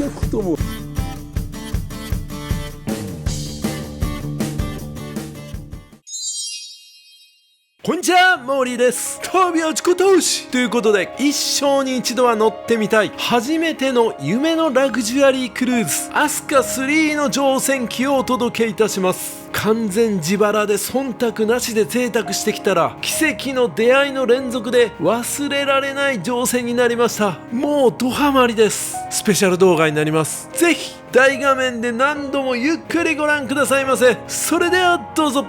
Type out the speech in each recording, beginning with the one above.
なことも。こんにちは、モーリーです。旅は自己投資ということで、一生に一度は乗ってみたい初めての夢のラグジュアリークルーズアスカ3の乗船記をお届けいたします。完全自腹で忖度なしで贅沢してきたら、奇跡の出会いの連続で忘れられない乗船になりました。もうドハマりです。スペシャル動画になります。ぜひ大画面で何度もゆっくりご覧くださいませ。それではどうぞ。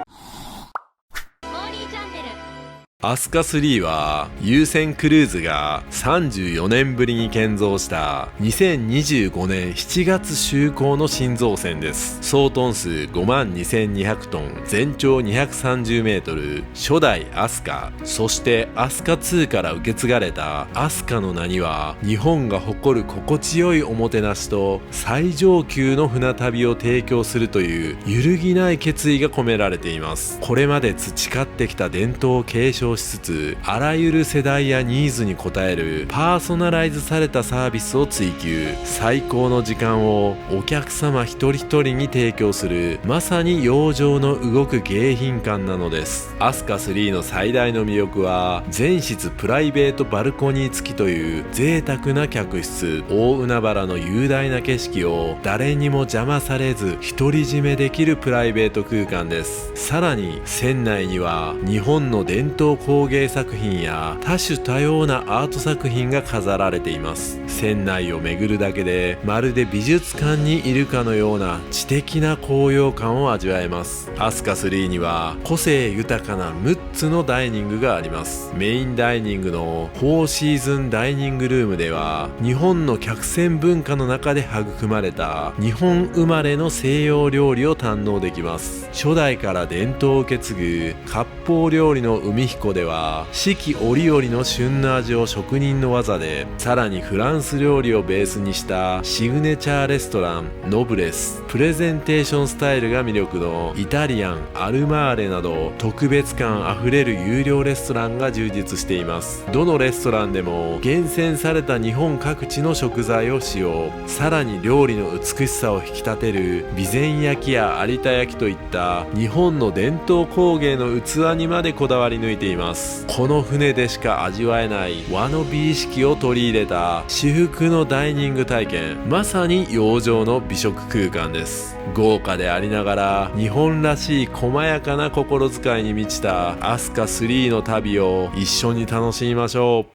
アスカ3は有線クルーズが34年ぶりに建造した2025年7月就航の新造船です。総トン数52,200トン、全長230メートル、初代アスカ、そしてアスカ2から受け継がれたアスカの名には、日本が誇る心地よいおもてなしと最上級の船旅を提供するという揺るぎない決意が込められています。これまで培ってきた伝統を継承しつつ、あらゆる世代やニーズに応えるパーソナライズされたサービスを追求、最高の時間をお客様一人一人に提供する、まさに洋上の動く迎賓館なのです。アスカ3の最大の魅力は、全室プライベートバルコニー付きという贅沢な客室。大海原の雄大な景色を誰にも邪魔されず独り占めできるプライベート空間です。さらに船内には日本の伝統工芸作品や多種多様なアート作品が飾られています。船内を巡るだけでまるで美術館にいるかのような知的な高揚感を味わえます。アスカ3には個性豊かな6つのダイニングがあります。メインダイニングの4シーズンダイニングルームでは、日本の客船文化の中で育まれた日本生まれの西洋料理を堪能できます。初代から伝統を受け継ぐ割烹料理の海彦では、四季折々の旬の味を職人の技で、さらにフランス料理をベースにしたシグネチャーレストランノブレス、プレゼンテーションスタイルが魅力のイタリアンアルマーレなど、特別感あふれる有料レストランが充実しています。どのレストランでも厳選された日本各地の食材を使用、さらに料理の美しさを引き立てる備前焼や有田焼といった日本の伝統工芸の器にまでこだわり抜いています。この船でしか味わえない和の美意識を取り入れた至福のダイニング体験、まさに洋上の美食空間です。豪華でありながら日本らしい細やかな心遣いに満ちたアスカ3の旅を一緒に楽しみましょう。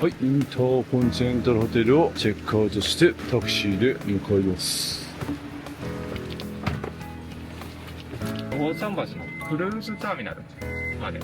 はい、インターコンチネンタルホテルをチェックアウトしてタクシーで向かいます。大桟橋のクルーズターミナルまで。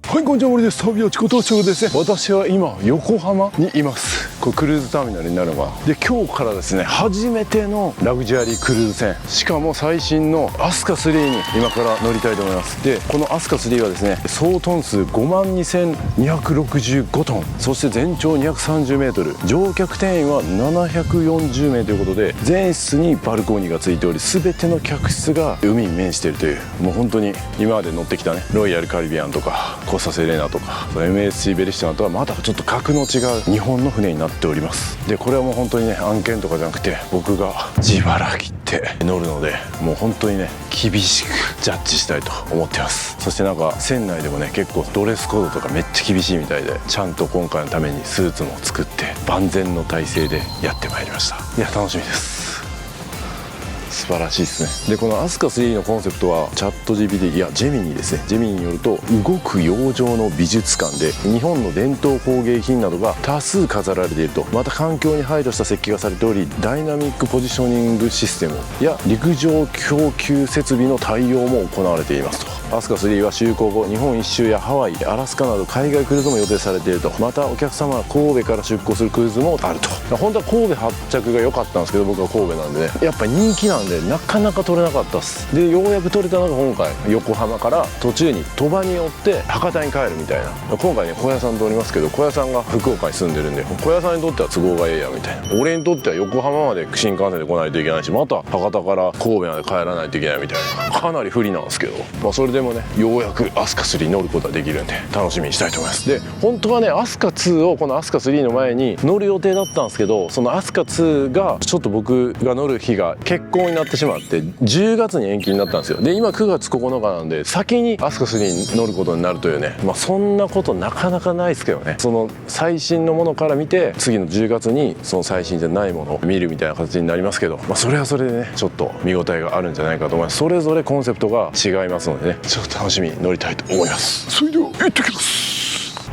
はい、こんにちは、森です。旅は自己投資ですね。私は今横浜にいます。これクルーズターミナルになるのかな。で、今日からですね、初めてのラグジュアリークルーズ船、しかも最新のアスカ3に今から乗りたいと思います。で、このアスカ3はですね、総トン数52,265トン、そして全長230メートル、乗客定員は740名ということで、全室にバルコニーがついており、全ての客室が海に面しているという、もう本当に今まで乗ってきたね、ロイヤルカリビアンとかコスタセレーナとか MSC ベリッショナとはまたちょっと格の違う日本の船になっております。で、これはもう本当にね、案件とかじゃなくて僕が自腹切って乗るので、もう本当にね、厳しくジャッジしたいと思ってます。そしてなんか船内でもね、結構ドレスコードとかめっちゃ厳しいみたいで、ちゃんと今回のためにスーツも作って万全の体制でやってまいりました。いや、楽しみです。素晴らしいですね。でこのアスカ3のコンセプトはチャット GPT、いやジェミニですね。ジェミニによると動く洋上の美術館で日本の伝統工芸品などが多数飾られていると。また環境に配慮した設計がされており、ダイナミックポジショニングシステムや陸上供給設備の対応も行われていますと。アスカ3は就航後日本一周やハワイ、アラスカなど海外クルーズも予定されていると。またお客様は神戸から出航するクルーズもあると。本当は神戸発着が良かったんですけど、僕は神戸なんでね、やっぱ人気なんでなかなか取れなかったっす。でようやく取れたのが今回、横浜から途中に鳥羽に寄って博多に帰るみたいな。今回ね小屋さんとおりますけど、小屋さんが福岡に住んでるんで、小屋さんにとっては都合がええやみたいな。俺にとっては横浜まで新幹線で来ないといけないし、また博多から神戸まで帰らないといけないみたいな、かなり不利なんですけど、それでもねようやくアスカ3に乗ることができるんで楽しみにしたいと思います。で本当はねアスカ2をこのアスカ3の前に乗る予定だったんですけど、そのアスカ2がちょっと僕が乗る日が結婚になってしまって10月に延期になったんですよ。で今9月9日なんで先にアスカ3に乗ることになるというね、そんなことなかなかないですけどね。その最新のものから見て次の10月にその最新じゃないものを見るみたいな形になりますけど、それはそれでねちょっと見応えがあるんじゃないかと思います。それぞれコンセプトが違いますのでね、ちょっと楽しみに乗りたいと思います。それでは行ってきます。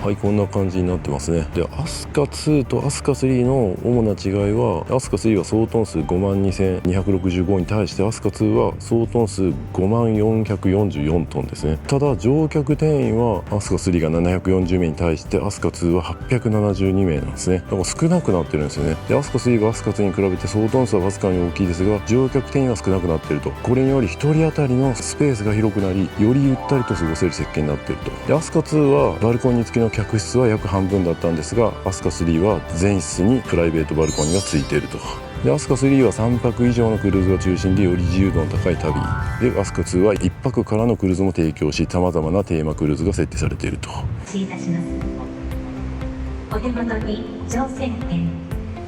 はい、こんな感じになってますね。でアスカ2とアスカ3の主な違いは、アスカ3は総トン数52,265に対してアスカ2は総トン数54,444トンですね。ただ乗客定員はアスカ3が740名に対してアスカ2は872名なんですね。だから少なくなってるんですよね。でアスカ3がアスカ2に比べて総トン数はわずかに大きいですが、乗客定員は少なくなっていると。これにより1人当たりのスペースが広くなり、よりゆったりと過ごせる設計になっていると。でアスカ2はバルコニー付きの客室は約半分だったんですが、アスカ3は全室にプライベートバルコニーが付いていると。でアスカ3は3泊以上のクルーズが中心でより自由度の高い旅で、アスカ2は1泊からのクルーズも提供し、さまざまなテーマクルーズが設定されていると。失礼いたします。お手元に乗船券。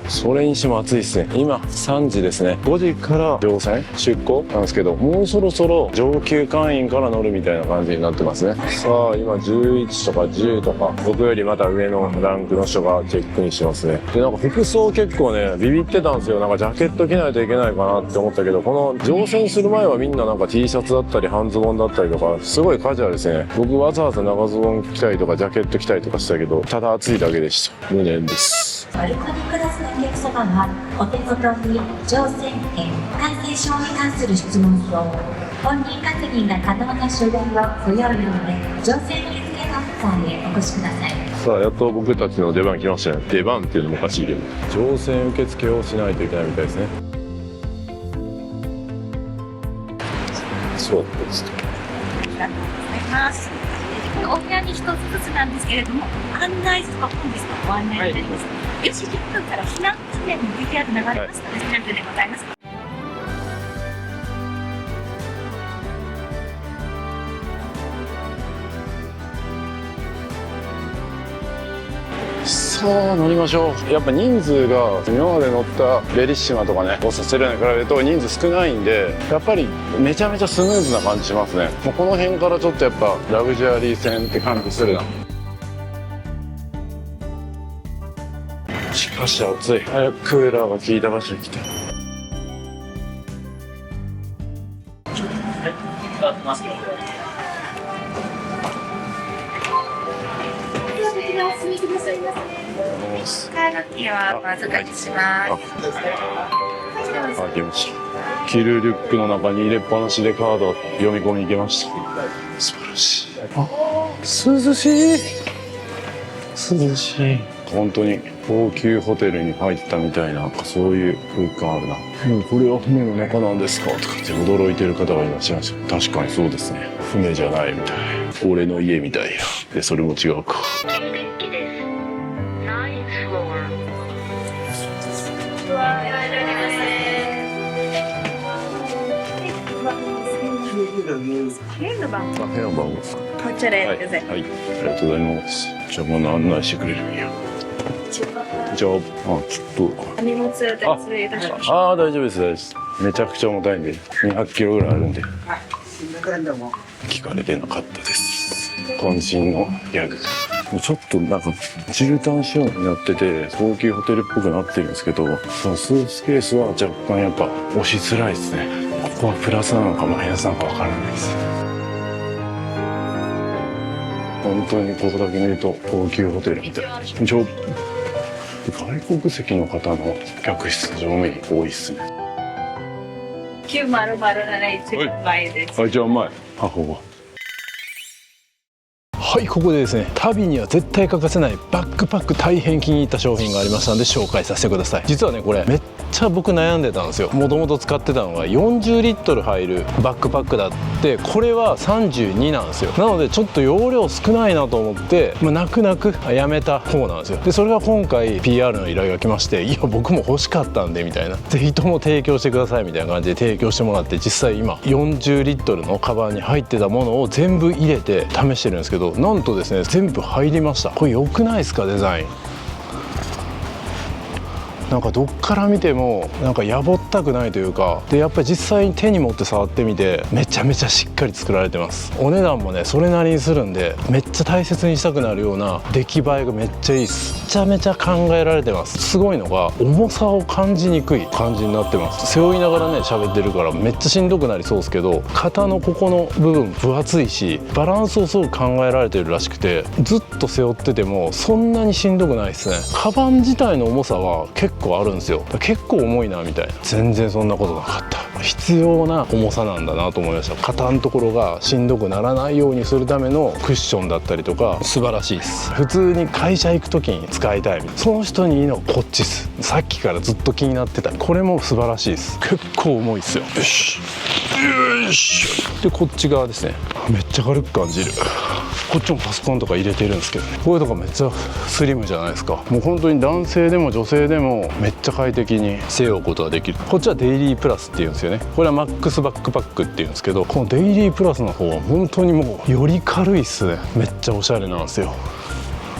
それにしても暑いですね。今3時ですね。5時から乗船出港なんですけど、もうそろそろ上級会員から乗るみたいな感じになってますね。さあ今11とか10とか、僕よりまた上のランクの人がチェックインしてますね。でなんか服装結構ねビビってたんですよ。なんかジャケット着ないといけないかなって思ったけど、この乗船する前はみんななんか T シャツだったり半ズボンだったりとか、すごいカジュアルですね。僕わざわざ長ズボン着たりとかジャケット着たりとかしたけど、ただ暑いだけでした。無念です。バルコニークラスのお客様はお手元に乗船券、感染症に関する質問票、本人確認が可能な書類をご用意の上、乗船受付カウンターへお越しください。さあやっと僕たちの出番来ましたね。出番っていうのもおかしいけど、乗船受付をしないといけないみたいですね。そうです。ありがとうございます。お部屋に一つずつなんですけれども、案内図と本日のご案内になります。4時10分から避難訓練の VTR 流れますので、避難訓練ございます。さあ乗りましょう。やっぱ人数が今まで乗ったベリッシマとかねオーサセレナに比べると人数少ないんで、やっぱりめちゃめちゃスムーズな感じしますね。もうこの辺からちょっとやっぱラグジュアリー船って感じするな。しかし暑い。早くクーラーが効いた場所に来て。カードキーはお預かりします。開けました。着るリュックの中に入れっぱなしでカード読み込み行けました。素晴らしい。涼しい。涼しい。本当に高級ホテルに入ったみたいな、そういう空間あるな。これは船の中なんですかとかって驚いてる方がいらっしゃいました。確かにそうですね。船じゃないみたい。俺の家みたいや。でそれも違うか。部屋の番号。部屋の番号ですか。こちらへどうぞ。はい、ありがとうございます。じゃあもう案内してくれるんや。じゃあちょっと荷物を失礼いたします。大丈夫です大丈夫です。めちゃくちゃ重たいんで200キロぐらいあるんで聞かれてなかったです。渾身のギャグ。ちょっとなんか絨毯仕様になってて高級ホテルっぽくなってるんですけど、そのスーツケースは若干やっぱ押しづらいですね。こはプラスなのかマイナスなのかわからないです。本当にここだけ見ると高級ホテルみたい。外国籍の方の客室乗務員多いっすね。9007一番前です。あ、一番前。ここ。はい、ここでですね、旅には絶対欠かせないバックパック大変気に入った商品がありましたので紹介させてください。実はね、これめっちゃ僕悩んでたんですよ。もともと使ってたのが40リットル入るバックパックだって、これは32なんですよ。なのでちょっと容量少ないなと思って、泣く泣くやめた方なんですよ。でそれが今回 PR の依頼が来まして、いや僕も欲しかったんでみたいな、ぜひとも提供してくださいみたいな感じで提供してもらって、実際今40リットルのカバンに入ってたものを全部入れて試してるんですけど、なんとですね、全部入りました。これ良くないですか、デザイン。なんかどっから見てもなんかやぼったくないというかで、やっぱり実際に手に持って触ってみてめちゃめちゃしっかり作られてます。お値段もねそれなりにするんで、めっちゃ大切にしたくなるような出来栄えがめっちゃいいです。めちゃめちゃ考えられてます。すごいのが重さを感じにくい感じになってます。背負いながらね喋ってるからめっちゃしんどくなりそうですけど、肩のここの部分分厚いし、バランスをすごく考えられてるらしくて、ずっと背負っててもそんなにしんどくないですね。カバン自体の重さは結構あるんですよ。結構重いなみたいな。全然そんなことなかった。必要な重さなんだなと思いました。肩のところがしんどくならないようにするためのクッションだったりとか素晴らしいです。普通に会社行く時に使いたい、その人にいいのはこっちです。さっきからずっと気になってた。これも素晴らしいです。結構重いですよ。よしよし。でこっち側ですね、めっちゃ軽く感じる。こっちもパソコンとか入れてるんですけどね、これとかめっちゃスリムじゃないですか。もう本当に男性でも女性でもめっちゃ快適に背負うことができる。こっちはデイリープラスっていうんですよね。これはマックスバックパックっていうんですけど、このデイリープラスの方は本当にもうより軽いっすね。めっちゃおしゃれなんですよ。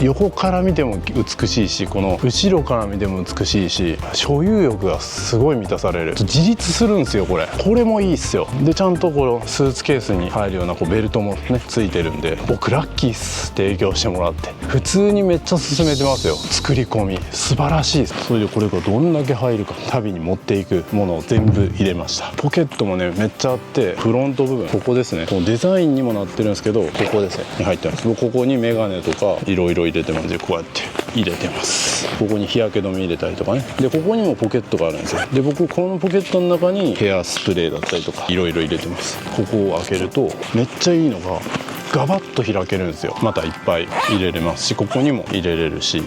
横から見ても美しいし、この後ろから見ても美しいし、所有欲がすごい満たされる。自立するんですよこれもいいっすよ。でちゃんとこのスーツケースに入るようなこうベルトもねついてるんで、僕ラッキーっす。提供してもらって普通にめっちゃ勧めてますよ。作り込み素晴らしいです。それでこれがどんだけ入るか、旅に持っていくものを全部入れました。ポケットもねめっちゃあって、フロント部分ここですね、このデザインにもなってるんですけど、ここですねに入ってます。ここにメガネとかいろいろ入れてます。でこうやって入れてます。ここに日焼け止め入れたりとかね。でここにもポケットがあるんですよ。で僕このポケットの中にヘアスプレーだったりとかいろいろ入れてます。ここを開けるとめっちゃいいのがガバッと開けるんですよ。またいっぱい入れれますし、ここにも入れれるし、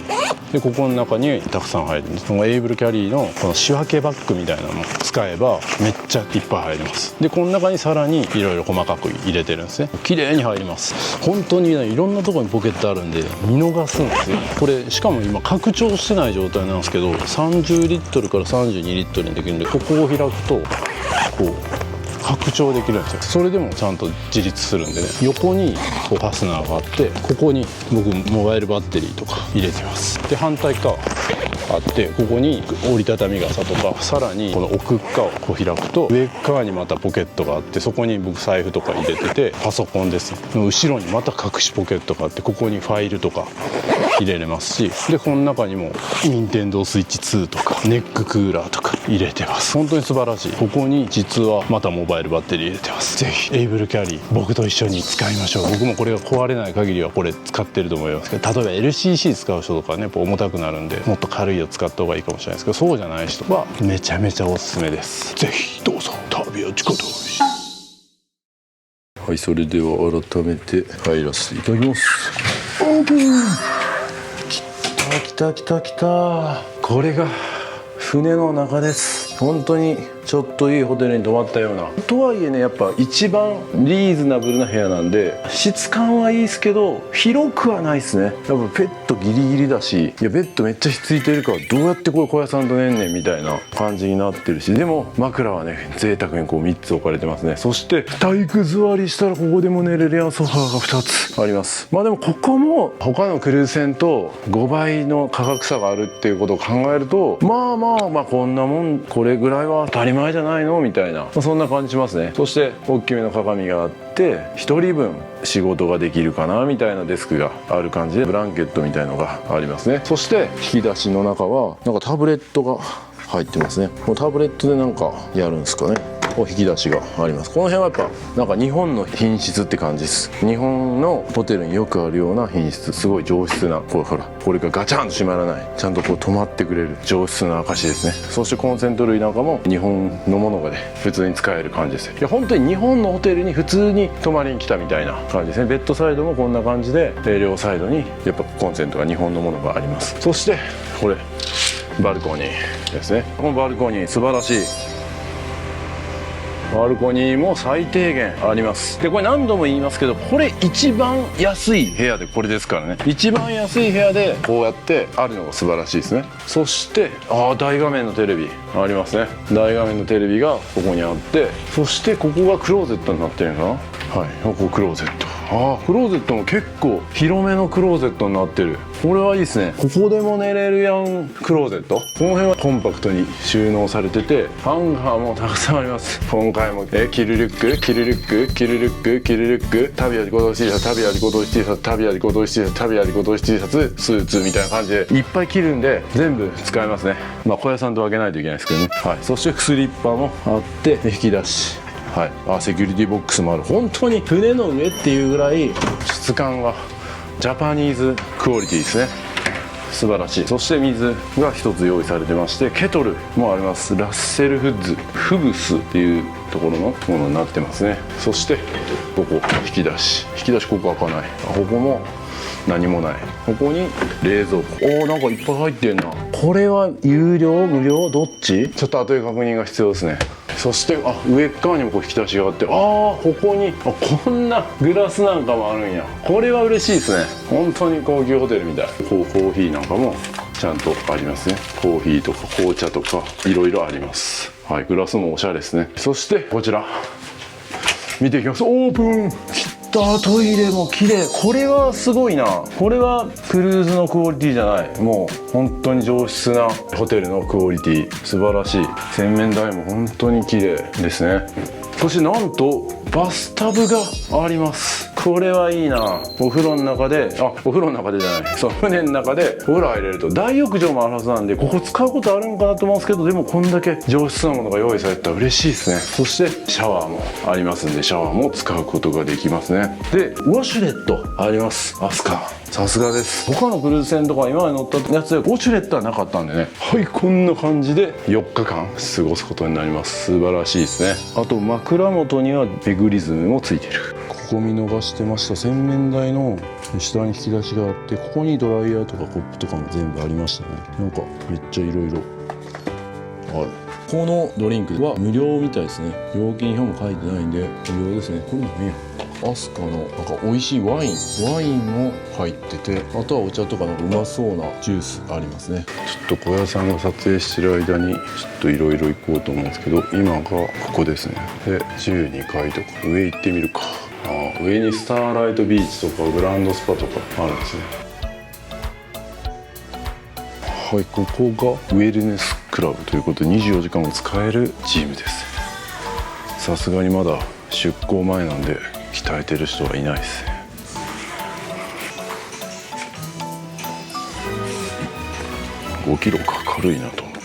でここの中にたくさん入るんです。このエイブルキャリーのこの仕分けバッグみたいなのも使えばめっちゃいっぱい入ります。でこの中にさらにいろいろ細かく入れてるんですね。綺麗に入ります。本当にねいろんなところにポケットあるんで見逃すんですよ。これしかも今拡張してない状態なんですけど、30リットルから32リットルにできるんで、ここを開くとこう拡張できるんですよ。それでもちゃんと自立するんでね。横にこうファスナーがあって、ここに僕モバイルバッテリーとか入れてます。で反対側あって、ここに折りたたみ傘とか、さらにこの奥側をこう開くと上側にまたポケットがあって、そこに僕財布とか入れてて、パソコンですの後ろにまた隠しポケットがあって、ここにファイルとか入れれますし、でこの中にも任天堂スイッチ2とかネッククーラーとか入れてます。本当に素晴らしい。ここに実はまたモバイルバッテリー入れてます。ぜひエイブルキャリー僕と一緒に使いましょう。僕もこれが壊れない限りはこれ使ってると思いますけど、例えば LCC 使う人とかねやっぱ重たくなるんで、もっと軽いを使った方がいいかもしれないですけど、そうじゃない人はめちゃめちゃおすすめです。ぜひどうぞ。旅は近道。はい、それでは改めて入らせていただきます。オープン。来た。これが船の中です。本当にちょっといいホテルに泊まったような。とはいえね、やっぱ一番リーズナブルな部屋なんで、質感はいいですけど広くはないですね。やっぱペットギリギリだし、いやベッドめっちゃひっついてるからどうやってこれ小屋さんと寝んねんみたいな感じになってるし、でも枕はね贅沢にこう3つ置かれてますね。そして体育座りしたらここでも寝れるやソファーが2つあります。まあでもここも他のクルーズ船と5倍の価格差があるっていうことを考えると、まあこんなもんこれぐらいは当たり前じゃないのみたいな、そんな感じしますね。そして大きめの鏡があって1人分仕事ができるかなみたいなデスクがある感じで、ブランケットみたいのがありますね。そして引き出しの中はなんかタブレットが入ってますね。このタブレットでなんかやるんですかね。こう引き出しがあります。この辺はやっぱなんか日本の品質って感じです。日本のホテルによくあるような品質、すごい上質な、これほらこれがガチャンと閉まらない、ちゃんとこう止まってくれる上質な証ですね。そしてコンセント類なんかも日本のものがね普通に使える感じです。いや本当に日本のホテルに普通に泊まりに来たみたいな感じですね。ベッドサイドもこんな感じで、両サイドにやっぱコンセントが日本のものがあります。そしてこれバルコニーですね。このバルコニー素晴らしい。バルコニーも最低限あります。でこれ何度も言いますけど、これ一番安い部屋でこれですからね。一番安い部屋でこうやってあるのが素晴らしいですね。そして大画面のテレビありますね。大画面のテレビがここにあって、そしてここがクローゼットになってるのかな。はい、ここクローゼット。クローゼットも結構広めのクローゼットになってる。これはいいですね。ここでも寝れるやんクローゼット。この辺はコンパクトに収納されてて、ハンガーもたくさんあります。今回も着るリュック、着るリュック、着るリュック、着るリュック、旅味ご当地 T シャツ、旅味ご当地 T シャツ、旅味ご当地 T シャツ、旅味ご当地 T シャツ、スーツみたいな感じでいっぱい着るんで全部使えますね。まあ小屋さんと分けないといけないですけどね。はい、そしてスリッパもあって引き出し。はい、セキュリティボックスもある。本当に船の上っていうぐらい質感はジャパニーズクオリティですね。素晴らしい。そして水が一つ用意されてまして、ケトルもあります。ラッセルフッズフグスっていうところのものになってますね。そしてここ引き出しここ開かない。ここも何もない。ここに冷蔵庫。なんかいっぱい入ってんな。これは有料無料どっち？ちょっと後で確認が必要ですね。そして上側にもこう引き出しがあって、ここにこんなグラスなんかもあるんや。これは嬉しいですね。本当に高級ホテルみたい。コーヒーなんかもちゃんとありますね。コーヒーとか紅茶とかいろいろあります。はい、グラスもおしゃれですね。そしてこちら見ていきます。オープン。トイレも綺麗。これはすごいな。これはクルーズのクオリティじゃない。もう本当に上質なホテルのクオリティ。素晴らしい。洗面台も本当に綺麗ですね。そしてなんとバスタブがあります。これはいいな。お風呂の中でお風呂の中でじゃない、船の中でお風呂入れると大浴場もあるはずなんで、ここ使うことあるんかなと思うんですけど、でもこんだけ上質なものが用意されたら嬉しいですね。そしてシャワーもありますんで、シャワーも使うことができますね。でウォシュレットあります。アスカさすがです。他のクルーズ船とか今まで乗ったやつでウォシュレットはなかったんでね。はい、こんな感じで4日間過ごすことになります。素晴らしいですね。あと枕元にはペグリズムもついてる。ここ見逃してました。洗面台の下に引き出しがあって、ここにドライヤーとかコップとかも全部ありましたね。なんかめっちゃいろいろ。はい、このドリンクは無料みたいですね。料金表も書いてないんで無料ですね。これ何や、アスカのなんか美味しいワインも入ってて、あとはお茶とかなんかうまそうなジュースありますね。ちょっと小屋さんが撮影してる間にちょっといろいろ行こうと思うんですけど、今がここですね。で12階とか上行ってみるか。上にスターライトビーチとかグランドスパとかあるんですね。はい、ここがウェルネスクラブということで24時間も使えるジムです。さすがにまだ出航前なんで鍛えてる人はいないですね。5キロか、軽いなと思った。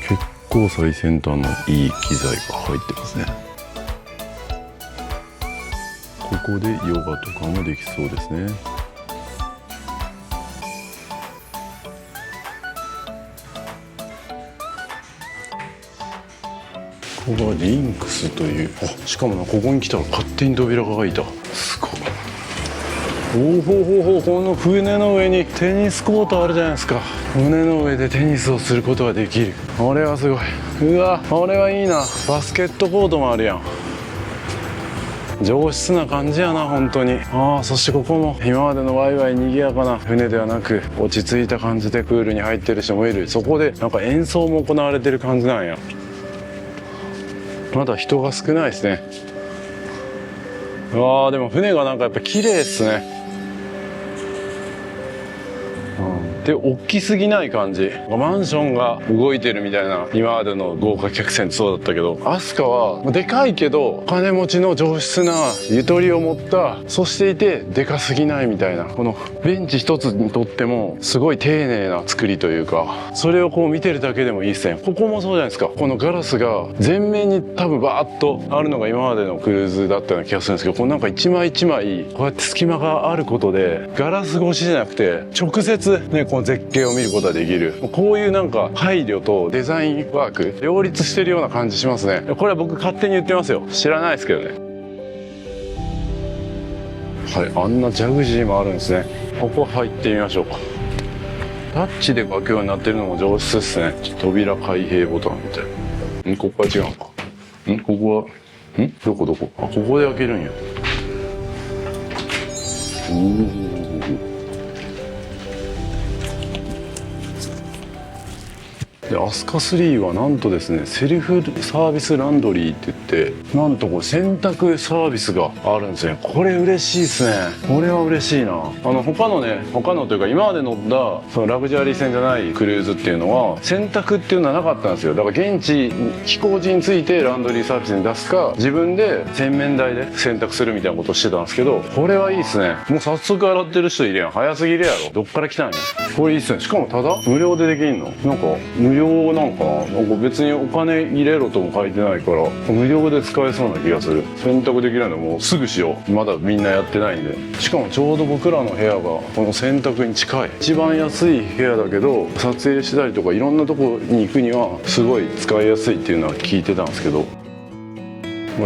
結構最先端のいい機材が入ってますね。ここでヨガとかもできそうですね。ここがリンクスという、しかもここに来たら勝手に扉が開いた。すごい。この船の上にテニスコートあるじゃないですか。船の上でテニスをすることができる。これはすごい。うわ、これはいいな。バスケットコートもあるやん。上質な感じやな本当に。そしてここも今までのワイワイ賑やかな船ではなく、落ち着いた感じでプールに入ってる人もいる。そこでなんか演奏も行われてる感じなんや。まだ人が少ないですね。でも船がなんかやっぱ綺麗ですね。で大きすぎない感じ、マンションが動いてるみたいな今までの豪華客船ってそうだったけど、飛鳥はでかいけどお金持ちの上質なゆとりを持った、そしていてでかすぎないみたいな、このベンチ一つにとってもすごい丁寧な作りというか、それをこう見てるだけでもいいですね。ここもそうじゃないですか、このガラスが全面に多分バーッとあるのが今までのクルーズだったような気がするんですけど、このなんか一枚一枚こうやって隙間があることでガラス越しじゃなくて直接ねこの絶景を見ることができる、こういうなんか配慮とデザインワーク両立してるような感じしますね。これは僕勝手に言ってますよ、知らないですけどね。はい、あんなジャグジーもあるんですね。ここ入ってみましょうか。タッチで開くようになってるのも上質ですね。扉開閉ボタンみたいな。ここは違うのか。ここはどこあ、ここで開けるんや。で飛鳥3はなんとですね、セルフサービスランドリーって言って、なんとこう洗濯サービスがあるんですね。これ嬉しいですね。これは嬉しいな。他のというか今まで乗ったそのラグジュアリー船じゃないクルーズっていうのは洗濯っていうのはなかったんですよ。だから現地飛行時についてランドリーサービスに出すか、自分で洗面台で洗濯するみたいなことをしてたんですけど、これはいいですね。もう早速洗ってる人いるやん。早すぎるやろ。どっから来たんや。これいいっすね。しかもただ無料でできんの。なんか無料なんかな、なんか別にお金入れろとも書いてないから無料で使えそうな気がする。洗濯できるのもうすぐしよう。まだみんなやってないんで。しかもちょうど僕らの部屋がこの洗濯に近い、一番安い部屋だけど撮影したりとかいろんなとこに行くにはすごい使いやすいっていうのは聞いてたんですけど、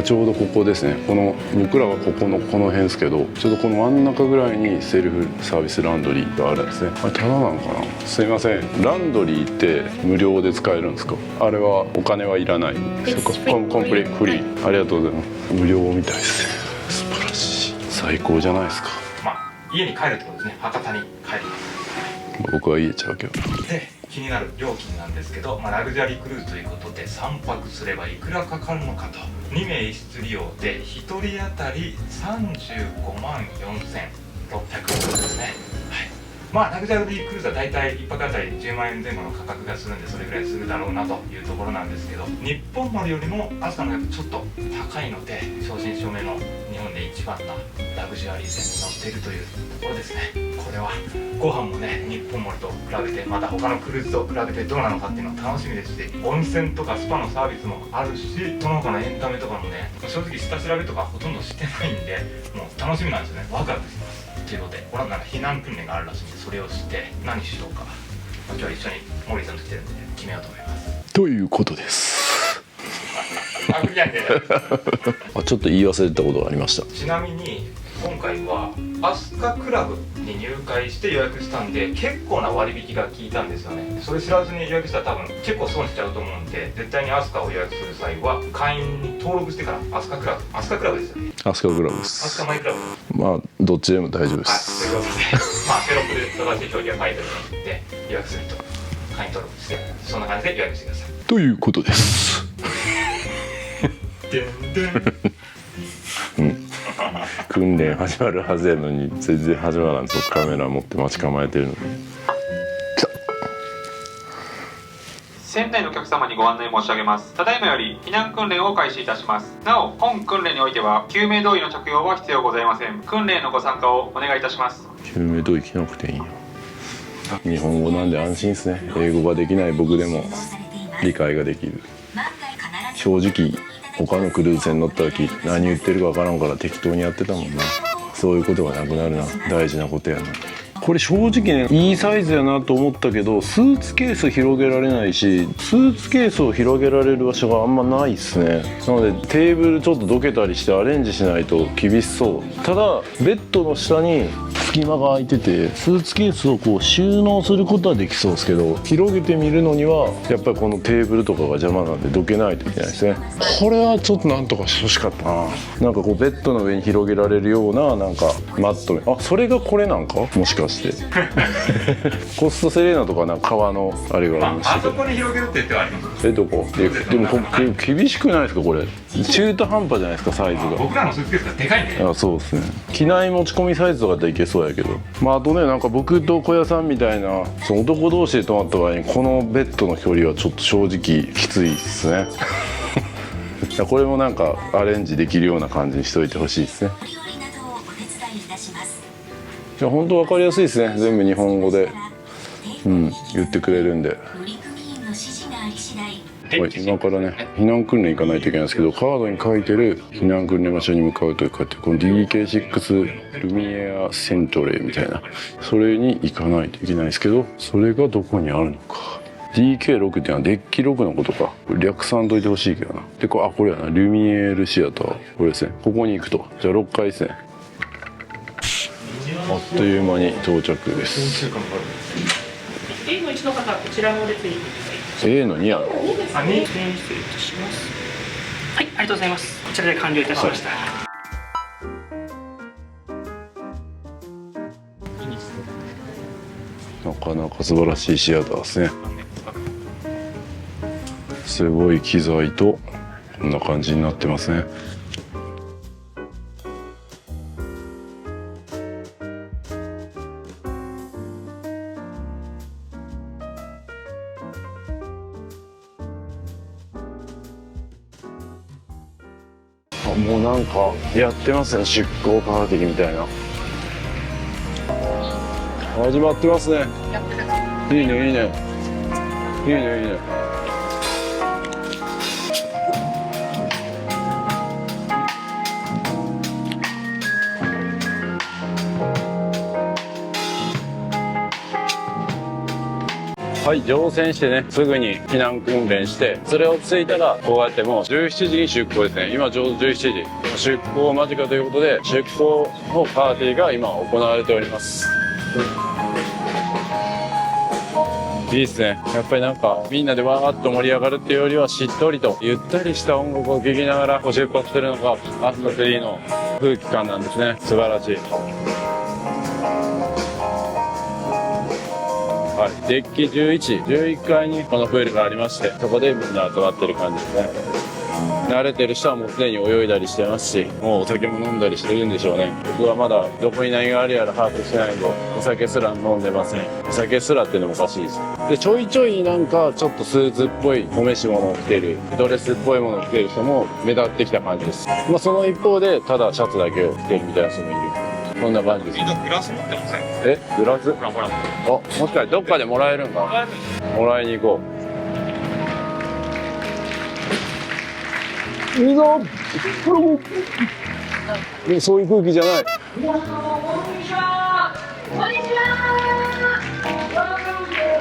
ちょうどここですね。この僕らはこの辺ですけど、ちょうどこの真ん中ぐらいにセルフサービスランドリーがあるんですね。あれタダなのかな。すいません、ランドリーって無料で使えるんですか。あれはお金はいらない。そっか、コンプリフリー。ありがとうございます。無料みたいですね。素晴らしい、最高じゃないですか。家に帰るってことですね。博多に帰ります。僕は家ちゃうけど。で気になる料金なんですけど、ラグジュアリークルーズということで3泊すればいくらかかるのかと。2名1室利用で1人当たり35万4600円ですね。はい、ラグジュアリークルーズは大体1泊当たり10万円前後の価格がするんで、それぐらいするだろうなというところなんですけど、日本丸よりも飛鳥のやっぱちょっと高いので、正真正銘の日本で一番なラグジュアリー船に乗っているというところですね。これはご飯もね、日本丸と比べて、また他のクルーズと比べてどうなのかっていうのは楽しみですし、温泉とかスパのサービスもあるし、その他のエンタメとかもね、正直下調べとかほとんどしてないんで、もう楽しみなんですよね。ワクワクしてます。ということで、俺はなんか避難訓練があるらしいんで、それをして何しようか、今日は一緒にモーリーさんと来てるんで、決めようと思います。ということです。ちょっと言い忘れてたことがありました。ちなみに今回は飛鳥クラブに入会して予約したんで、結構な割引が効いたんですよね。それ知らずに予約したら多分結構損しちゃうと思うんで、絶対に飛鳥を予約する際は会員に登録してから飛鳥クラブですよね。飛鳥クラブです。飛鳥マイクラブ、どっちでも大丈夫です。ということでテロップで正しい表示が書いてるので予約すると会員登録して、そんな感じで予約してくださいということです。訓練始まるはずやのに全然始まらんと、カメラ持って待ち構えてるのに。船内のお客様にご案内申し上げます。ただいまより避難訓練を開始いたします。なお、本訓練においては救命胴衣の着用は必要ございません。訓練のご参加をお願いいたします。救命胴衣着なくていいよ。日本語なんで安心ですね。英語ができない僕でも理解ができる。正直他のクルーズ船乗った時何言ってるかわからんから適当にやってたもんな。そういうことがなくなるな。大事なことやな。これ正直ね、いいサイズやなと思ったけど、スーツケース広げられないし、スーツケースを広げられる場所があんまないっすね。なのでテーブルちょっとどけたりしてアレンジしないと厳しそう。ただベッドの下に隙間が空いてて、スーツケースをこう収納することはできそうですけど、広げてみるのにはやっぱりこのテーブルとかが邪魔なんでどけないといけないですね。これはちょっとなんとかしてほしかったな。なんかこうベッドの上に広げられるようななんかマット、それがこれなんかもしかしてコストセレーナとかなんか革のあれがありましたけど、あそこに広げるって言ってはあります。どこでも厳しくないですかこれ。中途半端じゃないですかサイズが。僕らのスーツケースがでかいんで。そうですね。機内持ち込みサイズとかっていけそうそうやけど、まああとね、なんか僕と小屋さんみたいなその男同士で泊まった場合にこのベッドの距離はちょっと正直きついっすねいやこれもなんかアレンジできるような感じにしといてほしいですね。乗り降りなどをお手伝いいたします。いや本当分かりやすいですね。全部日本語で言ってくれるんで。乗組員の指示があり次第はい、今からね避難訓練行かないといけないんですけど、カードに書いてる避難訓練場所に向かうというかってこの DK6 ルミエアセントレーみたいな、それに行かないといけないんですけど、それがどこにあるのか。 DK6 っていうのはデッキ6のことか。略さんといてほしいけどな。でこれやな、ルミエールシアター、これですね。ここに行くと、じゃあ6階ですね。あっという間に到着です。 A の1の方はこちらの列に A の2やろ。失礼いたします。はい、ありがとうございます。こちらで完了いたしました。なかなか素晴らしいシアターですね。すごい機材とこんな感じになってますね。もうなんかやってますね、出航パーティーみたいな。始まってますね。いいねいいねいいねいいね。はい、乗船してね、すぐに避難訓練して、それをついたら、こうやってもう17時に出港ですね。今ちょうど17時。出港間近ということで、出港のパーティーが今行われております。いいっすね。やっぱりなんか、みんなでわーっと盛り上がるっていうよりは、しっとりと、ゆったりした音楽を聴きながら、出発するのが、アスカ3の空気感なんですね。素晴らしい。はい、デッキ11、11階にこのプールがありまして、そこでみんな集まってる感じですね。慣れてる人はもうすでに泳いだりしてますし、もうお酒も飲んだりしてるんでしょうね。僕はまだどこに何があるやら把握してないんで、お酒すら飲んでません。お酒すらっていうのもおかしいです。で、ちょいちょいなんかちょっとスーツっぽいお召し物を着てる、ドレスっぽいものを着てる人も目立ってきた感じです。まあその一方で、ただシャツだけを着てるみたいな人もいる。こんな感じです。グラス持ってません？え、グラス？ほらほら。あ、もしかしてどっかでもらえるんか？もらいに行こう。いいぞ。これもうそういう空気じゃない。皆様こんにちは。こんにちは。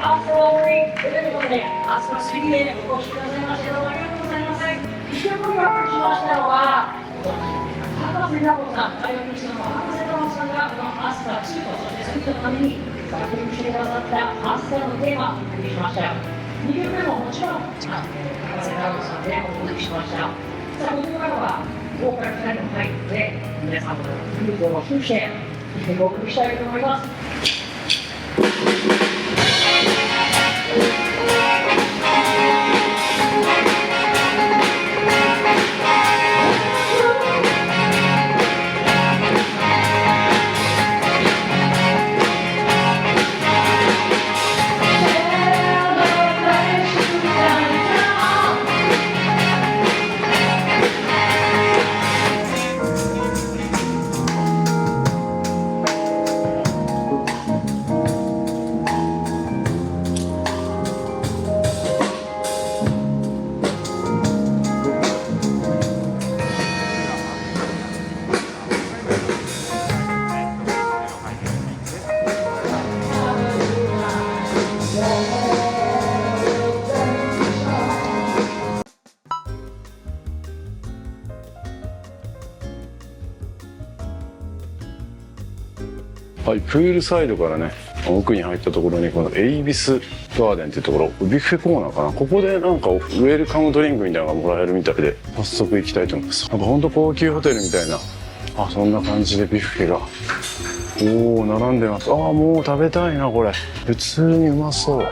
アスカ3ということで、アスカ3へお越しくださいましてどうもありがとうございます。一緒にお約しましたのは博士ラボさん、大学生の博士ラボさんがこのアスカ2とそして3のために作品してくださったアスカのテーマをお送りしました。2曲目ももちろん博士ラボさんでお送りしました。さあ、ここからはボーカル2人も入って皆さんのフルートを通してお送りしたいと思います。はい、プールサイドからね奥に入ったところにこのエイビスガーデンっていうところ、ビュッフェコーナーかな。ここでなんかウェルカムドリンクみたいなのがもらえるみたいで、早速行きたいと思います。なんかほんと高級ホテルみたいな、そんな感じでビュッフェが並んでます。もう食べたいなこれ。普通にうまそう。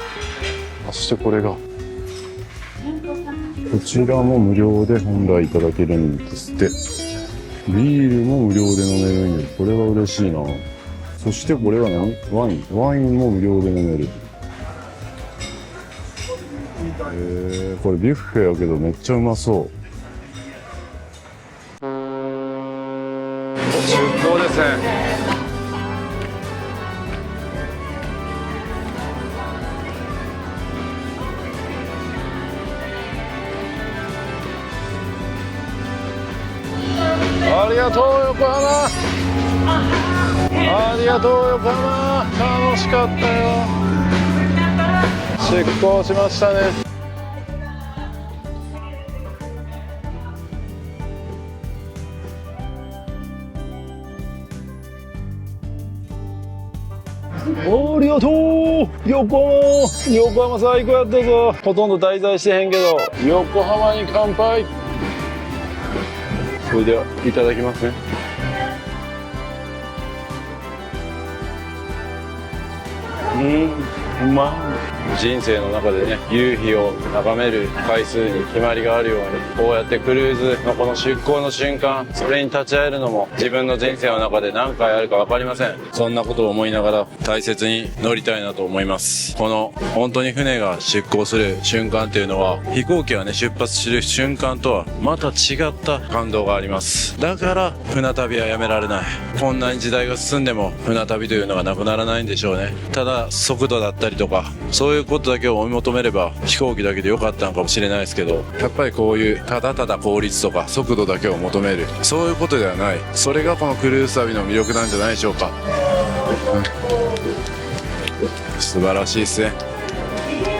そしてこれがこちらも無料で本来いただけるんですって。ビールも無料で飲めるんで、これは嬉しいな。そしてこれは何？ワインも無料で飲める。これビュッフェやけどめっちゃうまそう。出港ですね。ありがとう横浜。ありがとう横浜。楽しかったよ。出港しましたね。ありがとう横浜最高やったぞ。ほとんど滞在してへんけど横浜に乾杯。それではいただきますね。うまい。人生の中でね、夕日を眺める回数に決まりがあるように、こうやってクルーズのこの出港の瞬間、それに立ち会えるのも自分の人生の中で何回あるか分かりません。そんなことを思いながら大切に乗りたいなと思います。この本当に船が出港する瞬間っていうのは、飛行機がね出発する瞬間とはまた違った感動があります。だから船旅はやめられない。こんなに時代が進んでも船旅というのがなくならないんでしょうね。ただ速度だったりとかそういうことだけを追い求めれば飛行機だけでよかったのかもしれないですけど、やっぱりこういうただただ効率とか速度だけを求める、そういうことではない。それがこのクルーズ旅の魅力なんじゃないでしょうか。素晴らしいですね。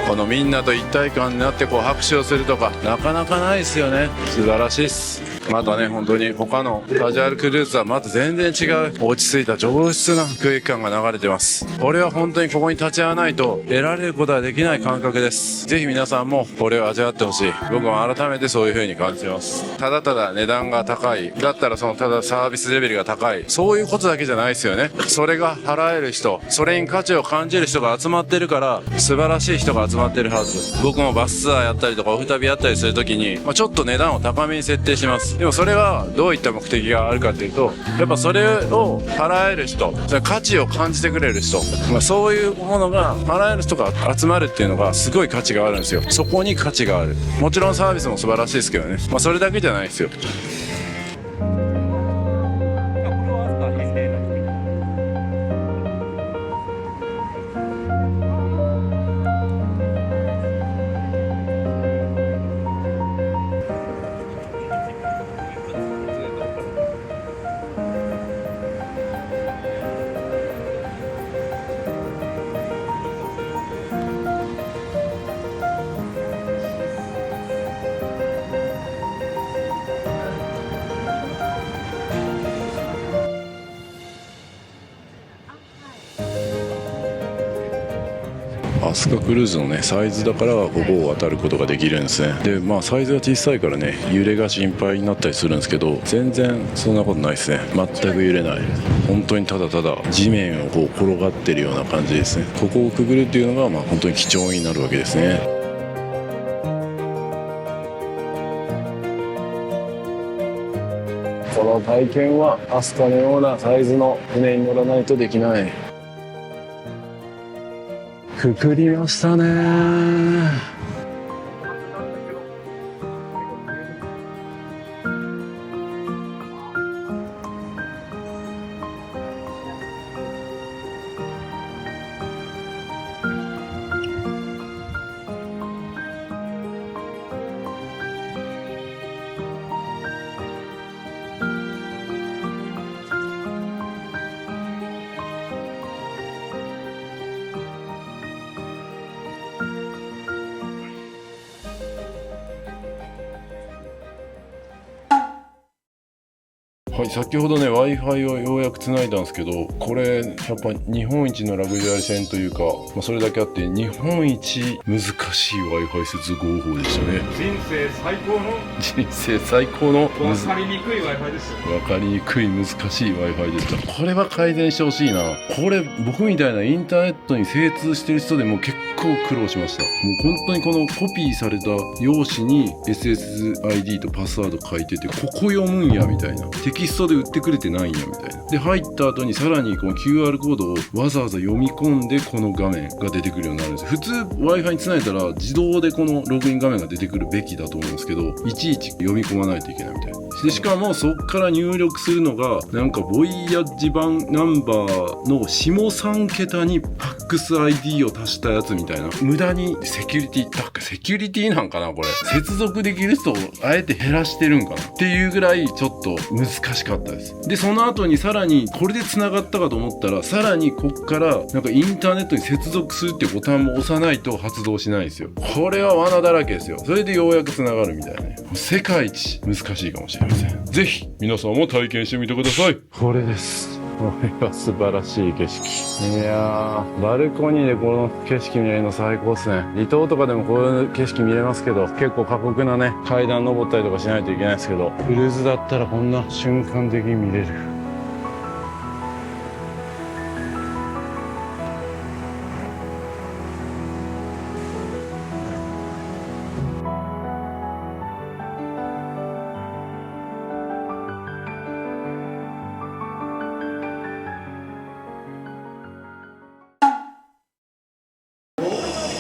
このみんなと一体感になってこう拍手をするとかなかなかないですよね。素晴らしいです。またね、本当に他のカジュアルクルーズはまた全然違う落ち着いた上質な空気感が流れてます。これは本当にここに立ち会わないと得られることはできない感覚です。ぜひ皆さんもこれを味わってほしい。僕も改めてそういう風に感じます。ただただ値段が高いだったらただサービスレベルが高い、そういうことだけじゃないですよね。それが払える人、それに価値を感じる人が集まってるから素晴らしい人が集まってるはず。僕もバスツアーやったりとかオフ旅やったりするときに、ちょっと値段を高めに設定します。でもそれはどういった目的があるかというと、やっぱそれを払える人、それ価値を感じてくれる人、そういうものが払える人が集まるっていうのがすごい価値があるんですよ。そこに価値がある。もちろんサービスも素晴らしいですけどね、それだけじゃないですよ。飛鳥クルーズのねサイズだからここを渡ることができるんですね。でサイズが小さいからね揺れが心配になったりするんですけど、全然そんなことないですね。全く揺れない。本当にただただ地面をこう転がってるような感じですね。ここをくぐるっていうのが本当に貴重になるわけですね。この体験は飛鳥のようなサイズの船に乗らないとできない。くくりましたね。はい、先ほどね Wi-Fi をようやくつないだんですけど、これやっぱ日本一のラグジュアリー船というか、それだけあって日本一難しい Wi-Fi 接合法でしたね。人生最高の分かりにくい Wi-Fi ですよ。分かりにくい難しい Wi-Fi でした。これは改善してほしいな。これ僕みたいなインターネットに精通してる人でも結構苦労しました。もう本当にこのコピーされた用紙に SSID とパスワード書いてて、ここ読むんやみたいな、テキスストで売ってくれてないんやみたいな。で入った後にさらにこの QR コードをわざわざ読み込んでこの画面が出てくるようになるんですよ。普通 Wi-Fi につないだら自動でこのログイン画面が出てくるべきだと思うんですけど、いちいち読み込まないといけないみたいな。でしかもそっから入力するのがなんかボイヤッジ版ナンバーの下3桁にPAX-ID を足したやつみたいな、無駄にセキュリティなんかなこれ、接続できる人をあえて減らしてるんかなっていうぐらいちょっと難しかったです。でその後にさらにこれで繋がったかと思ったら、さらにこっからなんかインターネットに接続するっていうボタンも押さないと発動しないんですよ。これは罠だらけですよ。それでようやく繋がるみたいなね、世界一難しいかもしれません。ぜひ皆さんも体験してみてください。これです。これは素晴らしい景色。いやー、バルコニーでこの景色見れるの最高ですね。離島とかでもこういう景色見れますけど、結構過酷なね階段登ったりとかしないといけないですけど、クルーズだったらこんな瞬間的に見れる。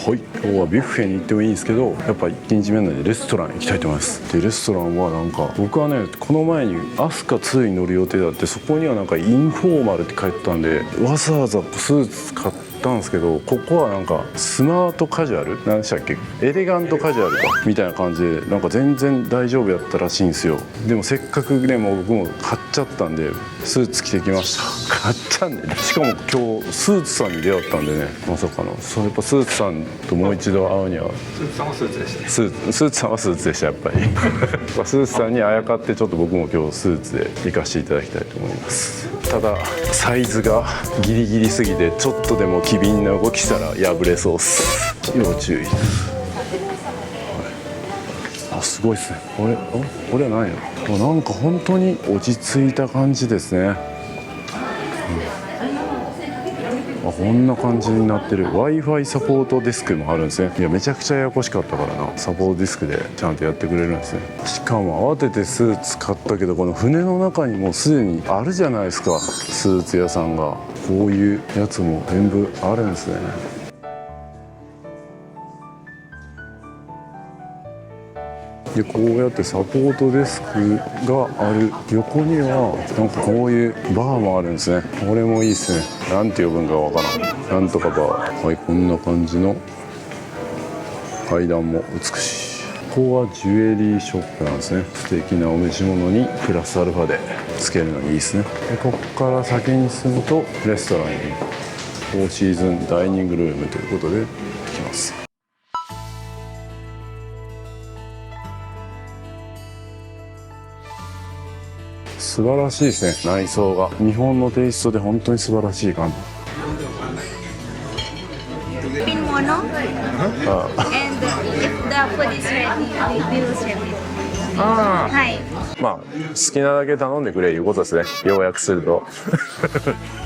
はい、今日はビュッフェに行ってもいいんですけど、やっぱ1日目なんでレストラン行きたいと思います。でレストランはなんか僕はね、この前に飛鳥2に乗る予定だって、そこにはなんかインフォーマルって書いてたんで、わざわざスーツ買ったんですけど、ここはなんかスマートカジュアル何でしたっけ、エレガントカジュアルかみたいな感じで、なんか全然大丈夫やったらしいんですよ。でもせっかくね、もう僕も買っちゃったんでスーツ着てきました。買っちゃうんで、ね、しかも今日スーツさんに出会ったんでね、まさかのそう、やっぱスーツさんともう一度会うには、スーツさんはスーツでしたね。スーツさんはスーツでしたやっぱりスーツさんにあやかってちょっと僕も今日スーツで行かせていただきたいと思います。ただサイズがギリギリすぎて、ちょっとでも機敏な動きしたら破れそうっす。要注意。あ、すごいですね。これは何や、なんか本当に落ち着いた感じですね。あ、こんな感じになってる。 Wi-Fi サポートディスクもあるんですね。いや、めちゃくちゃややこしかったからな、サポートディスクでちゃんとやってくれるんですね。しかも慌ててスーツ買ったけど、この船の中にもうすでにあるじゃないですか、スーツ屋さんが。こういうやつも全部あるんですね。でこうやってサポートデスクがある横にはなんかこういうバーもあるんですね。これもいいですね。なんて呼ぶんかわからん。なんとかバー。はい、こんな感じの階段も美しい。ここはジュエリーショップなんですね。素敵なお召し物にプラスアルファでつけるのにいいですね。でここから先に進むとレストランにフォーシーズンダイニングルームということで来ます。素晴らしいですね、内装が。日本のテイストで本当に素晴らしい感じ。ピンモノ and if the food is ready, we will serve it. はい。まあ好きなだけ頼んでくれいうことですね、要約すると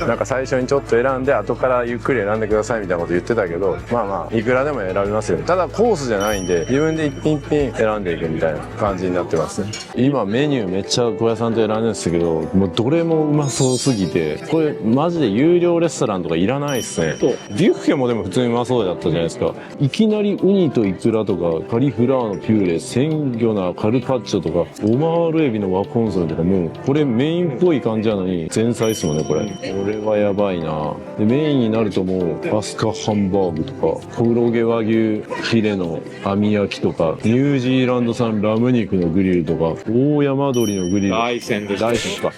なんか最初にちょっと選んで後からゆっくり選んでくださいみたいなこと言ってたけど、まあまあいくらでも選びますよ。ただコースじゃないんで自分で一品一品選んでいくみたいな感じになってますね。今メニューめっちゃ小屋さんと選んでるんですけど、もうどれもうまそうすぎて、これマジで有料レストランとかいらないですね。ビュッフェもでも普通にうまそうだったじゃないですか。いきなりウニとイクラとかカリフラワーのピューレ、鮮魚なカルパッチョとかオマールエビの和コンソメとか、もうこれメインっぽい感じなのに前菜ですもんねこれ。これはやばいな。でメインになるともうアスカハンバーグとか黒毛和牛ヒレの網焼きとかニュージーランド産ラム肉のグリルとか大山鶏のグリル、大山です、大山か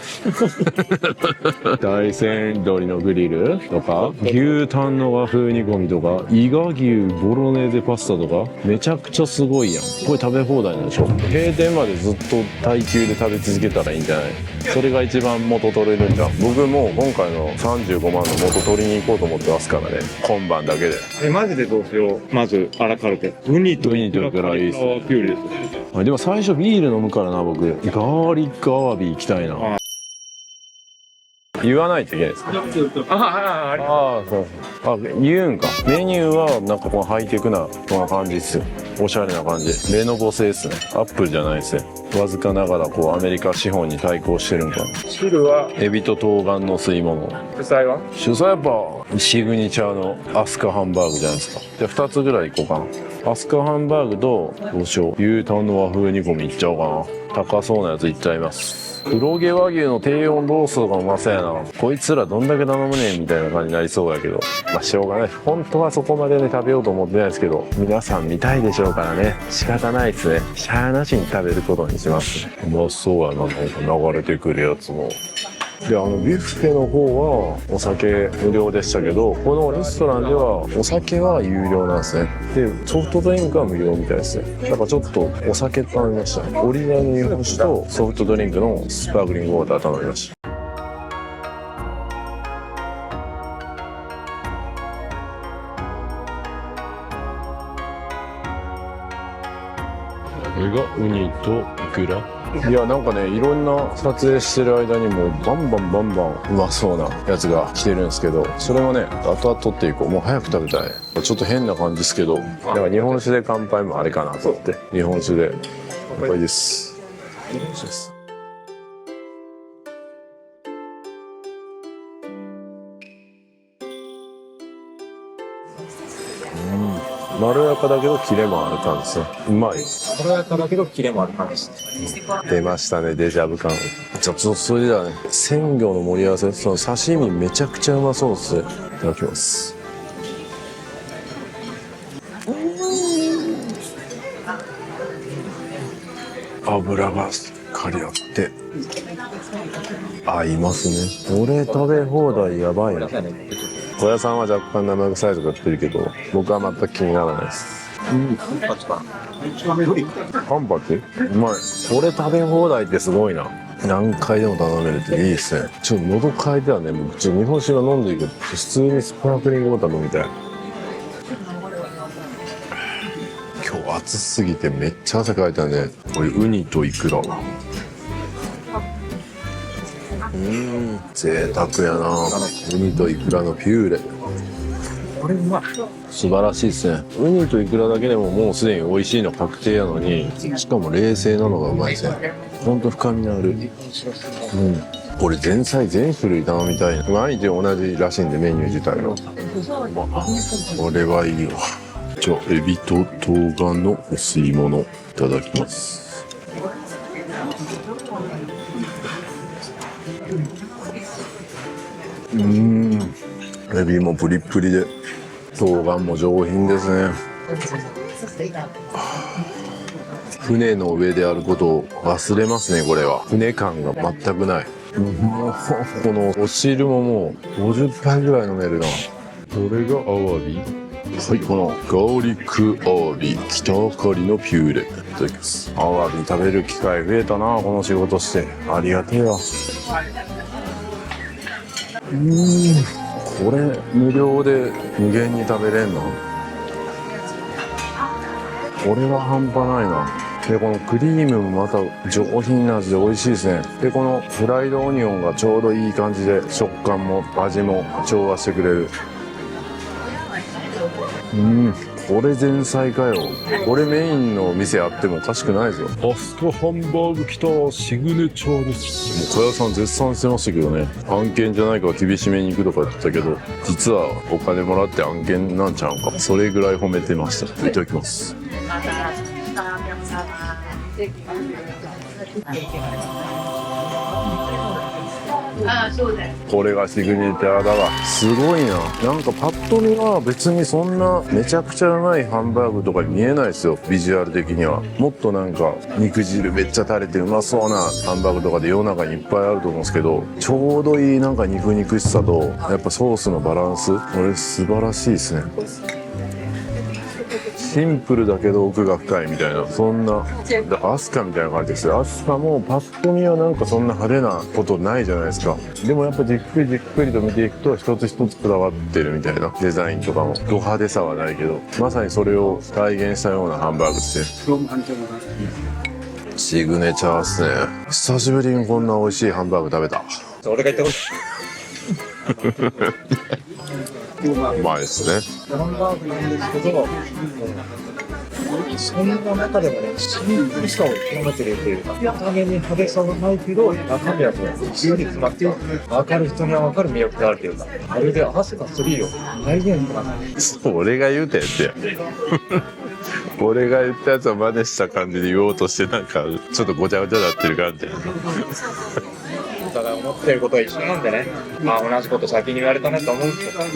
大山鶏のグリルとか牛タンの和風煮込みとか伊賀牛ボロネーゼパスタとか、めちゃくちゃすごいやん。これ食べ放題なんでしょ。閉店までずっと耐久で食べ続けたらいいんじゃない。それが一番元取れるんじゃん。僕もう今回の35万の元取りに行こうと思ってますからね、今晩だけで。マジでどうしよう。まずアラカルテウニといくらいいですね。ピューレです。でも最初ビール飲むからな、僕ガーリックアワビ行きたいな。言わないといけないですか。ああ、そう。あ、言うんか。メニューはなんかこのハイテクなこんな感じですよ。おしゃれな感じ。レノボ製ですね。アップルじゃないですね。わずかながらこうアメリカ資本に対抗してるんかな。汁はエビと冬瓜の吸い物。主菜は主菜やっぱシグニチャーのアスカハンバーグじゃないですか。じゃあ2つぐらいいこうかな。アスカハンバーグとどうしよう、牛タンの和風煮込みいっちゃおうかな。高そうなやついっちゃいます。黒毛和牛の低温ローストがうまそうやな。こいつらどんだけ頼むねんみたいな感じになりそうやけど、まあしょうがない。本当はそこまでね食べようと思ってないですけど、皆さん見たいでしょうからね、仕方ないですね。しゃーなしに食べることにします。うまそうやな、なんか流れてくるやつも。で、ビュッフェの方はお酒無料でしたけど、このレストランではお酒は有料なんですね。で、ソフトドリンクは無料みたいですね。だからちょっとお酒頼みましたね。オリジナルの日本酒とソフトドリンクのスパークリングウォーター頼みました。これがウニとイクラ。いや、なんかね、いろんな撮影してる間にもうバンバンうまそうなやつが来てるんですけど、それはね後々取っていこう。もう早く食べたい。ちょっと変な感じですけど、だから日本酒で乾杯もあれかなと思って、日本酒で乾杯です。まろやかだけどキレもある感じですね。うまい。まろやかだけどキレもある感じですね。出ましたね、デジャブ感。じゃあそれではね、鮮魚の盛り合わせ、その刺身めちゃくちゃうまそうですね。いただきます。油がしっかりあって合いますね。これ食べ放題やばいな。小屋さんは若干生臭いとか言ってるけど、僕は全く気にならないです。カンパチうまい。これ食べ放題ってすごいな。何回でも頼めるっていいですね。ちょっと喉渇いてはね、僕日本酒が飲んでるけど、普通にスパークリングウォーター飲みたい。今日暑すぎてめっちゃ汗かいたね。これウニとイクラ。贅沢やな。ウニとイクラのピューレ。これうまい。素晴らしいですね。ウニとイクラだけでももうすでに美味しいの確定やのに、しかも冷製なのがうまいですね。ほんと深みのある。これ前菜全種類頼みたい。毎日同じらしいんで、メニュー自体の。これはいいわ。じゃあエビと冬瓜のお吸い物いただきます。エビもプリップリで冬瓜も上品ですね。船の上であることを忘れますね。これは船感が全くない。このお汁ももう50杯ぐらい飲めるな。これがアワビ。はい、このガーリックアワビ北あかりのピューレいただきます。アワビ食べる機会増えたな、この仕事して。ありがてえわ。これ無料で無限に食べれんの？これは半端ないな。で、このクリームもまた上品な味で美味しいですね。で、このフライドオニオンがちょうどいい感じで食感も味も調和してくれる。これ前菜かよ。これメインの店あってもおかしくないですよ。アスカハンバーグ来た、シグネチャーです。もう小屋さん絶賛してましたけどね、案件じゃないから厳しめに行くとか言ってたけど、実はお金もらって案件なんちゃうんか。それぐらい褒めてました。いただきます。これがシグネチャーだわ。すごいな。なんかパッと見は別にそんなめちゃくちゃうまいハンバーグとかに見えないですよ。ビジュアル的にはもっとなんか肉汁めっちゃ垂れてうまそうなハンバーグとかで世の中にいっぱいあると思うんですけど、ちょうどいいなんか肉々しさとやっぱソースのバランス、これ素晴らしいですね。シンプルだけど奥が深いみたいな、そんなだからアスカみたいな感じですよ。アスカもパッと見はなんかそんな派手なことないじゃないですか。でもやっぱじっくりじっくりと見ていくと一つ一つこだわってるみたいな、デザインとかもド派手さはないけどまさにそれを体現したようなハンバーグですね。シグネチャーですね。久しぶりにこんな美味しいハンバーグ食べた。俺が言ったことうまいですね。ハンバーグなんですけど、そんな中でもね、シンプルさを極めてるというか、見た目に派手さはないけど、中身はもう自由に詰まって、分かる人には分かる魅力があるというか、まるでアスカ3を再現したな。俺が言うたやつや。俺が言ったやつを真似した感じで言おうとして、なんかちょっとごちゃごちゃになってる感じ。お互い思ってることは一緒なんでね、まあ同じこと先に言われたなと思うんですけど、今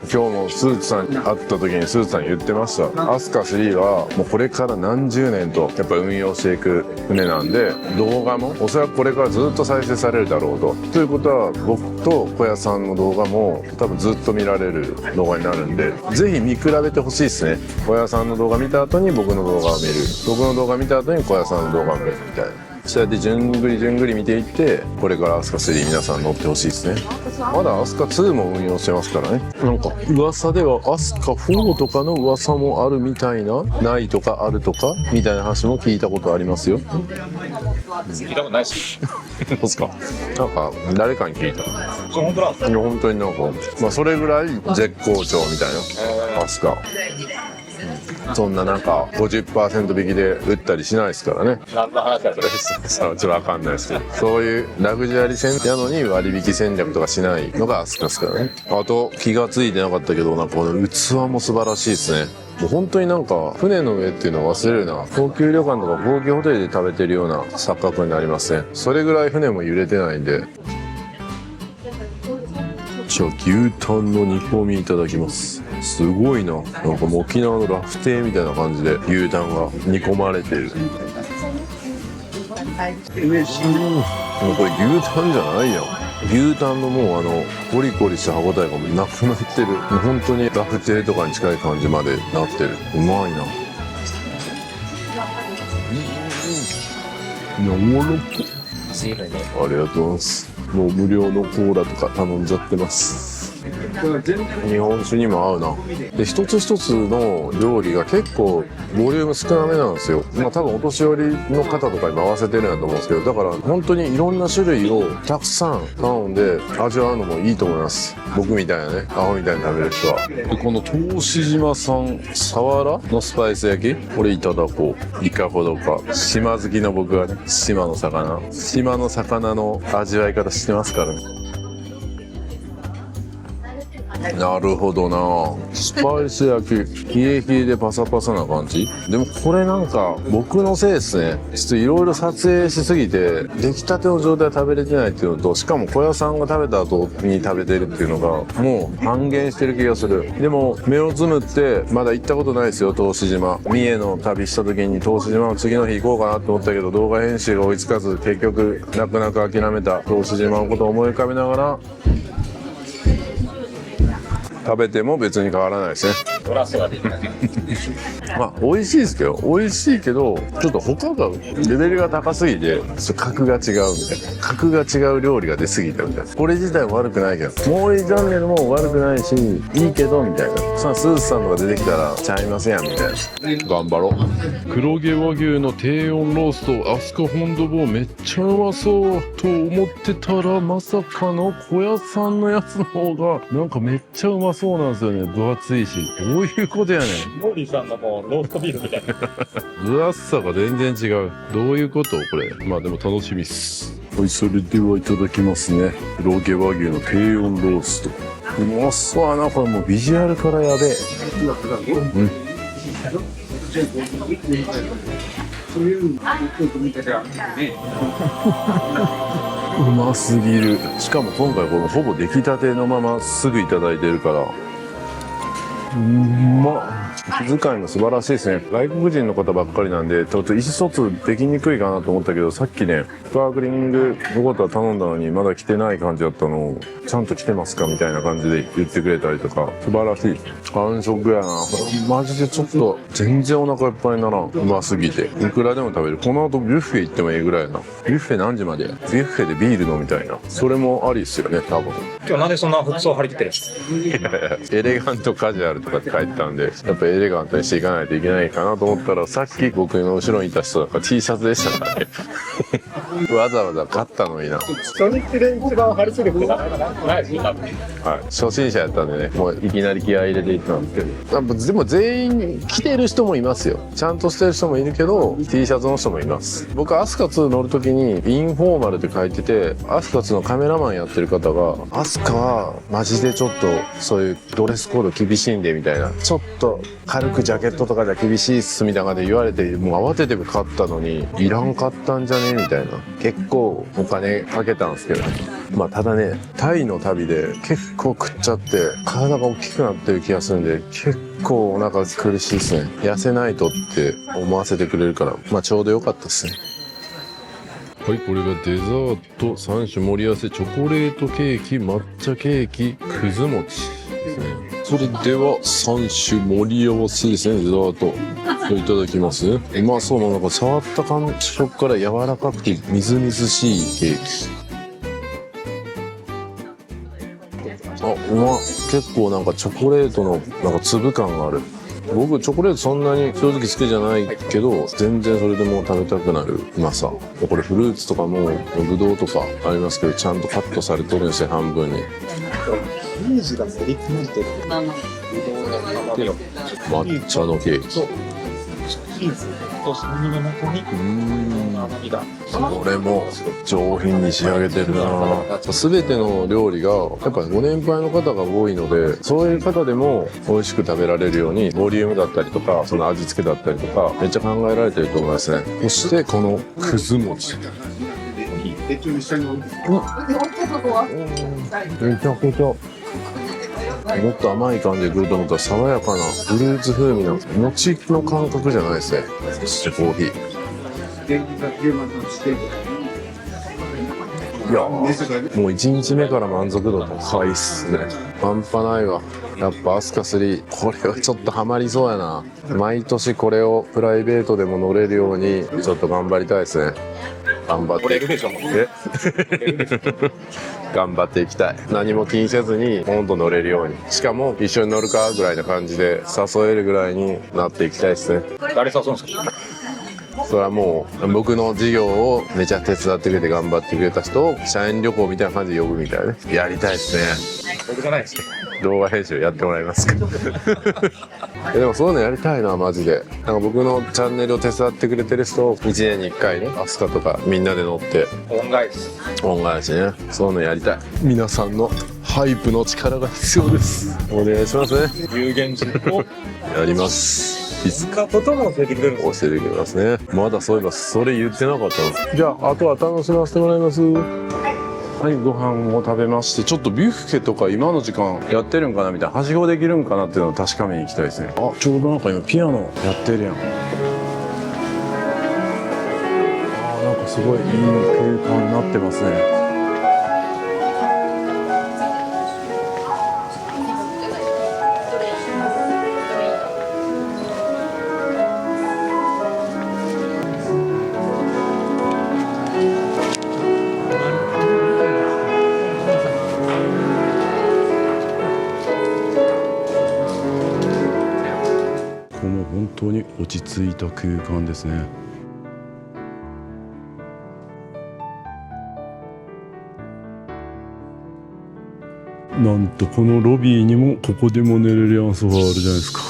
日もスーツさんに会った時にスーツさん言ってました。アスカ3はもうこれから何十年とやっぱ運用していく船なんで、動画もおそらくこれからずっと再生されるだろうと。ということは僕と小屋さんの動画も多分ずっと見られる動画になるんで、ぜひ見比べてほしいですね。小屋さんの動画見た後に僕の動画を見る、僕の動画見た後に小屋さんの動画を見るみたいな。そうやってじゅんぐりじゅんぐり見ていって、これからアスカ3皆さん乗ってほしいですね。まだアスカ2も運用してますからね。なんか噂ではアスカ4とかの噂もあるみたいな、ないとかあるとかみたいな話も聞いたことありますよ。聞いたことないし。そうですか。なんか誰かに聞いた。本当なんですか？いや本当になんか、まあそれぐらい絶好調みたいな、アスカ。そんななんか 50% 引きで売ったりしないですからね。何の話だそれ。さあちょっとわかんないですけど、そういうラグジュアリー戦やのに割引戦略とかしないのがアスカですからね。あと気がついてなかったけど、なんかこの器も素晴らしいですね。もう本当になんか船の上っていうのを忘れるような、高級旅館とか高級ホテルで食べてるような錯覚になりますね。それぐらい船も揺れてないんで。じゃあ牛タンの煮込みいただきます。すごいな。なんかもう沖縄のラフテーみたいな感じで牛タンが煮込まれてる。もうこれ牛タンじゃないやん。牛タンのもうコリコリした歯応えがもうなくなってる。もう本当にラフテーとかに近い感じまでなってる。うまいな。ありがとうございます。もう無料のコーラとか頼んじゃってます。日本酒にも合うな。で一つ一つの料理が結構ボリューム少なめなんですよ。まあ多分お年寄りの方とかに回せてるんだと思うんですけど、だから本当にいろんな種類をたくさん頼んで味わうのもいいと思います。僕みたいなね、アホみたいに食べる人は。でこの答志島産サワラのスパイス焼き、これいただこう。いかほどか。島好きの僕はね、島の魚の味わい方してますからね。なるほどな。スパイス焼き、冷え冷えでパサパサな感じ。でもこれなんか僕のせいですね。ちょっといろいろ撮影しすぎて出来たての状態で食べれてないっていうのと、しかも小屋さんが食べた後に食べてるっていうのがもう半減してる気がする。でも目をつむってまだ行ったことないですよ、答志島。三重の旅した時に答志島の次の日行こうかなと思ったけど、動画編集が追いつかず結局泣く泣く諦めた答志島のことを思い浮かべながら食べても別に変わらないですね。まあ美味しいですけど、美味しいけどちょっと他がレベルが高すぎて格が違うみたいな、格が違う料理が出すぎたみたいな。これ自体は悪くないけど、もういいチャンネルも悪くないしいいけどみたいな。さあスーツさんとか出てきたらちゃいますやんみたいな。頑張ろう。黒毛和牛の低温ローストアスカ本土棒めっちゃうまそうと思ってたら、まさかの小屋さんのやつの方がなんかめっちゃうまそうなんですよね。分厚いし。どういうことやねん。モーリーさんのもうローストビーフみたいな。分厚さが全然違う。どういうことこれ。まあでも楽しみっす。はい、それではいただきますね。黒毛和牛の低温ロースト。うまそうやな。これもうビジュアルからやべえ。うん。うますぎる。しかも今回このほぼ出来たてのまますぐいただいてるから、うまっ。気遣いも素晴らしいですね。外国人の方ばっかりなんでちょっと意思疎通できにくいかなと思ったけど、さっきねスパークリングのことは頼んだのにまだ来てない感じだったのを、ちゃんと来てますかみたいな感じで言ってくれたりとか、素晴らしい。完食やな。マジでちょっと全然お腹いっぱいにならん。うますぎていくらでも食べる。この後ビュッフェ行ってもいいぐらいやな。ビュッフェ何時まで？ビュッフェでビール飲みたいな。それもありっすよね多分。今日なんでそんな服装張り切ってるんですか？エレガントカジュアルとかって書いてたんで、やっぱエレガントにしていかないといけないかなと思ったら、さっき僕の後ろにいた人なんか T シャツでしたからね。わざわざ買ったのにな。初日で一番張り切るってなかなかないですよ、多分。はい、初心者やったんでね、もういきなり気合い入れていったんですけど、やっぱでも全員着てる人もいますよ。ちゃんとしてる人もいるけど T シャツの人もいます。僕アスカ2乗る時にインフォーマルって書いてて、アスカ2のカメラマンやってる方がアスカはマジでちょっとそういうドレスコード厳しいんでみたいな、ちょっと軽くジャケットとかじゃ厳しいっすみたいな感じで言われて、もう慌てて買ったのにいらんかったんじゃねみたいな、結構お金かけたんですけど、まあただね、タイの旅で結構食っちゃって体が大きくなってる気がするんで、結構お腹苦しいですね。痩せないとって思わせてくれるから、まあちょうど良かったですね。はい、これがデザート3種盛り合わせ、チョコレートケーキ、抹茶ケーキ、くず餅ですね。それでは3種盛り合わせですね、デザートいただきます。うまそうな、なんか触った感触から柔らかくてみずみずしいケーキ。あ、うまっ。結構なんかチョコレートのなんか粒感がある。僕チョコレートそんなに正直好きじゃないけど、全然それでも食べたくなるうまさ。これフルーツとかもブドウとかありますけど、ちゃんとカットされてるんですよ、半分に。イメージが練り込まれてる。抹茶のケーキ。チーズと酸味の中に甘みが。これも上品に仕上げてるな。全ての料理がやっぱご年配の方が多いので、そういう方でも美味しく食べられるようにボリュームだったりとか、その味付けだったりとかめっちゃ考えられてると思いますね。そしてこのくず餅、めちゃくちゃもっと甘い感じで来ると思ったら、爽やかなフルーツ風味の餅の感覚じゃないですね。そしてコーヒー、いやもう1日目から満足度高いっすね。半端ないわ。やっぱアスカ3、これはちょっとハマりそうやな。毎年これをプライベートでも乗れるようにちょっと頑張りたいですね。頑張って。れるでしょ。頑張っていきたい。何も気にせずにポンと乗れるように、しかも一緒に乗るかぐらいな感じで誘えるぐらいになっていきたいですね。誰誘うんですか？それはもう僕の事業をめちゃ手伝ってくれて頑張ってくれた人を社員旅行みたいな感じで呼ぶみたいなね、やりたいですね。僕じゃないですけど。動画編集やってもらえますか？でもそういうのやりたいな、マジで。なんか僕のチャンネルを手伝ってくれてる人を1年に1回ね、アスカとかみんなで乗って恩返し。恩返しね、そういうのやりたい。皆さんのハイプの力が必要です。お願いしますね。有言実行。やります。いつかことも教えてくれるんです。教えてくれますね。まだそういえばそれ言ってなかったの。じゃああとは楽しませてもらいます。はい、ご飯を食べまして、ちょっとビュッフェとか今の時間やってるんかなみたいな、はしごできるんかなっていうのを確かめに行きたいですね。あ、ちょうどなんか今ピアノやってるやん。あ、なんかすごいいい空間になってますね。本当に落ち着いた空間ですね。なんとこのロビーにもここでも寝れるやんソファーあるじゃないですか。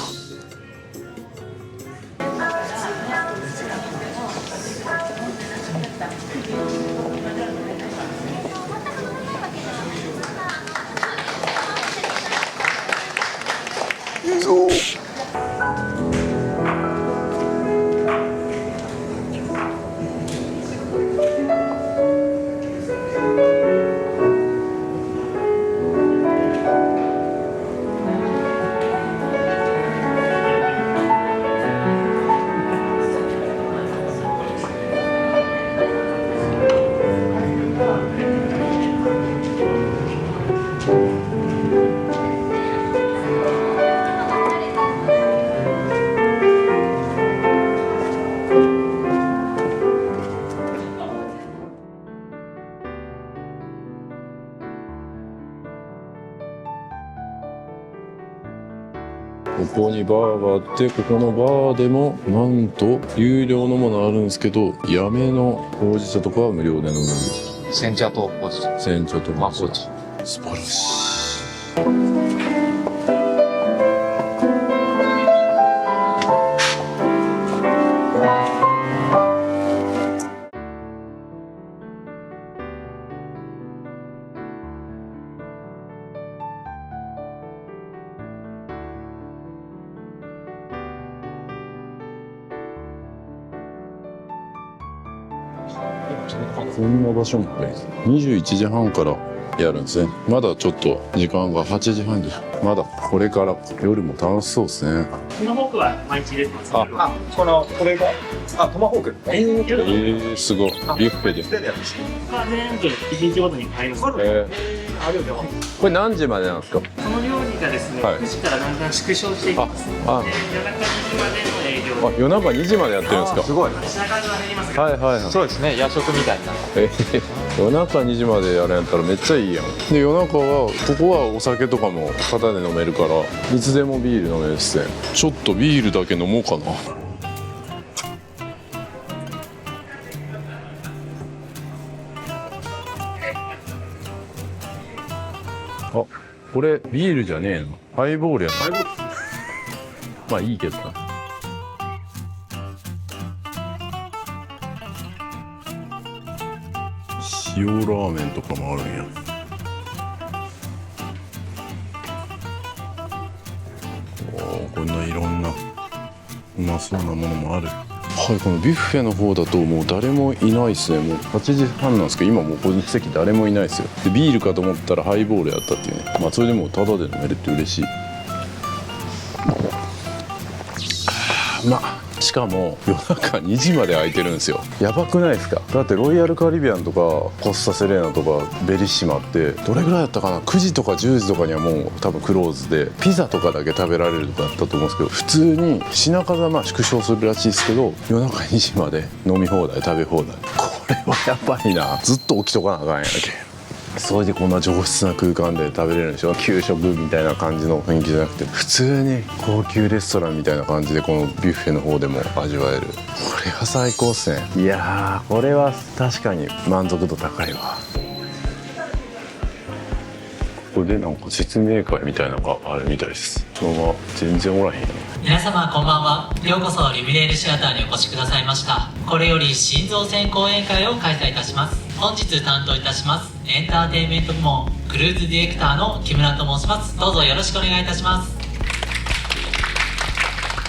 ここにバーがあって、ここのバーでもなんと有料のものあるんですけど、やめのほうじ茶とかは無料で飲める。煎茶とほうじ茶。煎茶とまあほうじ茶。素晴らしい。こんな場所もね、21時半からやるんですね。まだちょっと時間が8時半で、まだこれから夜も楽しそうですね。トマホークは毎日入れてます。これが、トマホーク。すごい。ビュッフェで。全部1日ごとに買います。これ何時までなんですか？この料理がですね、はい9時からだんだん縮小していきますので、夜中2時までの営業で。夜中2時までやってるんですか？すごい。品数は減りますが、はいはいはい。そうですね、夜食みたいな。夜中2時までやるんやったらめっちゃいいやん。で夜中はここはお酒とかもタダで飲めるからいつでもビール飲めるっすね。ちょっとビールだけ飲もうかな。あ、これビールじゃねえの？ハイボールやな。まあいいけどな。塩ラーメンとかもあるんや。こんないろんなうまそうなものもある。はい、このビュッフェの方だともう誰もいないですね。もう8時半なんですけど、今もうこの席誰もいないですよ。でビールかと思ったらハイボールやったっていうね。まあそれでもうタダで飲めるって嬉しい。まあしかも夜中2時まで空いてるんですよ。やばくないですか？だってロイヤルカリビアンとかコスタセレーナとかベリッシマってどれぐらいだったかな、9時とか10時とかにはもう多分クローズで、ピザとかだけ食べられるとかだったと思うんですけど、普通に品数はまあ縮小するらしいですけど、夜中2時まで飲み放題食べ放題。これはやばいな。ずっと起きとかなあかんやんけ。それでこんな上質な空間で食べれるんでしょ。給食みたいな感じの雰囲気じゃなくて、普通に高級レストランみたいな感じでこのビュッフェの方でも味わえる。これは最高っすね。いやー、これは確かに満足度高いわ。これでなんか説明会みたいなのがあるみたいです。そのまま全然おらへんよ。皆様こんばんは。ようこそリミレールシアターにお越しくださいました。これより心臓線講演会を開催いたします。本日担当いたしますエンターテインメント部門クルーズディレクターの木村と申します。どうぞよろしくお願いいたします。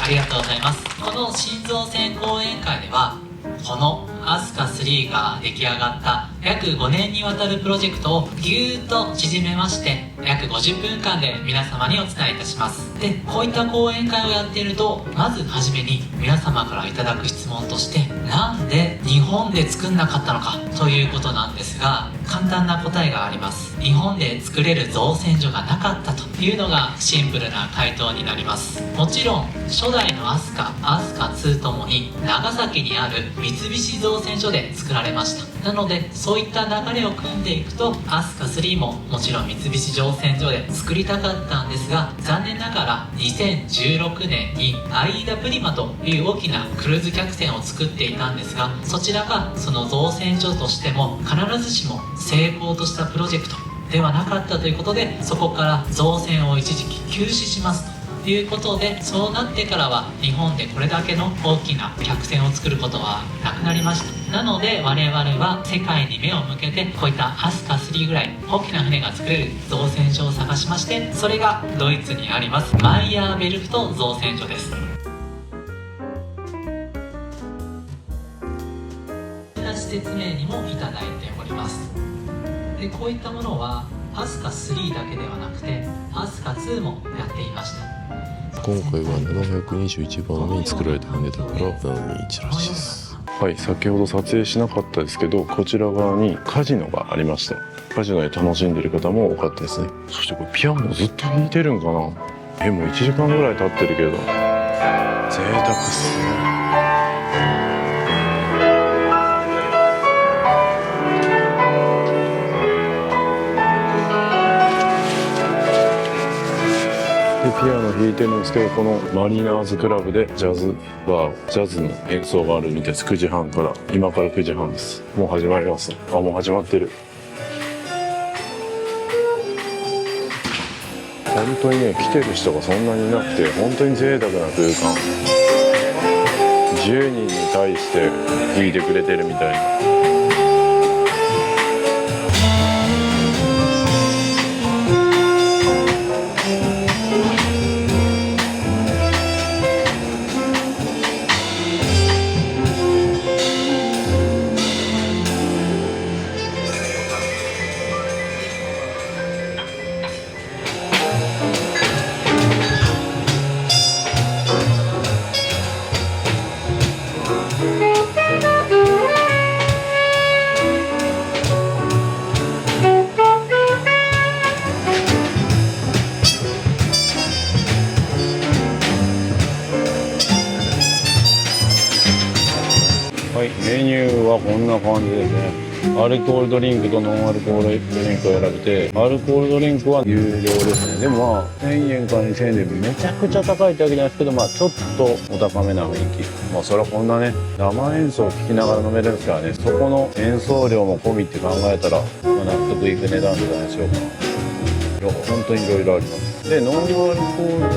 ありがとうございます。この心臓線講演会では、このアスカ3が出来上がった約5年にわたるプロジェクトをぎゅーっと縮めまして、約50分間で皆様にお伝えいたします。で、こういった講演会をやっていると、まずはじめに皆様からいただく質問として、なんで日本で作んなかったのかということなんですが、簡単な答えがあります。日本で作れる造船所がなかったというのがシンプルな回答になります。もちろん初代のアスカ2ともに長崎にある三菱造船所で作られました。なのでそういった流れを組んでいくと、アスカ3ももちろん三菱造船所で作りたかったんですが、残念ながら2016年にアイーダプリマという大きなクルーズ客船を作っていたんですが、そちらがその造船所としても必ずしも成功としたプロジェクトではなかったということで、そこから造船を一時期休止しますということで、そうなってからは日本でこれだけの大きな客船を作ることはなくなりました。なので我々は世界に目を向けて、こういったアスカ3ぐらい大きな船が作れる造船所を探しまして、それがドイツにありますマイヤーベルフト造船所です。説明にもいただいております。で、こういったものはアスカ3だけではなくてアスカ2もやっていました。今回は721番目に作られた船だから721らしいです。はい、先ほど撮影しなかったですけど、こちら側にカジノがありました。カジノで楽しんでる方も多かったですね。そしてこれピアノずっと弾いてるんかな。もう1時間ぐらい経ってるけど贅沢っすね。ピアノ弾いてるんですけど、このマリナーズクラブでジャズバー、ジャズの演奏があるみたいです。9時半から、今から9時半です。もう始まります。あ、もう始まってる。本当にね、来てる人がそんなにいなくて、本当に贅沢な空間。10人に対して弾いてくれてるみたいな。はい、メニューはこんな感じですね。アルコールドリンクとノンアルコールドリンクを選べて、アルコールドリンクは有料ですね。でもまあ1000円から2000円でめちゃくちゃ高いってわけじゃないですけど、まあちょっとお高めな雰囲気。まあそれはこんなね、生演奏を聴きながら飲めるんですからね、そこの演奏料も込みって考えたら、まあ、納得いく値段じゃないでしょうか。いや、本当にいろいろあります。で、ノンアルコールだと、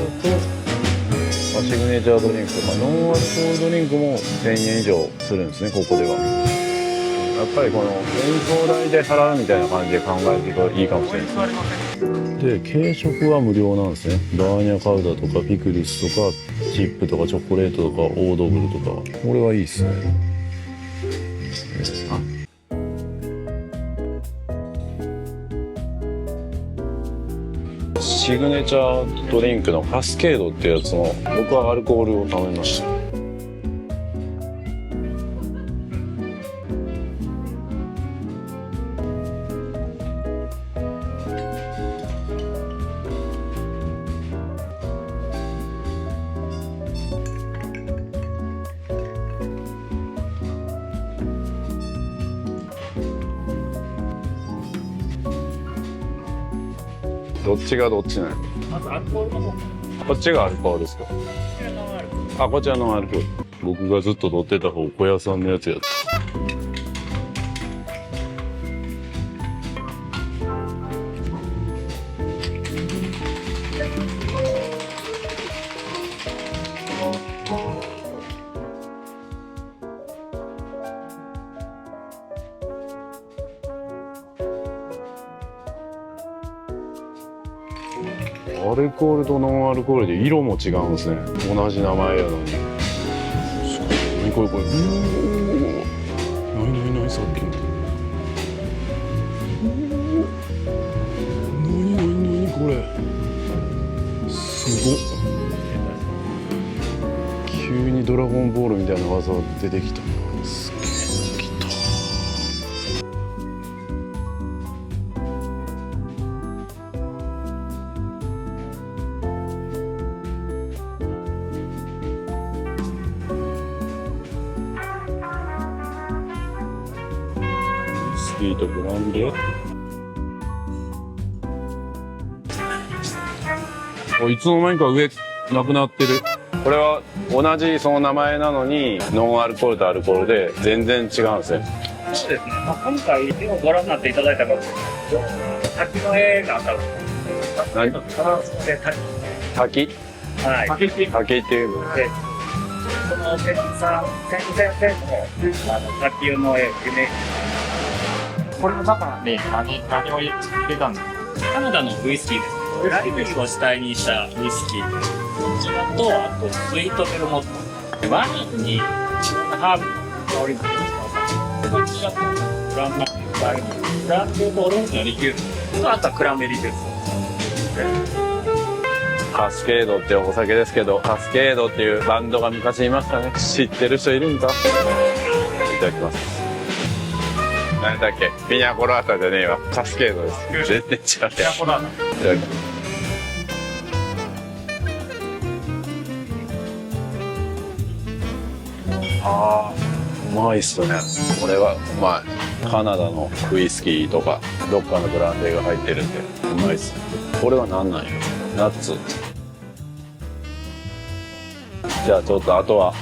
シグネチャードリンクとかノンアルコールドリンクも1000円以上するんですね、ここでは。やっぱりこの演奏代で払うみたいな感じで考えるといいかもしれないです。で、軽食は無料なんですね。バーニャカウダとかピクルスとかチップとかチョコレートとかオードブルとか、これはいいっすね。シグネチャードリンクのカスケードってやつの、僕はアルコールを頼みました。どっちがどっちなの？まずアルコールの方。こっちがアルコールですか？あ、こちらのアルコール。僕がずっと乗ってた方、小屋さんのやつやった。アルコールとノンアルコールで色も違うんですね。同じ名前やのに。何これこれ。何さっきの。何これ。すごっ。急にドラゴンボールみたいな技が出てきた。すげえ。来た。スキーとブランデー。いつの間にか上なくなってる。これは同じその名前なのにノンアルコールとアルコールで全然違うんですね。そうですね。まあ、今回絵をご覧になっていただいたかもしれない。滝の絵があったんです。何？滝？はい。滝っていうの。で、その先の滝の絵をイメージ。これの中に何を入れたんですか？カナダのウイスキーです。ライ麦を主体にしたウイスキー。こちらと、あとスイートベルモット。ワインにハーブの香りが出てきます。こちらとブランマーワイン、ブランデーとオレンジのリキュール。あとはクランベリーです。カスケードってお酒ですけど、カスケードっていうバンドが昔いましたね。知ってる人いるんか？いただきます。何だっけ？ピニャコラータじゃねえわ。カスケードです。全然違う。ピニャコラータ。いただきます。あー、うまいっすね。これはうまい。カナダのウイスキーとかどっかのブランデーが入ってるんでうまいっすね。これは何なんや？ナッツ。じゃあちょっとあとは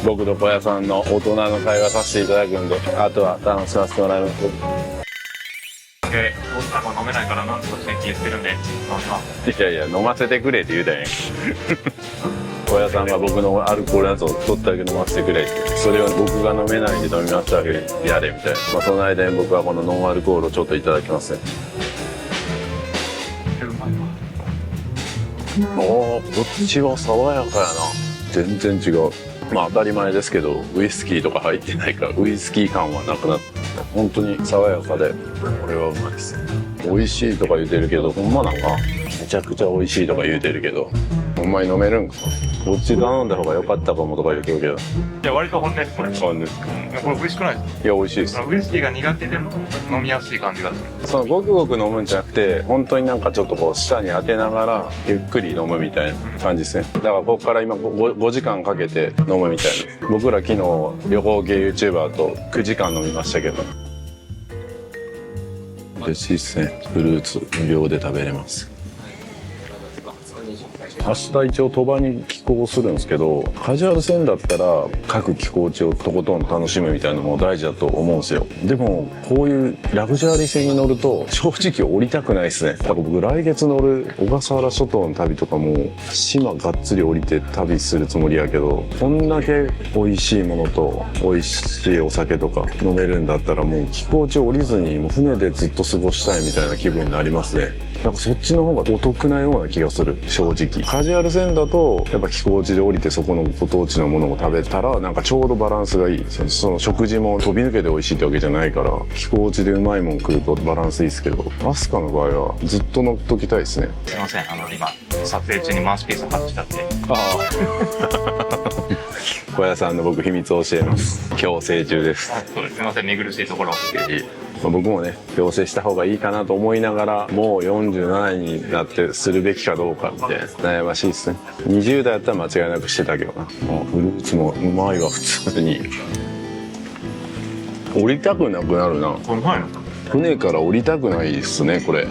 僕と小屋さんの大人の会話させていただくんで、あとは楽しませてもらいます。どうしたか飲めないからなんとかしてって言ってるんで、いやいや、飲ませてくれって言うたんや小屋さんが僕のアルコールのやつを取ってあげ飲ませてくれって、それを僕が飲めないんで飲みましたけどやれみたいな、その間に僕はこのノンアルコールをちょっといただきますね。おー、こっちは爽やかやな。全然違う。まあ当たり前ですけど、ウイスキーとか入ってないからウイスキー感はなくなって、本当に爽やかでこれはうまいです。美味しいとか言うてるけど、ほんまなんかめちゃくちゃ美味しいとか言うてるけど、ほんまに飲めるんか。こっち頼んだ方が良かったかもとか言うてるけど、いや割と本音ですこれ。そうですか。これ美味しくないですか？いや美味しいです。ウイスキーが苦手でも飲みやすい感じがする。そのごくごく飲むんじゃなくて、本当になんかちょっとこう舌に当てながらゆっくり飲むみたいな感じですね。だからここから今 5時間かけて飲むみたいな。僕ら昨日旅行系 YouTuber と9時間飲みましたけど、嬉しいですね。フルーツ無料で食べれます。明日一応鳥羽に寄港するんですけど、カジュアル船だったら各寄港地をとことん楽しむみたいなのも大事だと思うんですよ。でもこういうラグジュアリー船に乗ると正直降りたくないですね。だから僕来月乗る小笠原諸島の旅とかも島がっつり降りて旅するつもりやけど、こんだけ美味しいものと美味しいお酒とか飲めるんだったら、もう寄港地降りずにもう船でずっと過ごしたいみたいな気分になりますね。なんかそっちの方がお得なような気がする、正直。カジュアル船だとやっぱ寄港地で降りてそこのご当地のものを食べたらなんかちょうどバランスがいい。その食事も飛び抜けて美味しいってわけじゃないから、寄港地でうまいもん食うとバランスいいですけど、飛鳥の場合はずっと乗っときたいですね。すいません、今撮影中にマウスピース外しちゃって。ああ小屋さんの僕秘密を教えます。矯正中です。そうです。すいません、見苦しいところ。僕もね、矯正した方がいいかなと思いながら、もう47になってするべきかどうかって悩ましいですね。20代だったら間違いなくしてたけどな。もうフルーツもうまいわ、普通に。降りたくなくなるな。うまいの？船から降りたくないですね、これ。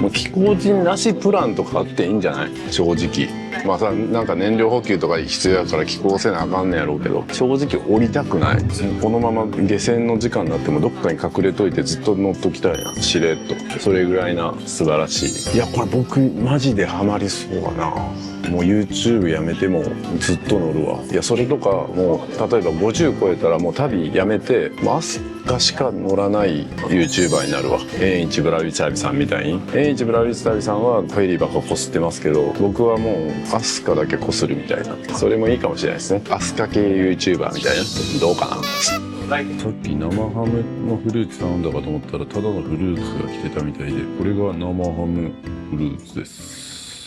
もう寄港地なしプランとかあっていいんじゃない？正直。まあさ、なんか燃料補給とか必要やから寄港せなあかんねやろうけど、正直降りたくない。このまま下船の時間になってもどっかに隠れといてずっと乗っときたいな、しれっと。それぐらいな素晴らしい。いやこれ僕マジでハマりそうだな。もう YouTube やめてもずっと乗るわ。いやそれとかもう例えば50超えたらもう旅やめて飛鳥しか乗らない YouTuber になるわ。縁一ブラビチャビさんみたいに。縁一ブラビチャビさんはフェリーばっかこすってますけど、僕はもう飛鳥だけこするみたいな。それもいいかもしれないですね。飛鳥系 YouTuber みたいな。どうかな。さっき生ハムのフルーツ頼んだかと思ったらただのフルーツが来てたみたいで、これが生ハムフルーツです。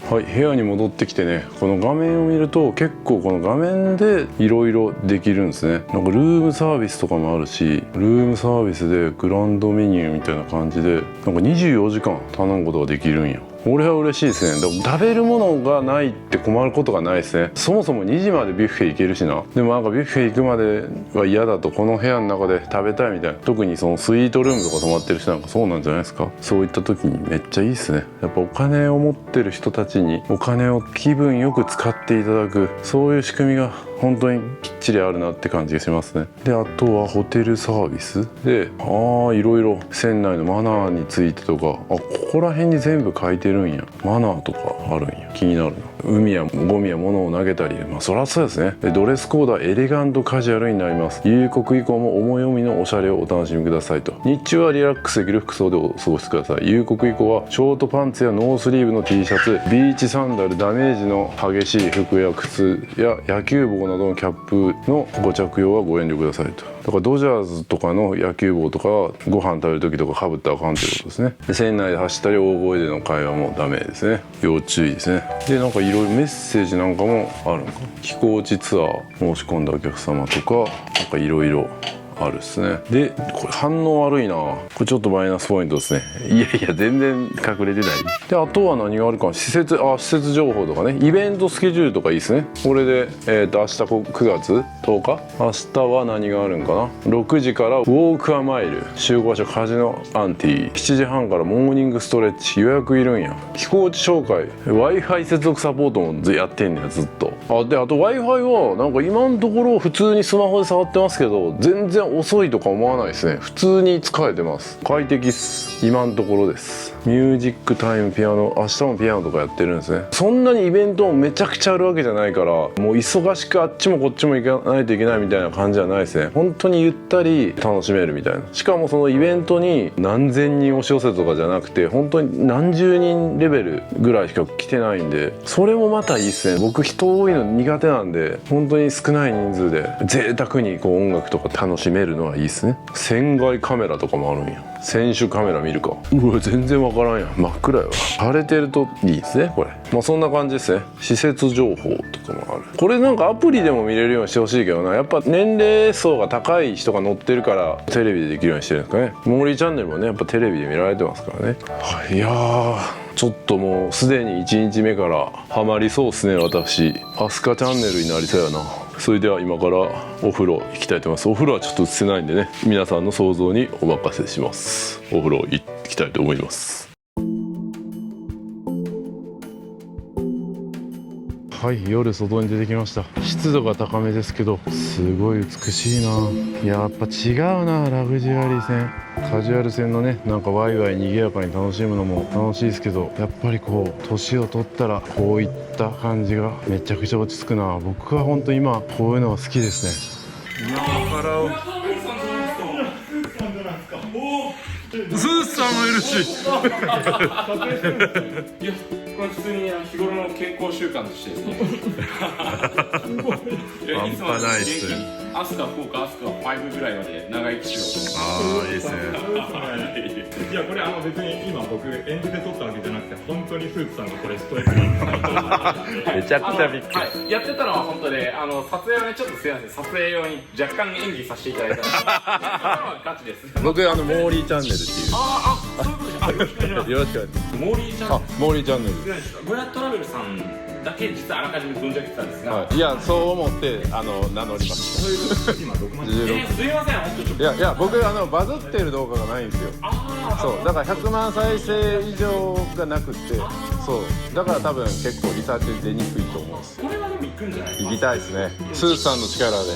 はい、部屋に戻ってきてね、この画面を見ると結構この画面でいろいろできるんですね。なんかルームサービスとかもあるし、ルームサービスでグランドメニューみたいな感じでなんか24時間頼むことができるんや。俺は嬉しいですね。でも食べるものがないって困ることがないですね。そもそも2時までビュッフェ行けるしな。でもなんかビュッフェ行くまでは嫌だと、この部屋の中で食べたいみたいな、特にそのスイートルームとか泊まってる人なんかそうなんじゃないですか。そういった時にめっちゃいいですね。やっぱお金を持ってる人たちにお金を気分よく使っていただく、そういう仕組みが本当にきっちりあるなって感じがしますね。であとはホテルサービスで、いろいろ船内のマナーについてとか、ここら辺に全部書いてるんや。マナーとかあるんや。気になるな。海やゴミや物を投げたり、そりゃそうですね。でドレスコードはエレガントカジュアルになります。入国以降も思い思いのおしゃれをお楽しみくださいと。日中はリラックスできる服装でお過ごしください。入国以降はショートパンツやノースリーブの T シャツ、ビーチサンダル、ダメージの激しい服や靴や野球帽などのキャップのご着用はご遠慮くださいと。だからドジャーズとかの野球帽とかはご飯食べる時とかかぶったらあかんってことですね。で船内で走ったり大声での会話もダメですね。要注意ですね。でなんかいろいろメッセージなんかもあるのか。寄港地ツアー申し込んだお客様とかなんかいろいろあるっすね。でこれ反応悪いな。これちょっとマイナスポイントですね。いやいや全然隠れてない。であとは何があるかな。施設情報とかね、イベントスケジュールとかいいですね。これで明日9月10日明日は何があるんかな。6時からウォークアマイル、集合場所カジノアンティ、7時半からモーニングストレッチ、予約いるんや。飛行地紹介、 Wi-Fi 接続サポートもやってんねやずっと。あと Wi-Fi はなんか今のところ普通にスマホで触ってますけど全然遅いとか思わないですね。普通に使えてます。快適っす今のところです。ミュージックタイムピアノ、明日もピアノとかやってるんですね。そんなにイベントもめちゃくちゃあるわけじゃないからもう忙しくあっちもこっちも行かないといけないみたいな感じじゃないですね。本当にゆったり楽しめるみたいな。しかもそのイベントに何千人押し寄せとかじゃなくて本当に何十人レベルぐらいしか来てないんで、それもまたいいっすね。僕人多いの苦手なんで本当に少ない人数で贅沢にこう音楽とか楽しめるのはいいっすね。船外カメラとかもあるんや。選手カメラ見るか。うわ全然わからんやん。真っ暗やわ。晴れてるといいですねこれ。まあそんな感じですね。施設情報とかもある。これなんかアプリでも見れるようにしてほしいけどな。やっぱ年齢層が高い人が乗ってるからテレビでできるようにしてるんですかね。モーリーチャンネルもねやっぱテレビで見られてますからね。いやーちょっともうすでに1日目からハマりそうっすね私。アスカチャンネルになりそうやな。それでは今からお風呂行きたいと思います。お風呂はちょっと映せないんでね皆さんの想像にお任せします。お風呂行きたいと思います。はい、夜外に出てきました。湿度が高めですけどすごい美しいな。やっぱ違うな。ラグジュアリー船、カジュアル船のねなんかワイワイ賑やかに楽しむのも楽しいですけどやっぱりこう年を取ったらこういった感じがめちゃくちゃ落ち着くな。僕は本当今こういうのが好きですね。今からスーツさんもいるしいやこれ普通に日頃の健康習慣としてですね半端ないっすね。アスカ福岡アスカ5ぐらいまで長生きしようと。ああいいですね。いやこれ別に今僕演じて撮ったわけじゃなくて本当にスーツさんがこれストレスにめちゃくちゃびっくり。はい、やってたのは本当で撮影はねちょっとすいません撮影用に若干演技させていただいたのでガチです。僕モーリーチャンネルっていうそういうことです。よろしくお願いします。よろしくお願いします。モーリーチャンネル。モーリーチャンネル。ゴヤトラベルさんだけ実はあらかじめ存じ上げてたんですが、はい、いやそう思って名乗りました。今どこまで。すいません本当ちょっと。いや僕バズってる動画がないんですよ。そうだから100万再生以上がなくってそうだから多分結構リサーチ出にくいと思うんです。これはでも行くんじゃないですか。行きたいですね。スーさんの力で。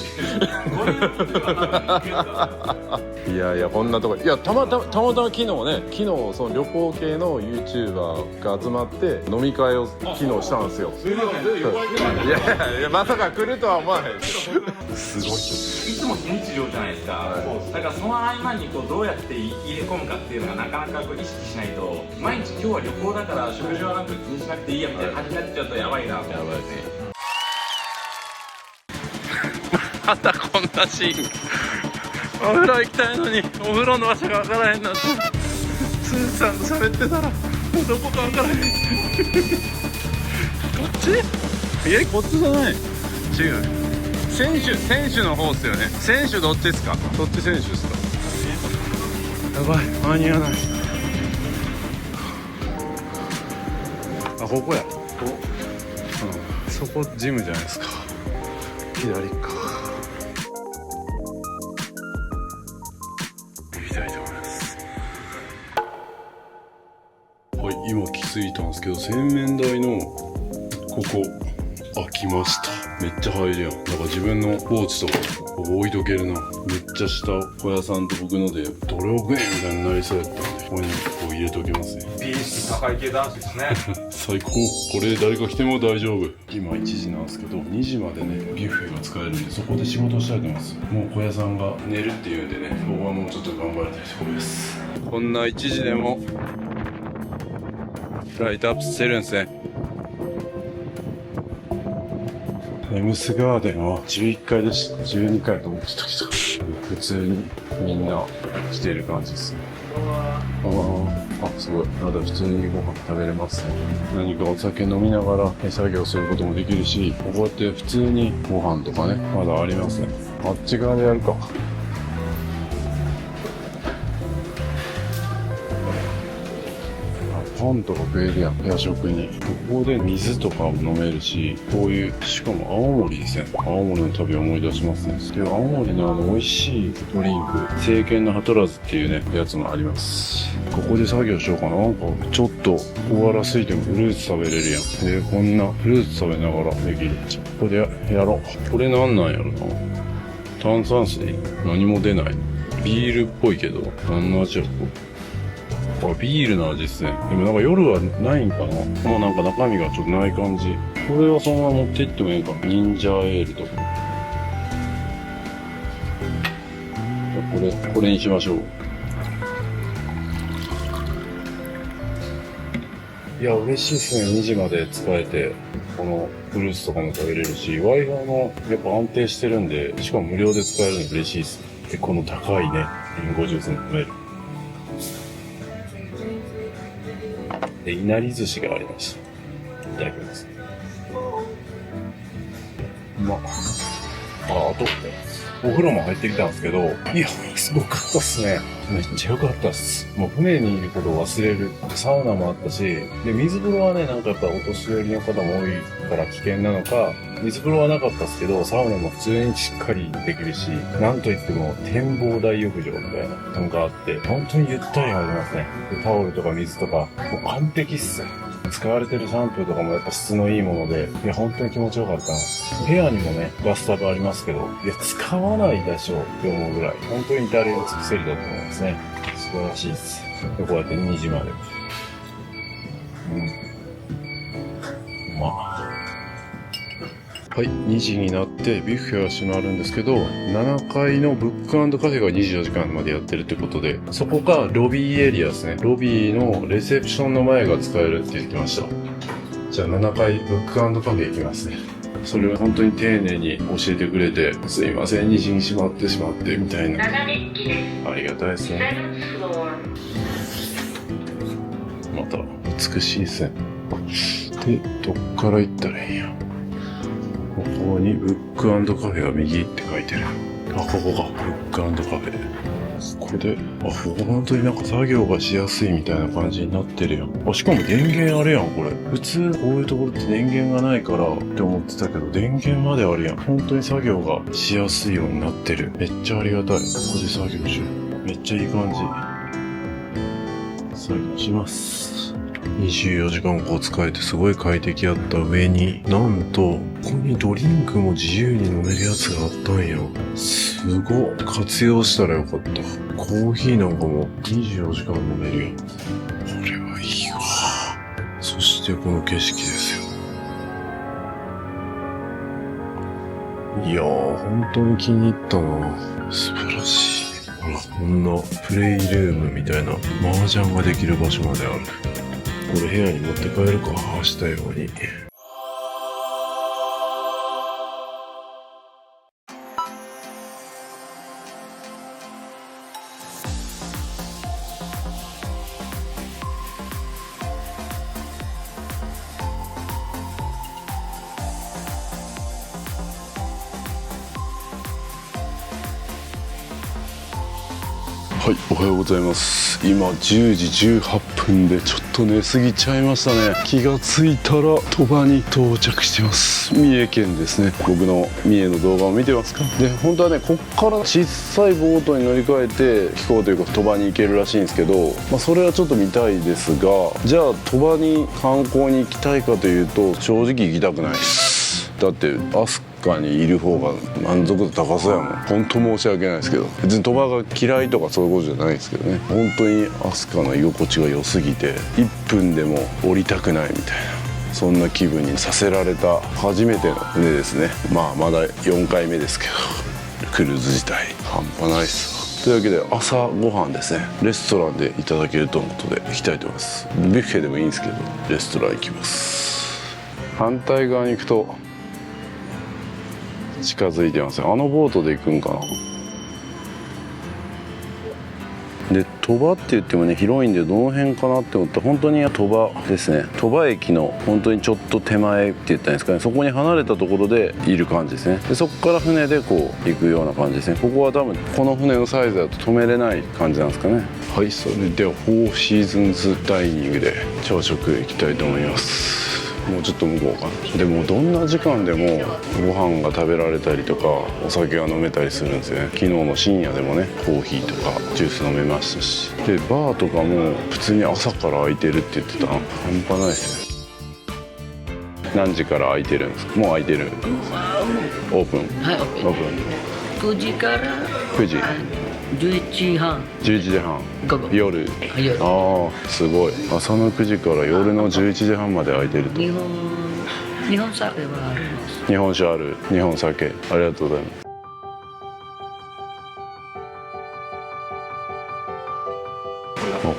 いやこんなとこいやたまたま昨日その旅行系の YouTuber が集まって飲み会を昨日したんですよ。すいませんいやまさか来るとは思わないですよ。すごい。いつも非日常じゃないですか。だからその合間にこうどうやって入れ込むかっていうのがなかなかこう意識しないと毎日今日は旅行だから食事はなんか気にしなくていいやみたいな感じになっちゃうとやばいなと思いますね。またこんなシーン。お風呂行きたいのにお風呂の場所が分からへんなって。スーさんと喋ってたらもうどこか分からへん。こっち？こっちじゃない。違う。選手の方っすよね。選手どっちですか？どっち選手ですか？やばい間に合わない。あここや。そこジムじゃないですか。左か。行きたいと思います。はい、今気づいたんですけど洗面台のここ開きました。めっちゃ入るやん。なんか自分のポーチとか置いとけるな。めっちゃ下小屋さんと僕のでどれ億円みたいになりそうやったんでここにこう入れておきますね。美意識高い系男子ですね最高。これ誰か来ても大丈夫。今1時なんですけど2時までねビュッフェが使えるんでそこで仕事したいと思います。もう小屋さんが寝るっていうんでね僕はもうちょっと頑張りたいところです。こんな1時でもライトアップしてるんですね。エムスガーデンは11階でした。12階と思ってたけど普通にみんな来てる感じですね。すごい。まだ普通にご飯食べれますね。何かお酒飲みながら手作業することもできるしこうやって普通にご飯とかねまだありますね。あっち側でやるか。パンとか食えるやん、夜食に。ここで水とかも飲めるし、こういう、しかも青森ですね。青森の旅を思い出しますね。で、青森の美味しいドリンク、清健なハトラズっていうね、やつもあります。ここで作業しようかな。なんか、ちょっと、小腹空いてもフルーツ食べれるやん。で、こんなフルーツ食べながらできる。ここでやろう。これなんなんやろな。炭酸水何も出ない。ビールっぽいけど、何の味やろ。ビールの味ですね。でもなんか夜はないんかな。もうなんか中身がちょっとない感じ。これはそのまま持って行ってもいいか。忍者エールとか。これにしましょう。いや、嬉しいですね。2時まで使えて、このフルーツとかも食べれるし、Wi-Fi もやっぱ安定してるんで、しかも無料で使えるの嬉しいです。で、この高いね、リンゴジュースも飲める。で、いなり寿司がありました。いただきます。あと、お風呂も入ってきたんですけど、いや、すごかったっすね。めっちゃ良かったっす。もう船にいることを忘れる。サウナもあったし、で、水風呂はね、なんかやっぱお年寄りの方も多いから危険なのか、水風呂はなかったっすけど、サウナも普通にしっかりできるし、なんといっても展望台浴場みたいなのがあって、本当にゆったり入りますね。で、タオルとか水とか、もう完璧っす。使われてるシャンプーとかもやっぱ質のいいもので、いや、本当に気持ちよかったな。部屋にもね、バスタブありますけど、いや、使わないでしょうって思うぐらい、本当に至れり尽くせりだと思いますね。素晴らしいです。で、こうやって2時まで。はい、2時になってビュッフェは閉まるんですけど、7階のブック&カフェが24時間までやってるってことで、そこがロビーエリアですね。ロビーのレセプションの前が使えるって言ってました。じゃあ7階ブック&カフェ行きますね。それを本当に丁寧に教えてくれて、すいません、2時に閉まってしまってみたいな。ありがたいですね。また美しいですね。で、どっから行ったらいいんや。ここにブック&カフェが右って書いてる。あ、ここがブック&カフェ。ここで、ここ本当になんか作業がしやすいみたいな感じになってるやん。しかも電源あれやん、これ。普通こういうところって電源がないからって思ってたけど、電源まであるやん。本当に作業がしやすいようになってる。めっちゃありがたい。ここで作業しよう。めっちゃいい感じ。作業します。24時間こう使えてすごい快適やった上に、なんと、ここにドリンクも自由に飲めるやつがあったんよ。すごい。活用したらよかった。コーヒーなんかも24時間飲めるよ。これはいいわ。そしてこの景色ですよ。いやー、本当に気に入ったな。素晴らしい。ほら、こんなプレイルームみたいな麻雀ができる場所まである。これ部屋に持って帰るか、ああしたように。はい、おはようございます。今10時18分でちょっと寝すぎちゃいましたね。気がついたら鳥羽に到着してます。三重県ですね。僕の三重の動画を見てますか。で、本当はね、こっから小さいボートに乗り換えて飛行というか鳥羽に行けるらしいんですけど、それはちょっと見たいですが、じゃあ鳥羽に観光に行きたいかというと、正直行きたくないです。だって飛鳥にいる方が満足度高そうやもん。本当申し訳ないですけど、別に鳥羽が嫌いとかそういうことじゃないですけどね。本当に飛鳥の居心地が良すぎて1分でも降りたくないみたいな、そんな気分にさせられた初めての船ですね。まだ4回目ですけど、クルーズ自体半端ないっすわ。というわけで朝ごはんですね、レストランでいただけるとのことで行きたいと思います。ビュッフェでもいいんですけど、レストラン行きます。反対側に行くと近づいてますね。あのボートで行くんかな。で鳥羽って言ってもね広いんでどの辺かなって思ったら本当に鳥羽ですね。鳥羽駅の本当にちょっと手前って言ったんですかね、そこに離れたところでいる感じですね。でそこから船でこう行くような感じですね。ここは多分この船のサイズだと止めれない感じなんですかね。はい、それではフォーシーズンズダイニングで朝食行きたいと思います。もうちょっと向こうかな。でもどんな時間でもご飯が食べられたりとかお酒が飲めたりするんですよね。昨日の深夜でもねコーヒーとかジュース飲めましたし、でバーとかも普通に朝から開いてるって言ってたの半端ないですね。何時から開いてるんですか？もう開いてる。オープン。はい、オープン。9時から9時。11時半。11時半。午後。夜。ああ、すごい。朝の9時から夜の11時半まで開いてると。日本酒はあります。日本酒ある。日本酒。ありがとうございます。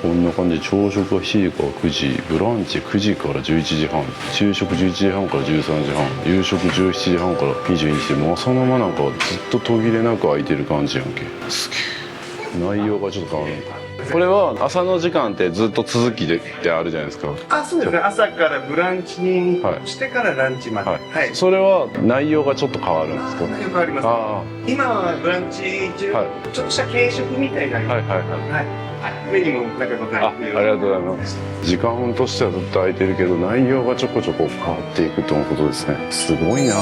こんな感じで朝食は7時から9時、ブランチ9時から11時半、昼食11時半から13時半、夕食17時半から22時で、もう朝の間なんかはずっと途切れなく空いてる感じやんけ。すげえ。内容がちょっと変わるのか。これは朝の時間ってずっと続きでってあるじゃないですか。あ、そうですね。朝からブランチにしてからランチまで。はい。それは内容がちょっと変わるんですか？内容変わります。今はブランチ中、ちょっとした軽食みたいな。メニューもなんかございます。ありがとうございます。時間としてはずっと空いてるけど内容がちょこちょこ変わっていくということですね。すごいな。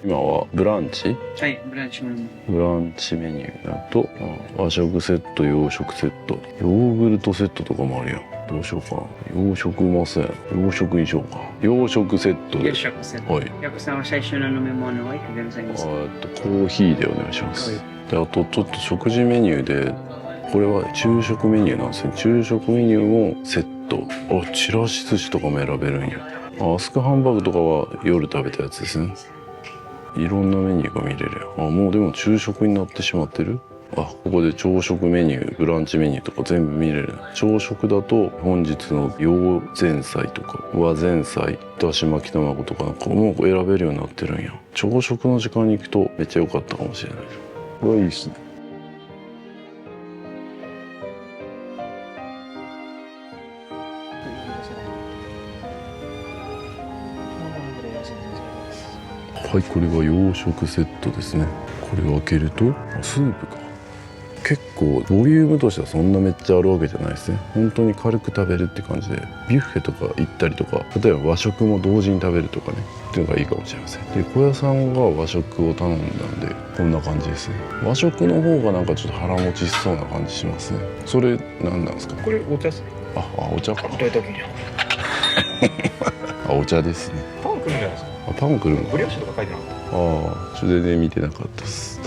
今はブランチ？はい、ブランチメニュー。ブランチメニューだと和食セット、洋食セット、ヨーグルトセットとかもあるやん。どうしようか。洋食もせん。洋食にしようか。洋食セットで。洋食セット。はい。ヤコさんは最初の飲み物はいかがございますか？コーヒーでお願いします。で、あとちょっと食事メニューで、これは昼食メニューなんですね。昼食メニューもセット。あ、ちらし寿司とかも選べるんや。アスクハンバーグとかは夜食べたやつですね。いろんなメニューが見れる。もうでも昼食になってしまってる。ここで朝食メニュー、ブランチメニューとか全部見れる。朝食だと本日の洋前菜とか和前菜、だし巻き卵とかなんかもう選べるようになってるんや。朝食の時間に行くとめっちゃ良かったかもしれない。これはいいっすね。はい、これが洋食セットですね。これを開けるとスープか。結構ボリュームとしてはそんなめっちゃあるわけじゃないですね。本当に軽く食べるって感じで、ビュッフェとか行ったりとか、例えば和食も同時に食べるとかね、っていうのがいいかもしれません。で、小屋さんが和食を頼んだんでこんな感じですね。和食の方がなんかちょっと腹持ちしそうな感じしますね。それ何なんですか？これお茶ですね。お茶か。どういう時にお茶ですね。パン来るんじゃないですか？パン来るの？ブリオッシュとか書いてなかった？それで見てなかったです。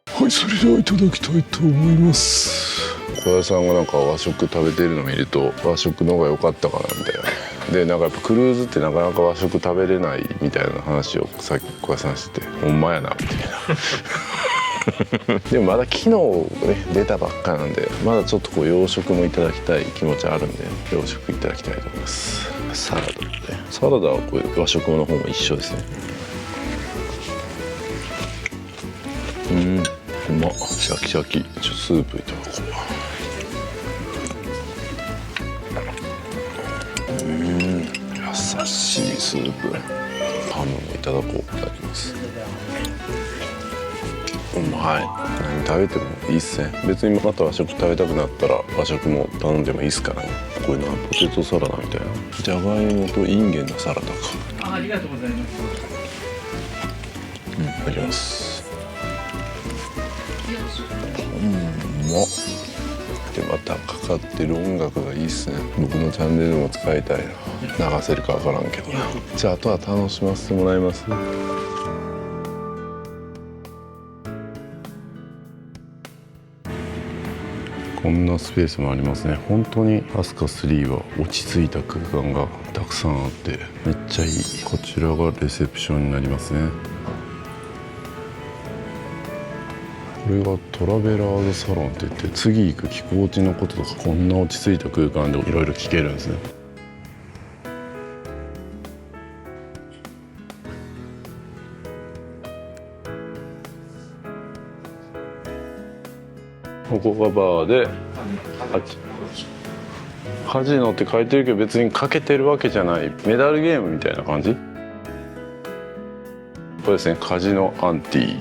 はい、それではいただきたいと思います。小屋さんがなんか和食食べてるの見ると和食の方が良かったかなみたいな。で、なんかやっぱクルーズってなかなか和食食べれないみたいな話をさっき小屋さんしてて、ほんまやなみたいな。でもまだ昨日ね出たばっかなんで、まだちょっとこう洋食もいただきたい気持ちあるんで、洋食いただきたいと思います。サラダね。サラダはこういう和食の方も一緒ですね。うまっ、シャキシャキ。スープいただこう。優しいスープ。ハムもいただこう。いただきます。うまい。何食べてもいいっすね。別にまた和食食べたくなったら和食も頼んでもいいっすからね。こういうのはポテトサラダみたいな。じゃがいもとインゲンのサラダか。ありがとうございます。いただきます。うまっ。てまたかかってる音楽がいいっすね。僕のチャンネルでも使いたいな。流せるかわからんけどな。じゃああとは楽しませてもらいます。こんなスペースもありますね。本当にアスカ3は落ち着いた空間がたくさんあってめっちゃいい。こちらがレセプションになりますね。これがトラベラーズサロンって言って、次行く寄港地のこととかこんな落ち着いた空間でいろいろ聞けるんですね。ここがバーで、あっちカジノって書いてるけど別にかけてるわけじゃない、メダルゲームみたいな感じ。これですね、カジノアンティ。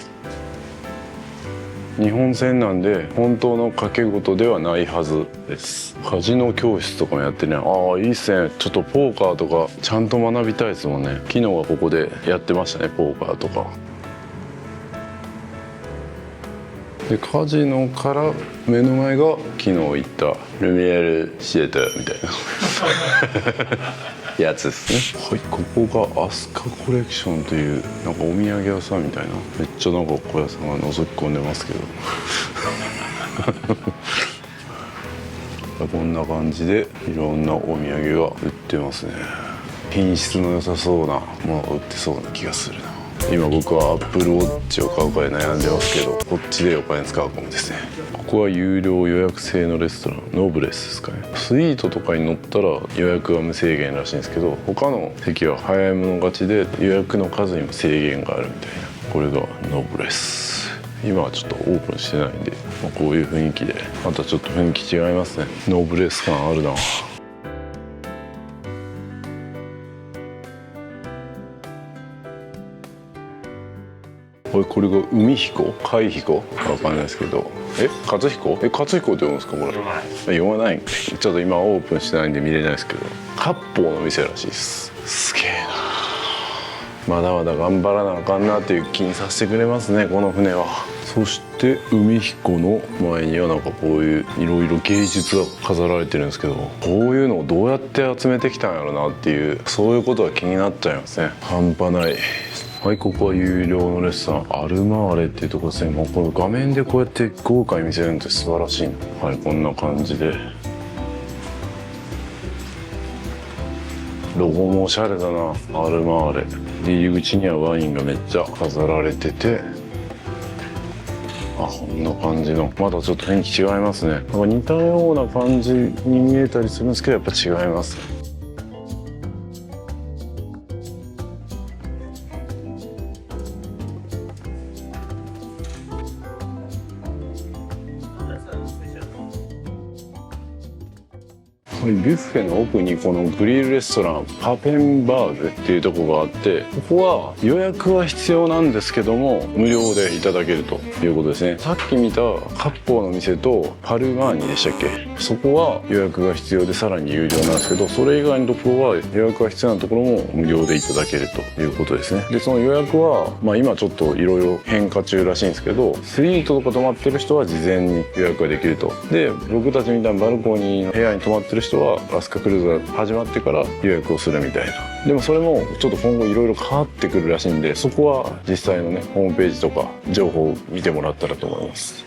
日本戦なんで本当の賭け事ではないはずです。カジノ教室とかもやってね。ああいいっすね。ちょっとポーカーとかちゃんと学びたいですもんね。昨日はここでやってましたね、ポーカーとかで。カジノから目の前が昨日行ったルミエールシアターみたいなやつですね。はい、ここがアスカコレクションというなんかお土産屋さんみたいな、めっちゃなんか小屋さんが覗き込んでますけどこんな感じでいろんなお土産が売ってますね。品質の良さそうなものが売ってそうな気がするな。今僕はアップルウォッチを買うかで悩んでますけど、こっちでお金使うかもですね。ここは有料予約制のレストラン、ノブレスですかね。スイートとかに乗ったら予約は無制限らしいんですけど、他の席は早い者勝ちで予約の数にも制限があるみたいな。これがノブレス。今はちょっとオープンしてないんで、こういう雰囲気でまたちょっと雰囲気違いますね。ノブレス感あるな。これが海彦海彦かわかんないですけど、勝彦勝彦って読むんですかこれ。読まない。ちょっと今オープンしてないんで見れないですけど、割烹の店らしいです。すげえな。まだまだ頑張らなあかんなっていう気にさせてくれますね、この船は。そして海彦の前にはなんかこういういろいろ芸術が飾られてるんですけど、こういうのをどうやって集めてきたんやろなっていう、そういうことが気になっちゃいますね。半端ない。はい、ここは有料のレストランアルマーレっていうところですね。もうこの画面でこうやって豪華に見せるのって素晴らしいな。はい、こんな感じでロゴもおしゃれだな、アルマーレ。入り口にはワインがめっちゃ飾られてて、こんな感じの、まだちょっと雰囲気違いますね。なんか似たような感じに見えたりするんですけど、やっぱ違います。ビュッフェの奥にこのグリルレストランパペンバーグっていうところがあって、ここは予約は必要なんですけども無料でいただけるということですね。さっき見た割烹の店とパルマーニでしたっけ、そこは予約が必要でさらに有料なんですけど、それ以外のところは予約が必要なところも無料でいただけるということですね。でその予約は、今ちょっといろいろ変化中らしいんですけど、スイートとか泊まってる人は事前に予約ができると。で僕たちみたいなバルコニーの部屋に泊まってる人はアスカクルーズが始まってから予約をするみたいな。でもそれもちょっと今後いろいろ変わってくるらしいんで、そこは実際のねホームページとか情報を見てもらったらと思います。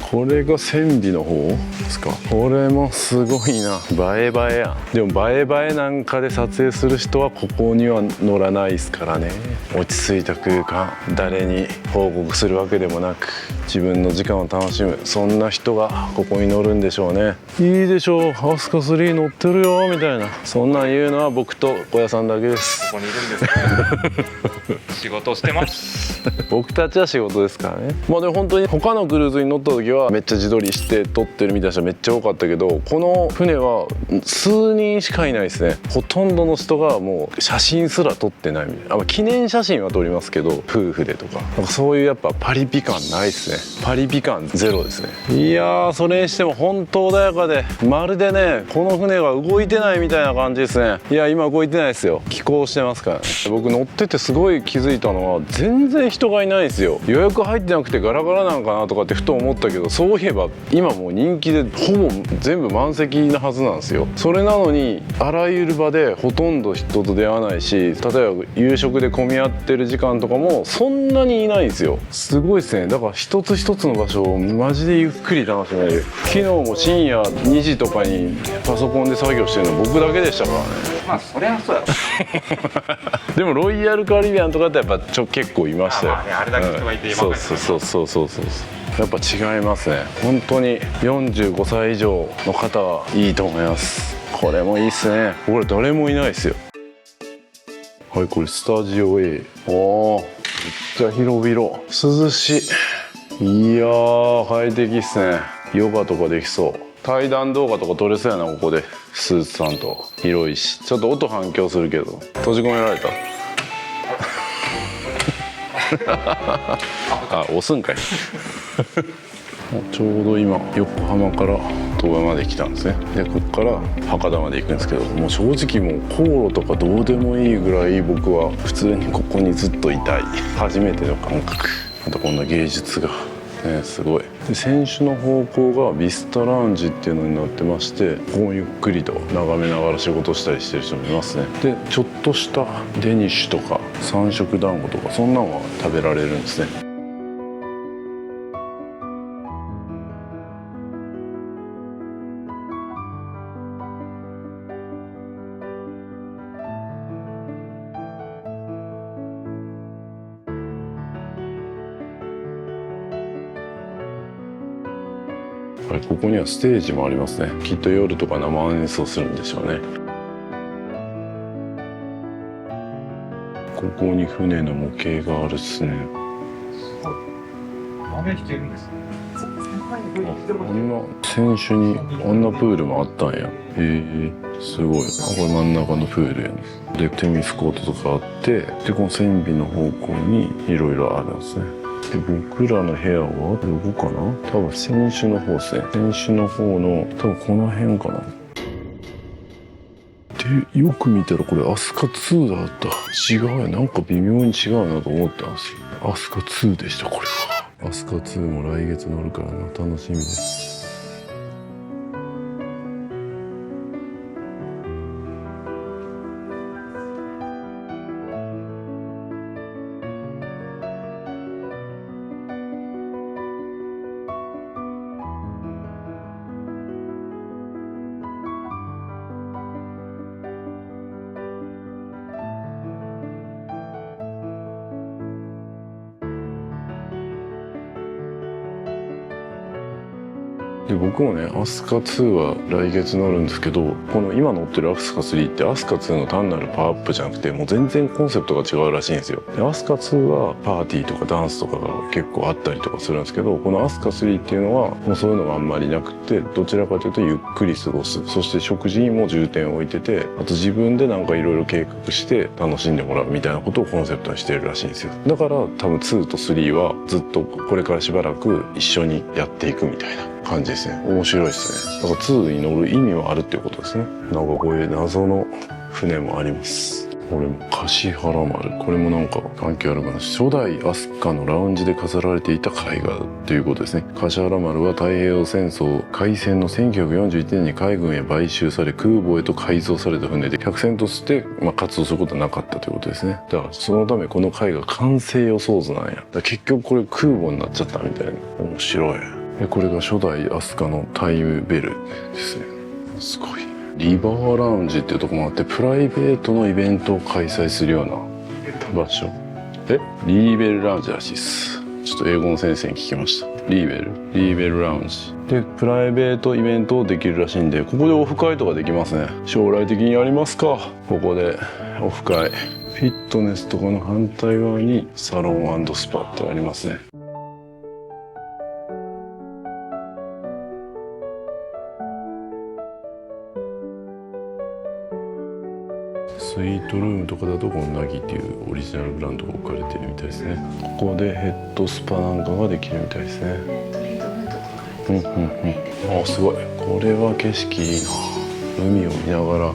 これが船尾の方ですか。これもすごいな、映え映えやん。でも映え映えなんかで撮影する人はここには乗らないですからね。落ち着いた空間、誰に報告するわけでもなく自分の時間を楽しむ、そんな人がここに乗るんでしょうね。いいでしょう、アスカ3乗ってるよみたいな、そんなん言うのは僕と小屋さんだけです。ここにいるんですね仕事してます僕たちは仕事ですからね。でも本当に他のクルーズに乗った時ははめっちゃ自撮りして撮ってるみたいな人めっちゃ多かったけど、この船は数人しかいないですね。ほとんどの人がもう写真すら撮ってないみたいな。記念写真は撮りますけど、夫婦でとか、なんかそういうやっぱパリピ感ないですね。パリピ感ゼロですね。いやー、それにしても本当穏やかで、まるでねこの船が動いてないみたいな感じですね。いや今動いてないですよ。寄港してますからね。僕乗っててすごい気づいたのは、全然人がいないですよ。予約入ってなくてガラガラなんかなとかってふと思ったけど、そういえば今もう人気でほぼ全部満席なはずなんですよ。それなのにあらゆる場でほとんど人と出会わないし、例えば夕食で混み合ってる時間とかもそんなにいないんですよ。すごいですね。だから一つ一つの場所をマジでゆっくり楽しめる。昨日も深夜2時とかにパソコンで作業してるの僕だけでしたからね。まあそりゃそうやろでもロイヤルカリビアンとかってやっぱ結構いましたよ。あれだけ人がいて、そうやっぱ違いますね。本当に45歳以上の方はいいと思います。これもいいっすね。これ誰もいないですよ。はい、これスタジオ A。おー、めっちゃ広々、涼しい。いやー、快適っすね。ヨガとかできそう。対談動画とか撮れそうやな。ここでスーツさんと。広いし、ちょっと音反響するけど閉じ込められたあ、押すんかいちょうど今横浜から東京まで来たんですね。でここから博多まで行くんですけど、もう正直もう航路とかどうでもいいぐらい僕は普通にここにずっといたい。初めての感覚。またこんな芸術がね、すごい。で船首の方向がビスタラウンジっていうのになってまして、ここをゆっくりと眺めながら仕事したりしてる人もいますね。でちょっとしたデニッシュとか三色団子とかそんなのが食べられるんですね。ここにはステージもありますね。きっと夜とか生演奏するんでしょうね。ここに船の模型があるっすね。豆引けるんですね。あんな船首にあんなプールもあったんや。すごい。これ真ん中のプールやね。でテニスコートとかあって、でこの船尾の方向にいろいろあるんですね。で僕らの部屋はどこかな。多分船首の方ですね。船首の方の多分この辺かな。でよく見たらこれ飛鳥2だった。違うや、なんか微妙に違うなと思ったんですよ。飛鳥2でした。これは飛鳥2も来月乗るからな、楽しみです。で僕もね飛鳥2は来月乗るんですけど、この今乗ってる飛鳥3って飛鳥2の単なるパワーアップじゃなくて、もう全然コンセプトが違うらしいんですよ。で飛鳥2はパーティーとかダンスとかが結構あったりとかするんですけど、この飛鳥3っていうのはもうそういうのがあんまりなくて、どちらかというとゆっくり過ごす、そして食事にも重点を置いてて、あと自分でなんかいろいろ計画して楽しんでもらうみたいなことをコンセプトにしてるらしいんですよ。だから多分2と3はずっとこれからしばらく一緒にやっていくみたいな感じですね。面白いですね。だから2に乗る意味はあるっていうことですね。なんかこういう謎の船もあります。これも橿原丸、これもなんか関係あるかな。初代飛鳥のラウンジで飾られていた絵画ということですね。橿原丸は太平洋戦争開戦の1941年に海軍へ買収され空母へと改造された船で、客船として、活動することはなかったということですね。だからそのためこの絵画完成予想図なんや。だから結局これ空母になっちゃったみたいな。面白い。これが初代飛鳥のタイムベルですね。すごい。リバーラウンジっていうところもあって、プライベートのイベントを開催するような場所。リーベルラウンジらしいです。ちょっと英語の先生に聞きました。リーベルラウンジでプライベートイベントをできるらしいんで、ここでオフ会とかできますね。将来的にやりますか。ここでオフ会。フィットネスとかの反対側にサロン&スパってありますね。スイートルームとかだとこのナギっていうオリジナルブランドが置かれてるみたいですね。ここでヘッドスパなんかができるみたいですね。あ、すごい。これは景色いいな。海を見ながら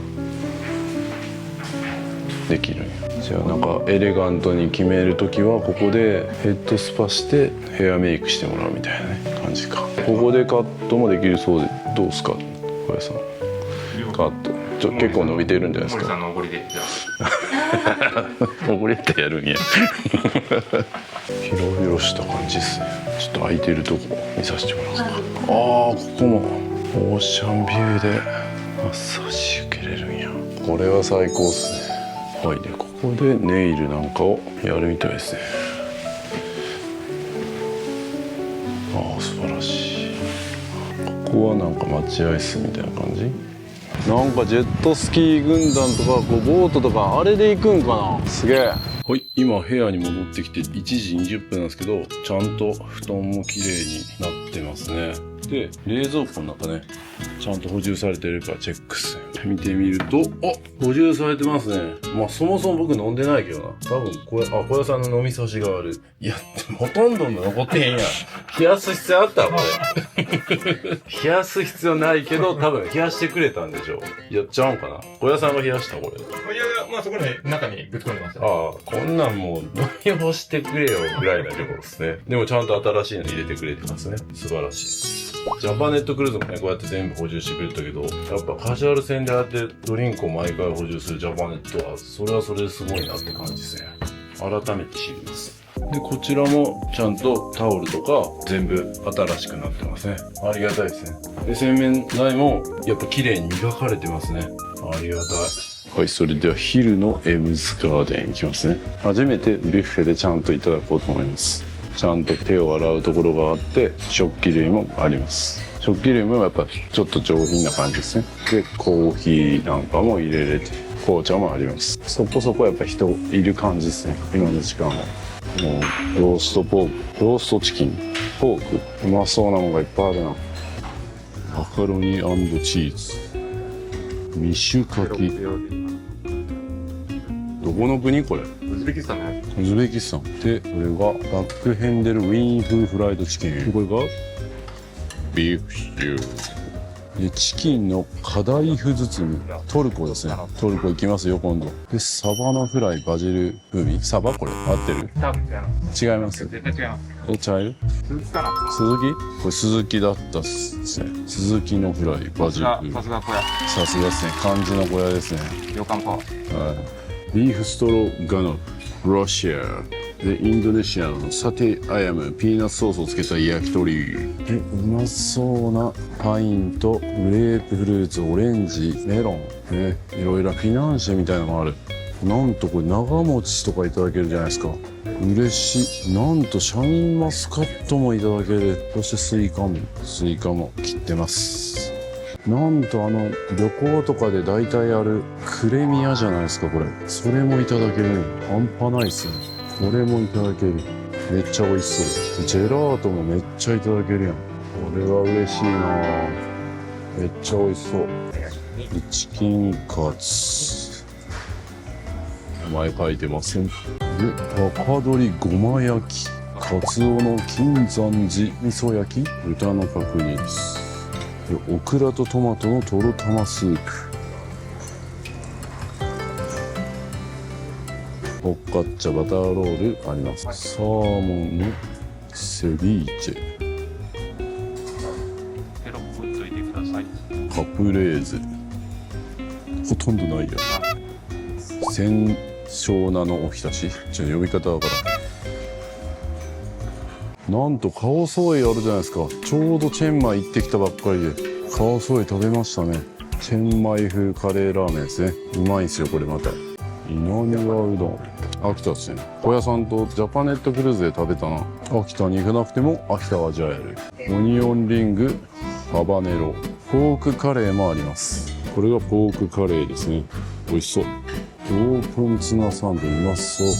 できるんや。じゃあなんかエレガントに決めるときはここでヘッドスパしてヘアメイクしてもらうみたいなね感じか。ここでカットもできるそうで、どうですか小屋さん。カット結構伸びてるんじゃないですか。森さんのおごりで。おごりってやるんや。広々した感じですね。ちょっと空いてるとこ見させてもらおうか。ここもオーシャンビューでマッサージ受けれるんや。これは最高っすね。はい、でここでネイルなんかをやるみたいですね。素晴らしい。ここはなんか待合室みたいな感じ。なんかジェットスキー軍団とかこうボートとかあれで行くんかな。すげえ。はい、今部屋に戻ってきて1時20分なんですけど、ちゃんと布団も綺麗になってますね。で冷蔵庫の中ね、ちゃんと補充されてるかチェックっすね。見てみると、補充されてますね。まあそもそも僕飲んでないけどな。多分小屋さんの飲み差しがある。いや、ほとんど残ってへんやん。冷やす必要あったこれ。冷やす必要ないけど、多分冷やしてくれたんでしょ。やっちゃうんかな。小屋さんが冷やしたこれ。いや、まあそこに中にぶち込んでました。こんなんもう飲み干してくれよぐらいな量ですね。でもちゃんと新しいの入れてくれてますね。素晴らしいです。ジャパネットクルーズもね、こうやって全部補充してくれたけど、やっぱカジュアル線でああやってドリンクを毎回補充するジャパネットは、それはそれですごいなって感じですね。改めて知ります。で、こちらもちゃんとタオルとか全部新しくなってますね。ありがたいですね。で、洗面台もやっぱ綺麗に磨かれてますね。ありがたい。はい、それでは昼のエムズガーデン行きますね。初めてビュッフェでちゃんといただこうと思います。ちゃんと手を洗うところがあって、食器類もあります。食器類もやっぱちょっと上品な感じですね。で、コーヒーなんかも入れれて、紅茶もあります。そこそこやっぱ人いる感じですね。今の時間は。もう、ローストポーク、ローストチキン、ポーク、うまそうなものがいっぱいあるな。マカロニ&チーズ、ミシュカキ。どこの国これ？ウズベキスタンね。ウズベキスタン。で、これがバックヘンデルウィン風フライドチキン。これがビーフシチュー。で、チキンのカダイフ包み。トルコですね。トルコ行きますよ、今度。で、サバのフライ、バジル風味。サバこれ合ってる？多分違います。絶対違います。ちゃう？鈴木かな。鈴木？これ鈴木だったっすね。鈴木のフライ、バジル風味。さすが小屋。さすがですね。漢字の小屋ですね。旅館パワー。はい。ビーフストロガノフ、ロシア。で、インドネシアのサテアヤム、ピーナッツソースをつけた焼き鳥。で、うまそうなパインとグレープフルーツ、オレンジ、メロン。ね、いろいろフィナンシェみたいなのがある。なんとこれ長持ちとかいただけるじゃないですか。嬉しい。なんとシャインマスカットもいただける。そしてスイカも切ってます。なんと旅行とかで大体あるクレミアじゃないですか、これ。それもいただける。半端ないっすね。これもいただける。めっちゃ美味しそう。ジェラートもめっちゃいただけるやん。これは嬉しいなぁ。めっちゃ美味しそう。で、チキンカツ。名前書いてません。で、若鶏ごま焼き。カツオの金山寺味噌焼き。豚の角煮です。オクラとトマトのとろ玉スープ。フォッカッチャバターロールあります。サーモンのセビーチェ。テロップついてください。カプレーゼ。ほとんどないや。千湘南のおひたし。読み方わからん。なんとカオソーイあるじゃないですか。ちょうどチェンマイ行ってきたばっかりでカオソーイ食べましたね。チェンマイ風カレーラーメンですね。うまいんすよこれまた。稲庭うどん。秋田ですね。小屋さんとジャパネットクルーズで食べたな。秋田に行かなくても秋田は味わえる。オニオンリング、ハバネロ、ポークカレーもあります。これがポークカレーですね。美味しそう。オープンツナサンドうまそう。こ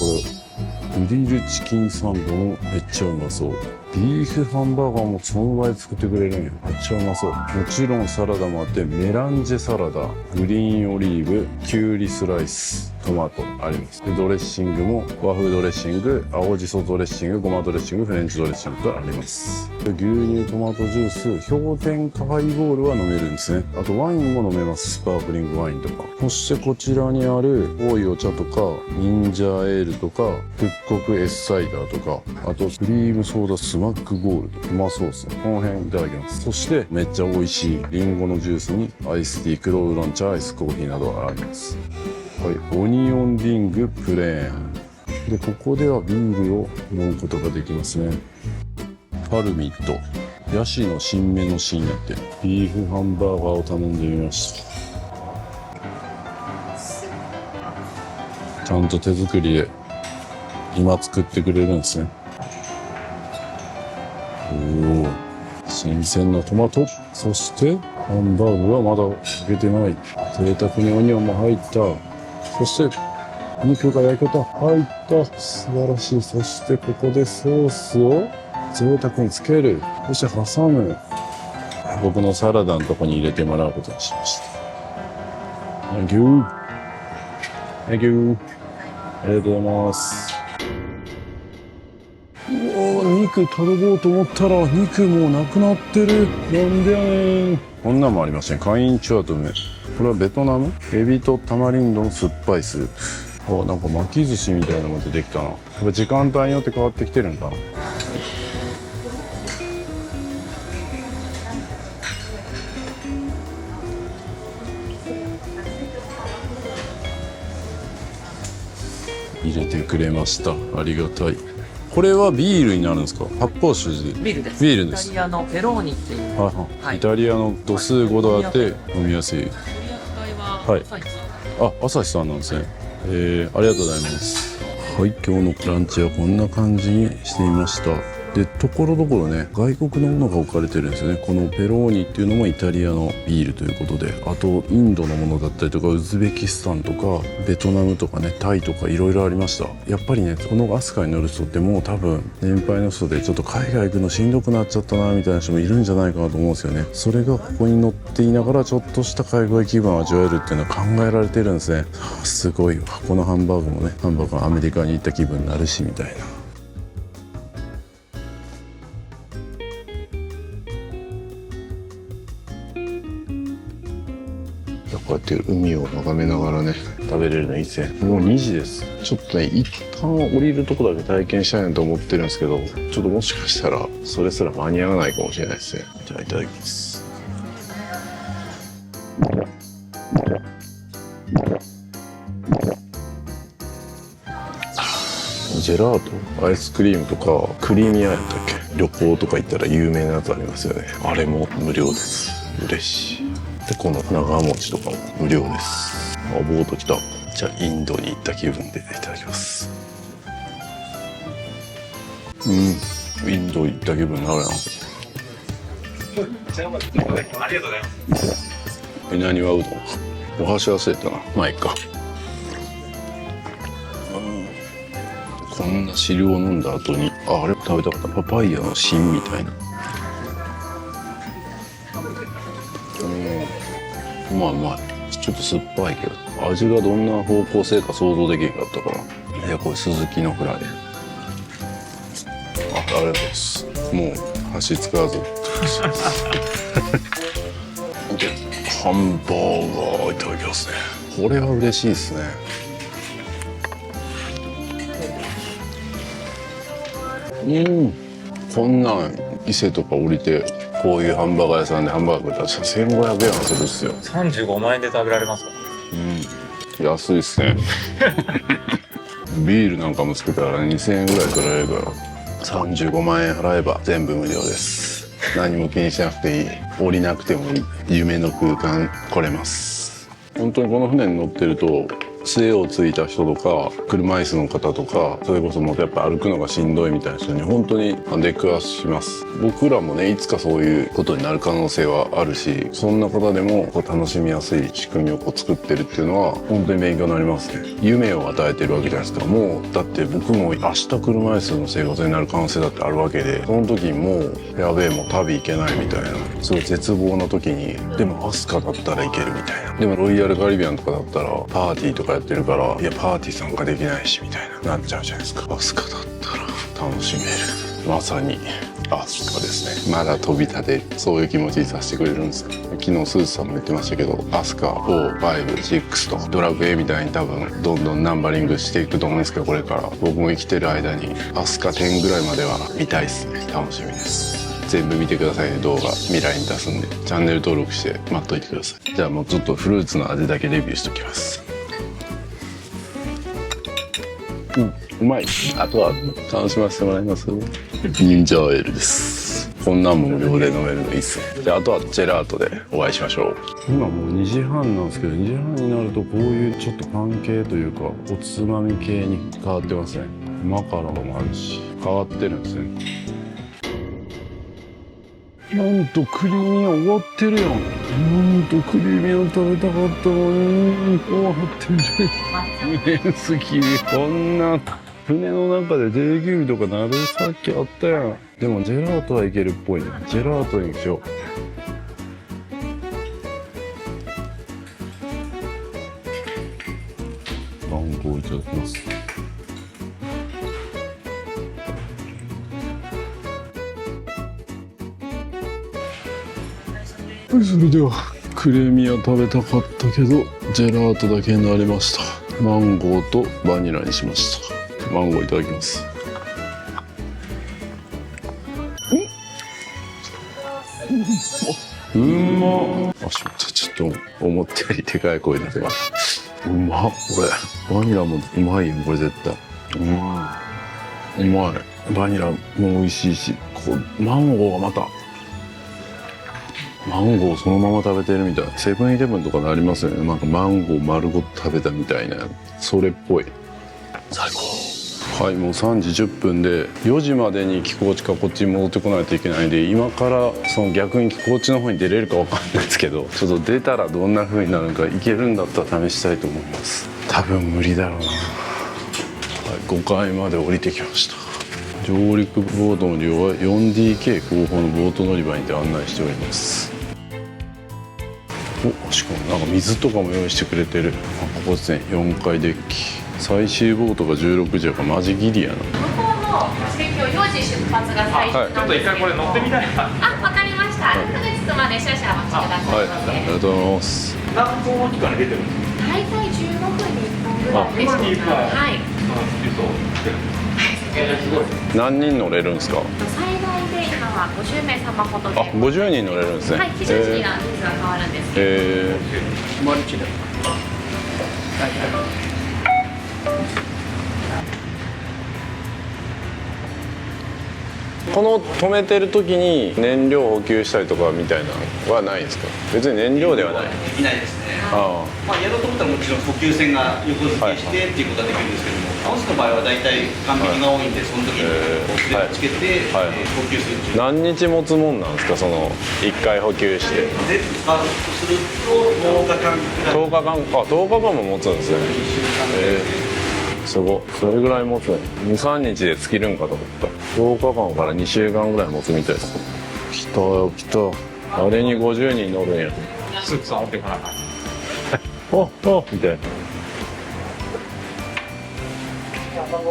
れグリルチキンサンドもめっちゃうまそう。ビーフハンバーガーもその場で作ってくれるんや。めっちゃうまそう。もちろんサラダもあって、メランジェサラダ、グリーンオリーブ、キュウリスライス。トマトあります。でドレッシングも和風ドレッシング、青じそドレッシング、ごまドレッシング、フレンチドレッシングがあります。で牛乳トマトジュース、氷点下ハイボールは飲めるんですね。あとワインも飲めます。スパークリングワインとか。そしてこちらにある多いお茶とか忍者エールとか復刻エスサイダーとか、あとクリームソーダスマックゴールド、うまそうですね。この辺いただきます。そしてめっちゃ美味しいリンゴのジュースにアイスティー、黒ウーロン茶、アイスコーヒーなどがあります。はい、オニオンリングプレーンで、ここではビールを飲むことができますね。パルミット、ヤシの新芽の芯やってビーフハンバーガーを頼んでみました。ちゃんと手作りで今作ってくれるんですね。おお、新鮮なトマト、そしてハンバーグはまだ揚げてない。贅沢にオニオンも入った。そして肉が焼けた、入った、素晴らしい。そしてここでソースを贅沢につける、そして挟む。僕のサラダのとこに入れてもらうことにしました。Thank you. Thank you. ありがとうございます。うおー、肉頼もうと思ったら肉もうなくなってる。なんでやねん。こんなんもありましたね。カインチュアトメ。これはベトナムエビとタマリンドの酸っぱいスープ。あ、なんか巻き寿司みたいなのも出てきたな。やっぱ時間帯によって変わってきてるんかな。入れてくれました。ありがたい。これはビールになるんですか？発泡酒で。ビールです。ビールです。イタリアのペローニっていう。はいはい。イタリアの度数5度あって飲みやすい。はい。あ、朝日さんなんですね。ありがとうございます。はい、今日のランチはこんな感じにしてみました。で、ところどころね、外国のものが置かれてるんですよね。このペローニっていうのもイタリアのビールということで、あとインドのものだったりとか、ウズベキスタンとか、ベトナムとかね、タイとかいろいろありました。やっぱりね、このアスカに乗る人ってもう多分、年配の人でちょっと海外行くのしんどくなっちゃったな、みたいな人もいるんじゃないかなと思うんですよね。それがここに乗っていながら、ちょっとした海外気分を味わえるっていうのは考えられてるんですね。すごいわ。このハンバーグもね、ハンバーグがアメリカに行った気分になるし、みたいな。こうやって海を眺めながらね食べれるのいいですね。もう2時です。ちょっとね一旦降りるとこだけ体験したいなと思ってるんですけど、ちょっともしかしたらそれすら間に合わないかもしれないですね。じゃあいただきます。ジェラート、アイスクリームとかクリーミーアイだったっけ、旅行とか行ったら有名なやつありますよね。あれも無料です。嬉しい。でこの長餅とかも無料です。あ、ボート来た。じゃあインドに行った気分でいただきます。インド行った気分になるな。ありがとうございます。稲庭うどん、お箸忘れたな。まあいいか。こんな汁を飲んだ後に、あれ食べたかった。パパイヤの芯みたいな。うまいうまい。ちょっと酸っぱいけど、味がどんな方向性か想像できなかったから。いや、これスズキのフライ。ありがとうございます。もう箸使わず。で、ハンバーガーいただきますね。これは嬉しいですね。こんなん伊勢とか降りてこういうハンバーガー屋さんでハンバーグ食べたら1500円はするっすよ。35万円で食べられますか？安いっすね。ビールなんかもつけたら2000円ぐらい取られるから35万円払えば全部無料です。何も気にしなくていい。降りなくてもいい。夢の空間来れます。本当にこの船に乗ってると杖をついた人とか車椅子の方とか、それこそもうやっぱ歩くのがしんどいみたいな人に本当に出くわします。僕らもねいつかそういうことになる可能性はあるし、そんな方でもこう楽しみやすい仕組みをこう作ってるっていうのは本当に勉強になりますね。夢を与えてるわけじゃないですか。もうだって僕も明日車椅子の生活になる可能性だってあるわけで、その時にもうやべえもう旅行けないみたいな、すごい絶望な時にでもアスカだったらいけるみたいな、でもロイヤルカリビアンとかだったらパーティーとかかやってるから、いやパーティー参加できないしみたいななっちゃうじゃないですか。飛鳥だったら楽しめる。まさに飛鳥ですね。まだ飛び立てる、そういう気持ちにさせてくれるんですよ。昨日スーツさんも言ってましたけど、飛鳥4、5、6とドラクエみたいに多分どんどんナンバリングしていくと思うんですけど、これから僕も生きてる間に飛鳥10ぐらいまでは見たいですね。楽しみです。全部見てくださいね。動画未来に出すんでチャンネル登録して待っといてください。じゃあもうちょっとフルーツの味だけレビューしておきます。うまい。あとは楽しませてもらいます。忍者エールです。こんなんも無料で飲めるのいいっすね。であとはジェラートでお会いしましょう。今もう2時半なんですけど、2時半になるとこういうちょっとパン系というかおつまみ系に変わってますね。マカロンもあるし変わってるんですね。なんとクリーミー終わってるやん。なんとクリーミーを食べたかったのに終わってる。無念すぎる。こんな船の中で定休日とかなるさっきあったやん。でもジェラートはいけるっぽいね。ジェラートにしよう。マンゴーいただきます。それではクレーミーは食べたかったけどジェラートだけになりました。マンゴーとバニラにしました。マンゴーいただきます。うまっ。ちょっと思ったよりでかい声出てます。うまっ。これバニラもうまいよ。これ絶対うまい。バニラも美味しいし、マンゴーがまたマンゴーそのまま食べてるみたい。セブンイレブンとかでありますよね。なんかマンゴー丸ごと食べたみたいな、それっぽい。最高。はい、もう3時10分で4時までに寄港地かこっちに戻ってこないといけないんで、今からその逆に寄港地の方に出れるかわかんないですけど、ちょっと出たらどんな風になるのか、行けるんだったら試したいと思います。多分無理だろうな。はい、5階まで降りてきました。上陸ボートの利用は 4DK 後方のボート乗り場にて案内しております。お、しかもなんか水とかも用意してくれてる。ここですね、4階デッキ。最終ボートが16時やからマジギリやな。向こうの席を4時出発が最初なんですけど、ちょっと一回これ乗ってみたいな。あ、わかりました。6月まで少々お待ちください。はい、ありがとうございます。何分おきから出てるんですか。大体15分に1本ぐらいでしょうか。はい。何人乗れるんですか。最大で今は50名様ほどで。あ、50人乗れるんですね。はい、基準値が人数が変わるんですけど。マルチで。この止めてる時に燃料補給したりとかみたいなのはないんですか。別に燃料ではない。いないですね。あまあやろうと思ったらもちろん補給船が横付けしてっていうことはできるんですけども、ハウスの場合は大体岸壁が多いんで、その時にこうフレームつけて補給するっていう。何日持つもんなんですか、その1回補給して。で使うとすると10日間ぐらい。10日間、あ、10日間も持つんですね。すごい、それぐらい持つね。2、3日で尽きるんかと思った。10日間から2週間ぐらい持つみたいです。来たよ来た。あれに50人乗るんや。スーツは持ってこなかった。おおみたいな。こん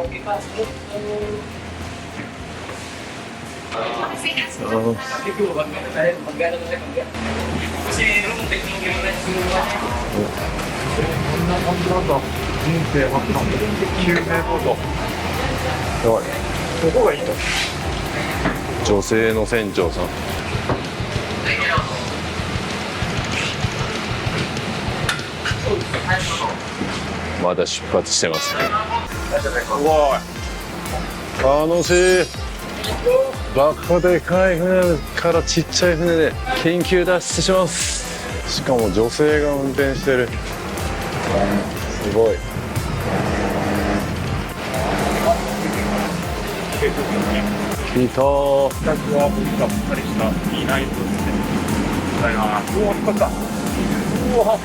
な感じなんだ。人生初の救命ボート。やばい。ここがいいと。女性の船長さん。まだ出発してますね。すごい。楽しい。バカでかい船からちっちゃい船で緊急脱出します。しかも女性が運転してる。すごい。来たー。自宅は文化ばっかりしたいいナイトですね。だいな。うわ、引っ張った。うわ、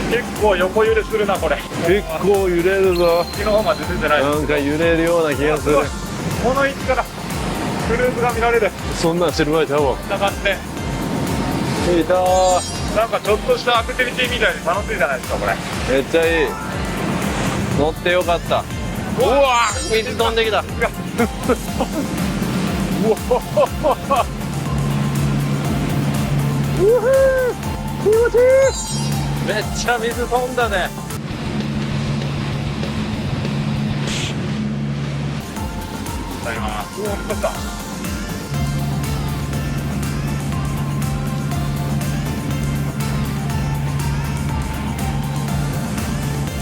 結構横揺れするなこれ。結構揺れるぞ。昨日まで出てない。なんか揺れるような気がする。この位置からクルーズが見られる。そんなんしてる前ちゃうわ。したがって来たー。なんかちょっとしたアクティビティみたいで楽しいじゃないですかこれ。めっちゃいい。乗ってよかった。うわー、水飛んできた。うわ気持ちいい。めっちゃ水飛んだね。帰ります。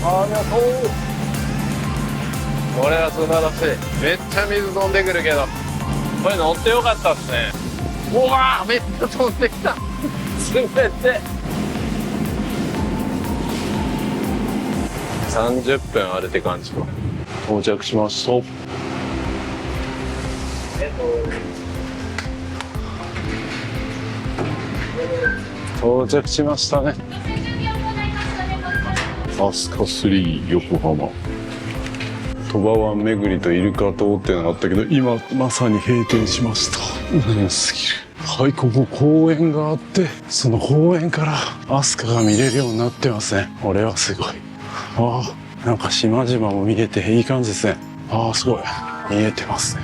ありがとう。これは素晴らしい。めっちゃ水飛んでくるけど、これ乗ってよかったっすね。うわー、めっちゃ飛んできた。すべて30分あるって感じか。到着しました。到着しましたね。アスカ3横浜。鳥羽湾巡りとイルカ島っていうのがあったけど、今まさに閉店しました。多すぎる。はい、ここ公園があって、その公園からアスカが見れるようになってますね。これはすごい。ああ、なんか島々も見えていい感じですね。ああ、すごい。見えてますね。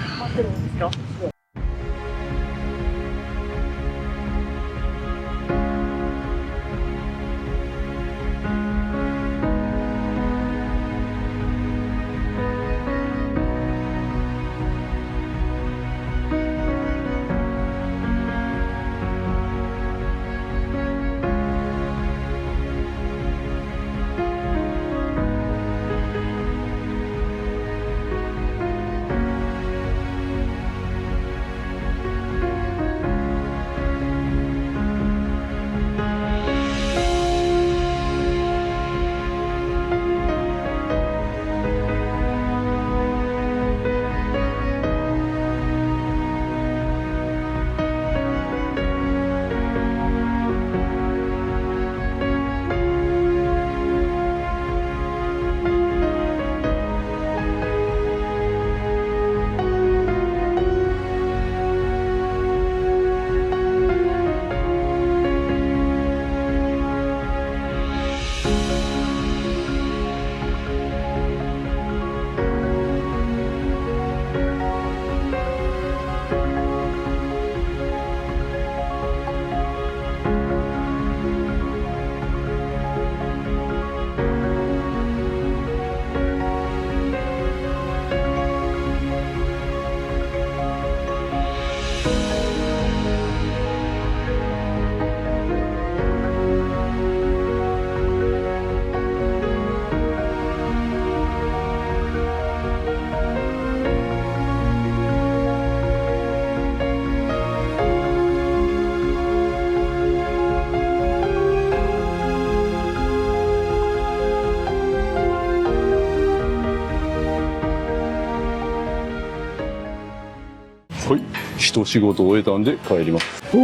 はい、一仕事終えたんで帰ります。うわ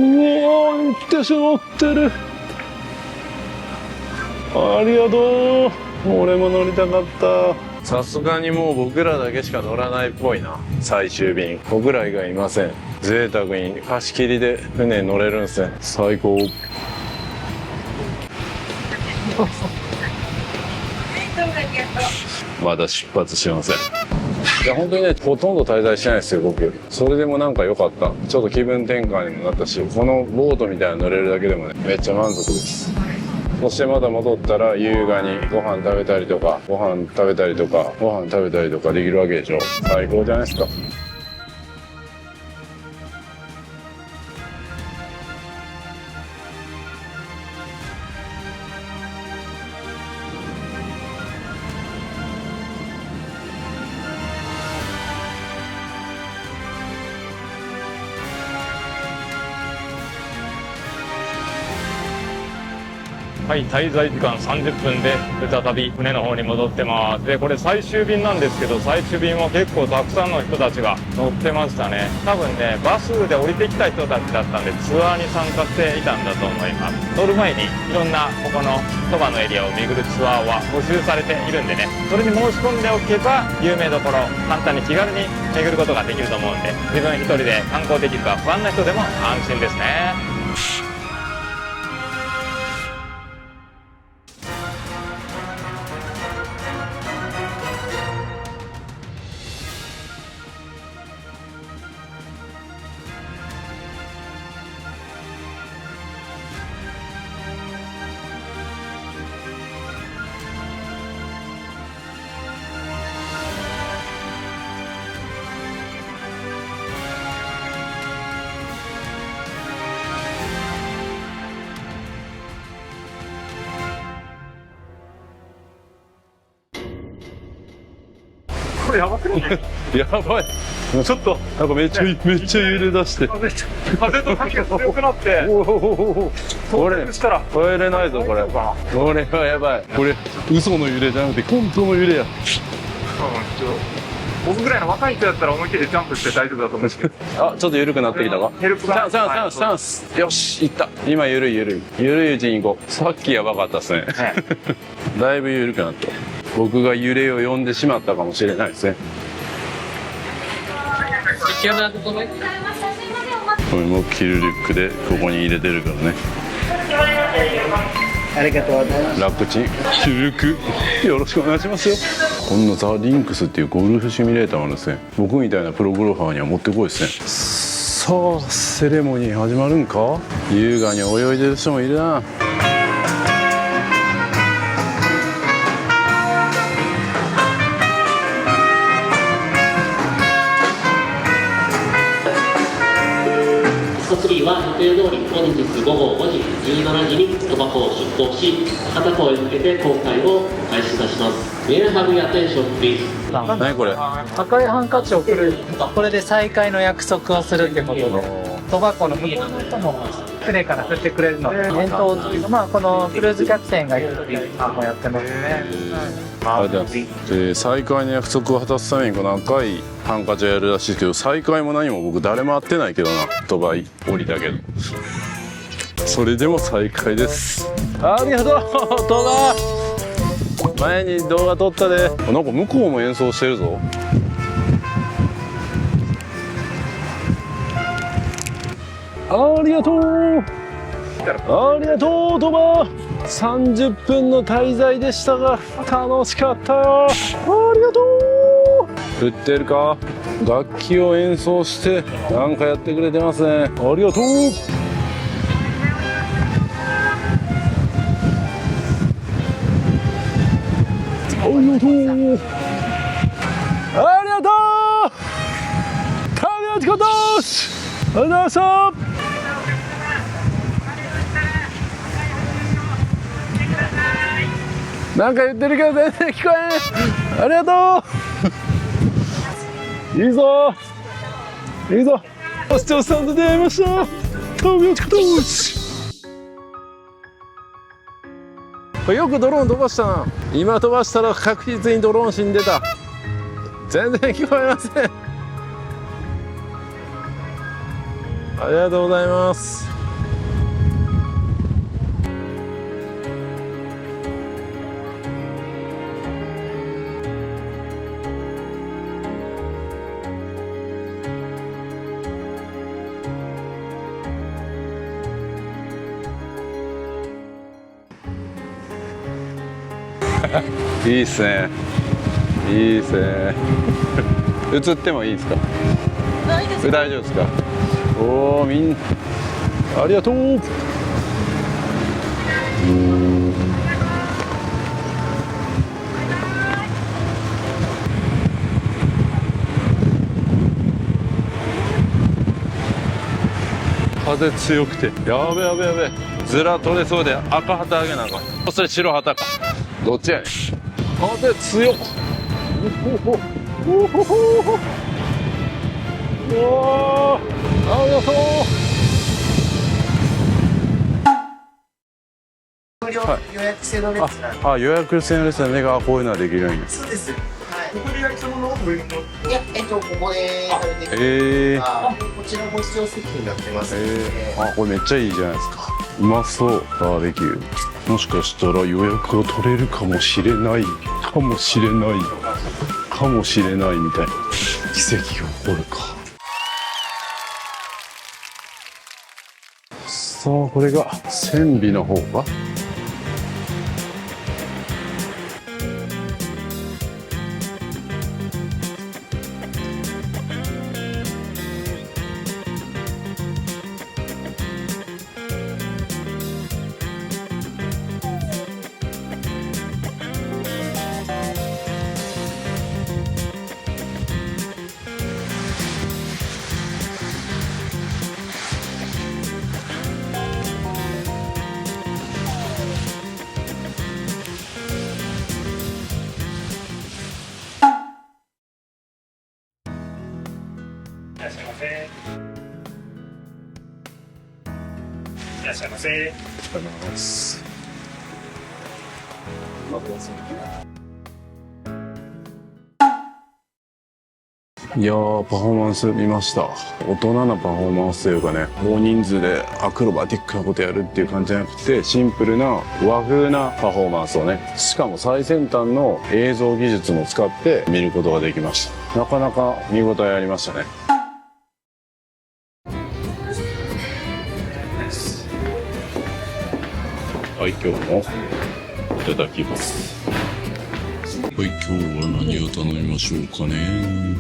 ー、めっちゃし乗ってる。ありがとう。俺も乗りたかった。さすがにもう僕らだけしか乗らないっぽいな。最終便僕ら以外いません。贅沢に貸し切りで船乗れるんすね。最高。まだ出発しません。いや本当にね、ほとんど滞在してないですよ僕。それでもなんか良かった。ちょっと気分転換にもなったし、このボートみたいなの乗れるだけでもね、めっちゃ満足です。そしてまだ戻ったら優雅にご飯食べたりとかご飯食べたりとかできるわけでしょ。最高じゃないですか。はい、滞在時間30分で再び船の方に戻ってます。で、これ最終便なんですけど、最終便は結構たくさんの人たちが乗ってましたね。多分ね、バスで降りてきた人たちだったんで、ツアーに参加していたんだと思います。乗る前にいろんなここのそばのエリアを巡るツアーは募集されているんでね、それに申し込んでおけば有名どころ簡単に気軽に巡ることができると思うんで、自分一人で観光できるか不安な人でも安心ですね。これやばくない？やばい。ちょっとなんかめっちゃ揺れ出して。風と風が強くなって。これ入れないぞこれ。これはやばい。これ嘘の揺れじゃなくて本当の揺れや。僕ぐらいの若い人だったら思い切りジャンプして大丈夫だと思うんですけど。あ、ちょっと緩くなってきたか。ヘルプが。チャンス。よし、いった。今緩いうちに行こう。さっきやばかったですね。だいぶ緩くなった。僕が揺れを呼んでしまったかもしれないですね。これもキルリュックでここに入れてるからね。ありがとうございます。楽ちん、キルリュックよろしくお願いしますよ。こんなザ・リンクスっていうゴルフシミュレーターがあるんですね。僕みたいなプロゴルファーにはもってこいですね。さあセレモニー始まるんか。優雅に泳いでる人もいるな。3は予定通り本日午後5時17時に戸箱を出港し、片方へ向けて航海を開始いたします。May I have your attention, please? 何これ？赤いハンカチをくる。これで再会の約束をするってことで、戸箱の向こうの人も船から振ってくれるので、伝統というか、まあこのクルーズキャプテンがいる時にやってますね。再会の約束を果たすためにこの赤いハンカチをやるらしいけど、再会も何も僕誰も会ってないけどな。ドバイ降りたけど、それでも再会です。ありがとうドバ前に動画撮ったで。なんか向こうも演奏してるぞ。ありがとうドバ30分の滞在でしたが楽しかったよ。ありがとう。売ってるか。楽器を演奏してなんかやってくれてますね。ありがとう。ありがとう。ありがとう。旅立ちことし。ありがとうございました。なんか言ってるけど全然聞こえん。ありがとう。いいぞ視聴者さんと出会いました。旅立ちことし。これよくドローン飛ばしたな。今飛ばしたら確実にドローン死んでた。全然聞こえません。ありがとうございます。いいっすね。映ってもいいですか。大丈夫ですか。おお、みんなありがとう。風強くてやべずら取れそうで赤旗あげなあかん。それ白旗か。どっちやねん。風強っ。うわありがとう。予約制の列なんで。あ、予約制の列なんで、こういうのはできるんや。そうです。ここで焼きそばのいや、ここで食べてくれるこちらご視聴席になってますので。あ、これめっちゃいいじゃないですか。うまそう。バーベキュー。もしかしたら予約が取れるかもしれないみたいな奇跡が起こるか。さあ、これが船尾の方か。らっしゃいませ。いらっしゃいませ。ありがとうございます。いやー、パフォーマンス見ました。大人なパフォーマンスというかね、大人数でアクロバティックなことやるっていう感じじゃなくて、シンプルな和風なパフォーマンスをね、しかも最先端の映像技術も使って見ることができました。なかなか見応えありましたね。はい、今日もいただきます。はい、今日は何を頼みましょうかね。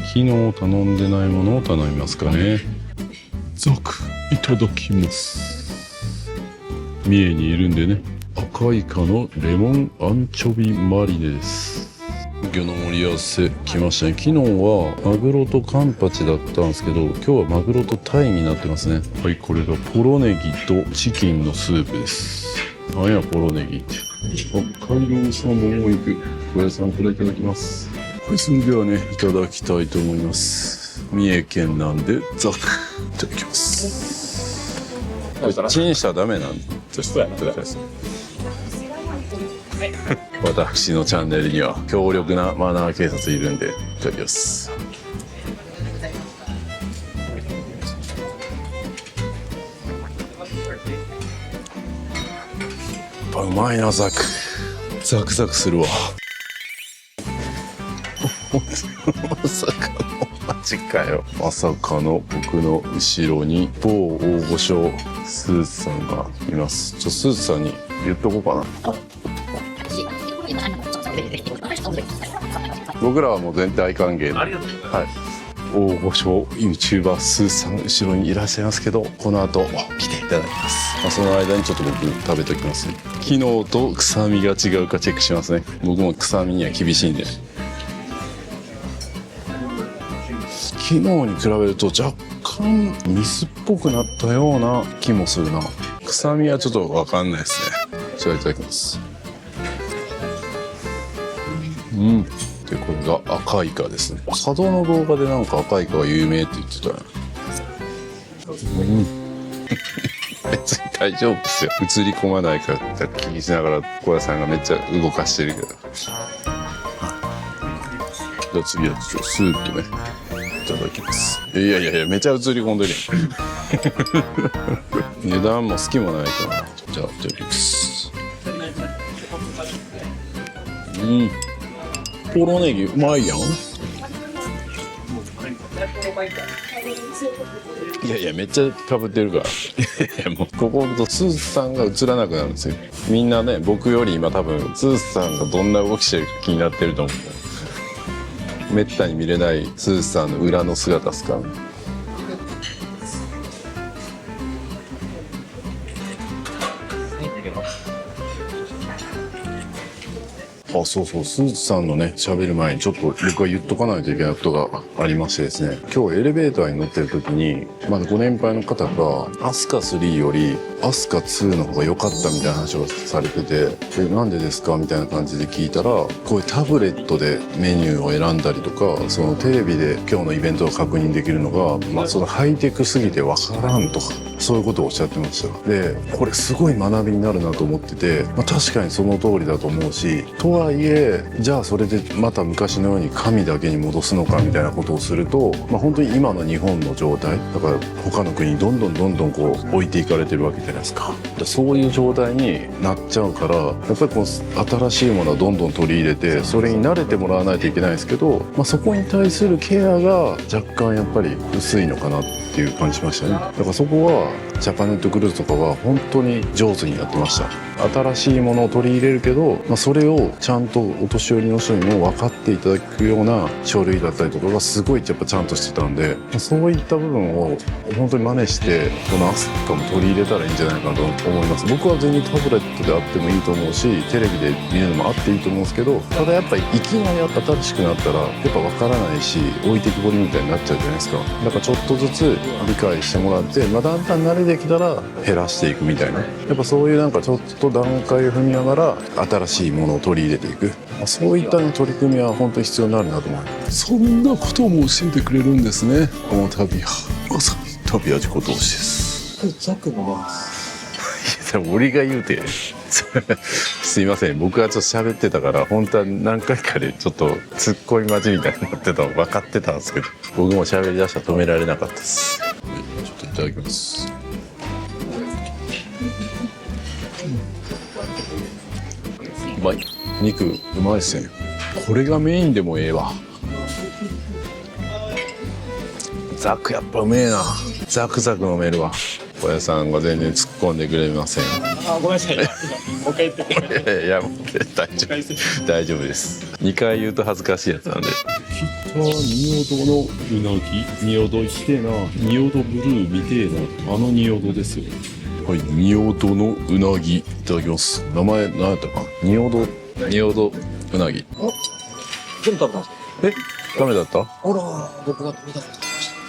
昨日頼んでないものを頼みますかね。ザク、いただきます。三重にいるんでね。赤イカのレモンアンチョビマリネです。魚の盛り合わせ来ましたね。昨日はマグロとカンパチだったんですけど、今日はマグロとタイになってますね。はい、これがポロネギとチキンのスープです。なんやポロネギって。北海道産もも肉、小屋さんからいただきます。はい、それではね、いただきたいと思います。三重県なんでザク、いただきます。チンしたらダメなんで。私のチャンネルには強力なマナー警察いるんで、いただきます。うまいな、ザク。ザクザクするわ。まさかの、マジかよ。まさかの僕の後ろに某大御所スーツさんがいます。スーツさんに言っとこうかな。僕らはもう全体歓迎の、はい、大御所 YouTuber スーツさん後ろにいらっしゃいますけど、この後来ていただきます。その間にちょっと僕食べときますね。昨日と臭みが違うかチェックしますね。僕も臭みには厳しいんで。昨日に比べると若干水っぽくなったような気もするな。臭みはちょっと分かんないですね。じゃあいただきます。でこれが赤イカですね。佐渡の動画でなんか赤イカが有名って言ってたよ。別に大丈夫ですよ。映り込まないからって気にしながら小屋さんがめっちゃ動かしてるけど。じゃあ次はちょっとスープね、いただきます。いやいやいや、めちゃ映り込んでるやん。値段も好きもないかな。じゃあいただきます。ポロネギうまいやん。いやいや、めっちゃかぶってるから。いやもうこことスーツさんが映らなくなるんですよ。みんなね、僕より今多分スーツさんがどんな動きしてるか気になってると思う。めったに見れないスーツさんの裏の姿ですからね。あ、そうそう、スーツさんのね、喋る前にちょっと僕は言っとかないといけないことがありましてですね、今日エレベーターに乗ってる時に、まだご年配の方が、アスカ3よりアスカ2の方が良かったみたいな話をされてて、なんでですかみたいな感じで聞いたら、こういうタブレットでメニューを選んだりとか、そのテレビで今日のイベントを確認できるのが、そのハイテクすぎてわからんとか、そういうことをおっしゃってました。で、これすごい学びになるなと思ってて、確かにその通りだと思うし、とはいえ、じゃあそれでまた昔のように神だけに戻すのかみたいなことをすると、本当に今の日本の状態だから、他の国にどんどんこう置いていかれてるわけじゃないですか。そういう状態になっちゃうから、やっぱりこの新しいものはどんどん取り入れて、それに慣れてもらわないといけないですけど、そこに対するケアが若干やっぱり薄いのかなっていう感じしましたね。だからそこはジャパネットクルーズとかは本当に上手にやってました。新しいものを取り入れるけど、それをちゃんとお年寄りの人にも分かっていただくような書類だったりとかがすごいやっぱちゃんとしてたんで、そういった部分を本当に真似してこのアスカも取り入れたらいいんじゃないかなと思います。僕は全然タブレットであってもいいと思うし、テレビで見るのもあっていいと思うんですけど、ただやっぱりいきなり新しくなったらやっぱ分からないし、置いてきぼりみたいになっちゃうじゃないですか。だからちょっとずつ理解してもらって、だんだん慣れてきたら減らしていくみたいな、やっぱそういうなんかちょっと段階を踏みながら新しいものを取り入れていく、そういった取り組みは本当に必要になるなと思います。そんなことも教えてくれるんですね、この旅は。まさに旅は自己投資です。ザック飲めます。俺が言うてすいません、僕がちょっと喋ってたから本当は何回かでちょっとツッコミ待ちみたいになってたの分かってたんですけど、僕も喋りだしたら止められなかったです。ちょっといただきます。うまい、肉うまいっすね。これがメインでもええわ。ザクやっぱうめえな。ザクザク飲めるわ。小屋さんが全然突っ込んでくれません。あ、ごめんなさい。もう一回言ってください。いや、もう大丈夫です。2回言うと恥ずかしいやつなんで。仁淀のうなぎ、仁淀行きてえな、仁淀ブルー見てえな、仁淀ですよ。はい、仁淀のうなぎいただきます。名前何やったかな。仁淀うなぎ。全部食べたんですか？ダメだった？あら、僕が食べたかった。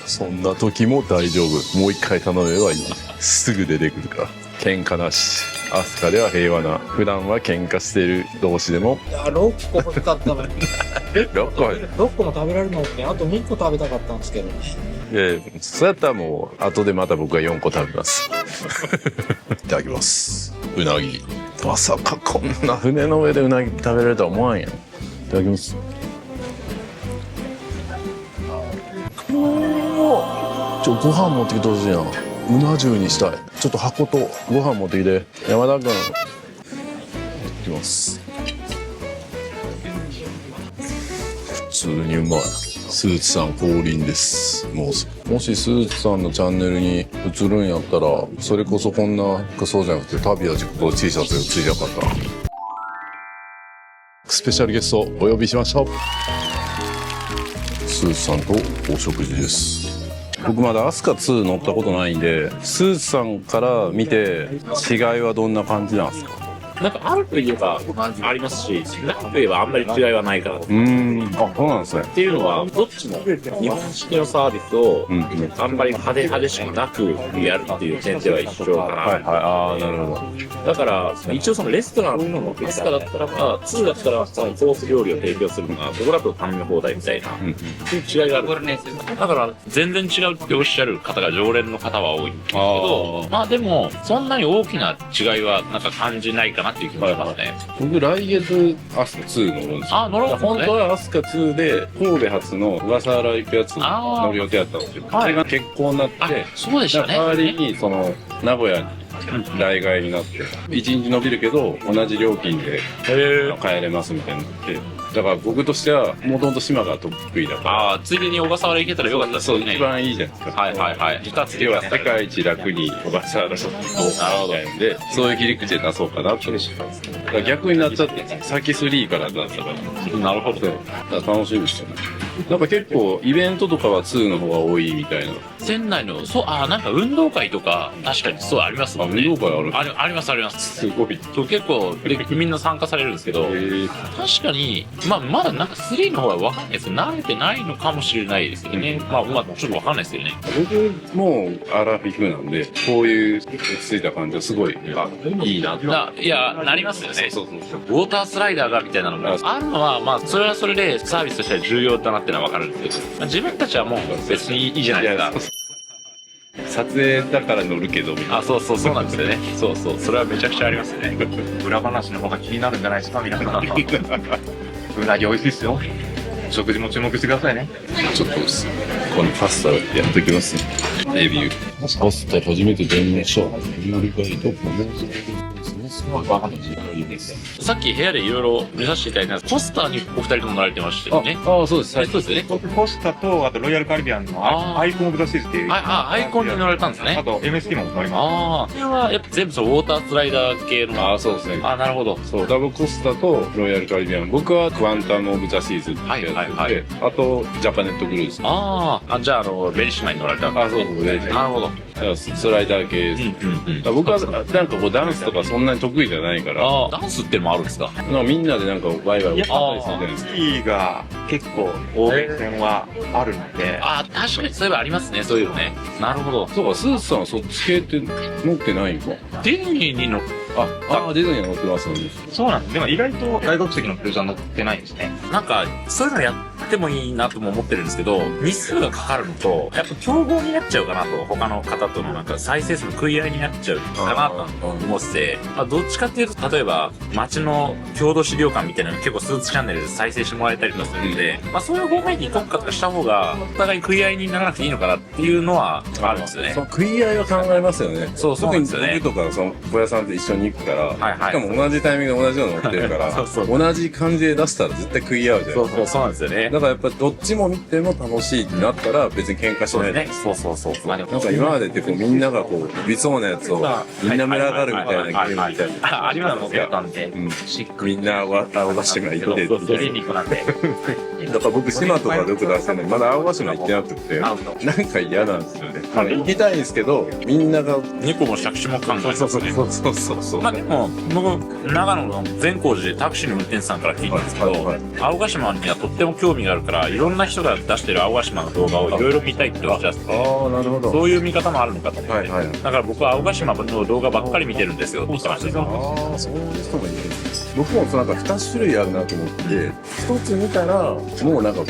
そんな時も大丈夫。もう一回頼めばいい。すぐ出てくるから。喧嘩なし。飛鳥では平和な。普段は喧嘩してる同士でも。いや、6個欲しかったのに。6個も食べられるのに、あと2個食べたかったんですけどね。いや、そうやったらもう後でまた僕が4個食べます。いただきます。うなぎ。まさかこんな船の上でうなぎ食べられるとは思わんやん。いただきます。ご飯持ってきてほしいな。うな重にしたい。ちょっと箱とご飯持ってきて。山田君。いきます。普通にうまい。スーツさん降臨です。もしスーツさんのチャンネルに映るんやったら、それこそこんな服装じゃなくて旅は自己投資 T シャツがついてなかったな。スペシャルゲストお呼びしました。スーツさんとお食事です。僕まだ飛鳥2乗ったことないんで、スーツさんから見て違いはどんな感じなんですか？なんかあるといえばありますし、ないといえばあんまり違いはないから。あ、そうなんですね。っていうのは、どっちも日本式のサービスをあんまり派手しくなくやるっていう点では一緒かな。はいはい、ああ、なるほど。だから、一応そのレストランの別かだったらば、2だったらそのコース料理を提供するのが、ここだと頼み放題みたいな、そういう違いがある。だから、全然違うっておっしゃる方が常連の方は多いんですけど、まあでも、そんなに大きな違いはなんか感じないかなっていう気もしますね。僕来月アスカ2乗るんですよ。乗るんですね。本当はアスカ2で神戸発の小笠原行くやつ乗る予定だったんですよ。それが欠航になって、そうでしたね。代わりにその名古屋に来街になって1日伸びるけど同じ料金で帰れますみたいになって、だから僕としてはもともと島が得意だから、ついでに小笠原行けたらよかったですね。そう、一番いいじゃないですか。はいはいはい。2つ要は世界一楽に小笠原ショッピングをみたいんで、そういう切り口で出そうかなと。だから逆になっちゃって、先3からだったから。なるほど。だから楽しみですよね。なんか結構イベントとかは2の方が多いみたいな。船内の、なんか運動会とか確かにそうありますもんね。運動会ありますあります。すごい。そう結構でみんな参加されるんですけど、確かにまだなんか3の方は分かんないです。慣れてないのかもしれないですよね。まあちょっと分かんないですよね。僕もアラフィフなんで、こういう落ち着いた感じはすごいいいなって。いやなりますよね。そうウォータースライダーがみたいなのがあるのはまあそれはそれでサービスとしては重要だなっていうのは分かるんですけど、自分たちはもう別にいいじゃないですか。撮影だから乗るけどみたいな。そうなんですよね。そうそれはめちゃくちゃありますよね。裏話の方が気になるんじゃないですか皆さん。うなぎ美味しいですよ。食事も注目してくださいね。ちょっとこのパスタやっときますね。レビュー。パスタ初めて出ました。料理ガイドさっき部屋でいろいろ見させていただいたんです。ポスターにお二人とも乗られてましたよね。そうです。そうですよね。僕ポスタとあとロイヤルカリビアンのアイコンオブザシーズっていう。アイコンに乗られたんですね。あと MST も乗ります。これはやっぱ全部そのウォータースライダー系の。そうですね。なるほど。そうダブルコスタとロイヤルカリビアン。僕はクワンタムオブザシーズってやつで、あとジャパネットクルーズ。じゃあベリシマに乗られたんですね。そうですね。なるほど。スライダー系です。僕はなんかこうダンスとかそんなに得意じゃないから。ダンスってのもあるんですか？みんなでなんかワイワイ踊ったりするじゃないですか。スキーが結構欧米戦はあるので。確かにそういえばありますね、そういうのね。なるほど。そうか、スーツさんはそっち系って持ってないんか。ディズニーに乗っディズニーは乗ってますよね。そうなんです。でも意外と外国籍のクルーザー乗ってないんですね。なんか、そういうのやってもいいなとも思ってるんですけど、日数がかかるのと、やっぱ競合になっちゃうかなと、他の方とのなんか再生数の食い合いになっちゃうかなと思ってて、どっちかっていうと、例えば、街の郷土資料館みたいなの結構スーツチャンネルで再生してもらえたりとかするんで、そういう方面に特化とかした方が、お互い食い合いにならなくていいのかなっていうのはあるんですよね。食い合いは考えますよね。そう特に僕とかその小屋さんと一緒に行くから、しかも同じタイミングで同じようなの乗ってるから、同じ感じで出したら絶対食い合うじゃないですか。そうなんですよね。だからやっぱどっちも見ても楽しいってなったら別に喧嘩しないで。そう。なんか今までってこうみんながこう飛びそうなやつをみんな群がるみたいなゲームみたいな。ありますね。みんな青ヶ島行ってドリニックなんで。だから僕島とかよく出してるのにまだ青ヶ島行ってなくて、なんか嫌なんですよね。行きたいんですけど、みんなが猫も借子も考えてますね。そう。でも僕長野の善光寺でタクシーの運転手さんから聞いたんですけど、青ヶ島にはとっても興味があるからいろんな人が出してる青ヶ島の動画をいろいろ見たいっておっしゃってて、なるほど。そういう見方もあるのかと思って、だから僕は青ヶ島の動画ばっかり見てるんですよって言ってました。そういう人もいる。僕もなんか2種類あるなと思って1つ見たらもうなんかお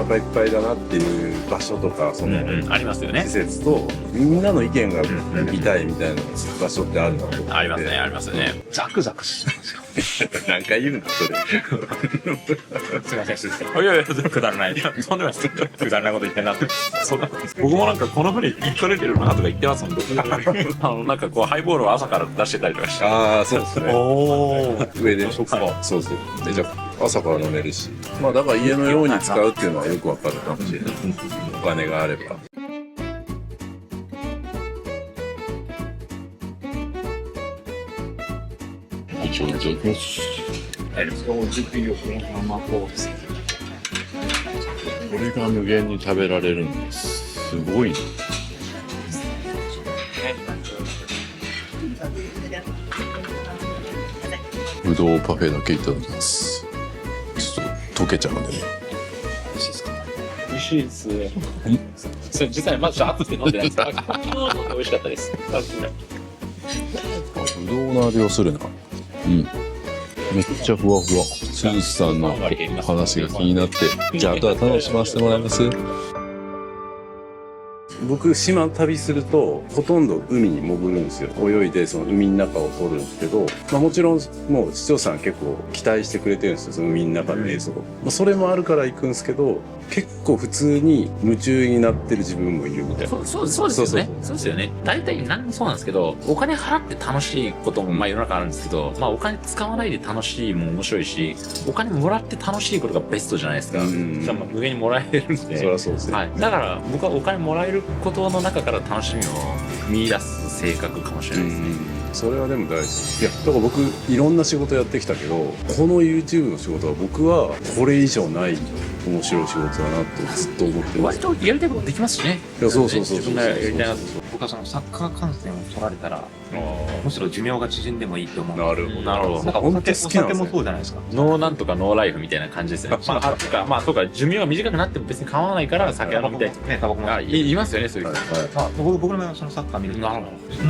腹いっぱいだなっていう場所とかそのありますよね。施設とみんなの意見が見たいみたいな場所ってあるなと思って。ありますね、ありますね。ザクザクしてますよ。何回言うんだそれ。すいません。いやくだらない。そんなくだらないこと言ってんなって。僕もなんかこの船1個出てるなとか言ってますもん。なんかこうハイボールを朝から出してたりとかして。そうですね。上でそうでじゃあ朝から飲めるし、だから家のように使うっていうのはよくわかるかもしれない。お金があれば。これが無限に食べられるんです。すごいな。ぶどうパフェだけいただきます。ちょっと溶けちゃうんでね。美味しいですか？美味しいです。それ実際まず熱くて飲んでないですか？美味しかったです。ぶどうの味をするな。めっちゃふわふわ。スースさんの話が気になって、じゃああとは楽しませてもらいます。僕島旅するとほとんど海に潜るんですよ。泳いでその海の中を撮るんですけど、もちろんもう市長さん結構期待してくれてるんですよ、その海の中の映像。それもあるから行くんですけど、結構普通に夢中になってる自分もいるみたいな。そうですよね。そうですよね。大体何もそうなんですけど、お金払って楽しいことも世の中あるんですけど、お金使わないで楽しいも面白いし、お金もらって楽しいことがベストじゃないですか。無限にもらえるんで。そりゃそうですね。だから僕はお金もらえることの中から楽しみを見出す性格かもしれないですね。それはでも大事。いや、だから僕いろんな仕事やってきたけど、この YouTube の仕事は僕はこれ以上ない面白い仕事だなとずっと思ってます。割とやりたいことできますしね。いや、そう。自分がやりたいなと。僕はそのサッカー観戦を取られたら、むしろ寿命が縮んでもいいと思う。なるほど。なんかお酒もそうじゃないですか。ノーなんとかノーライフみたいな感じですよね。そうか、寿命が短くなっても別に構わないから酒飲みたいってね、タバコも言いますよね、そういう人。僕の場合はそのサッカー見る。な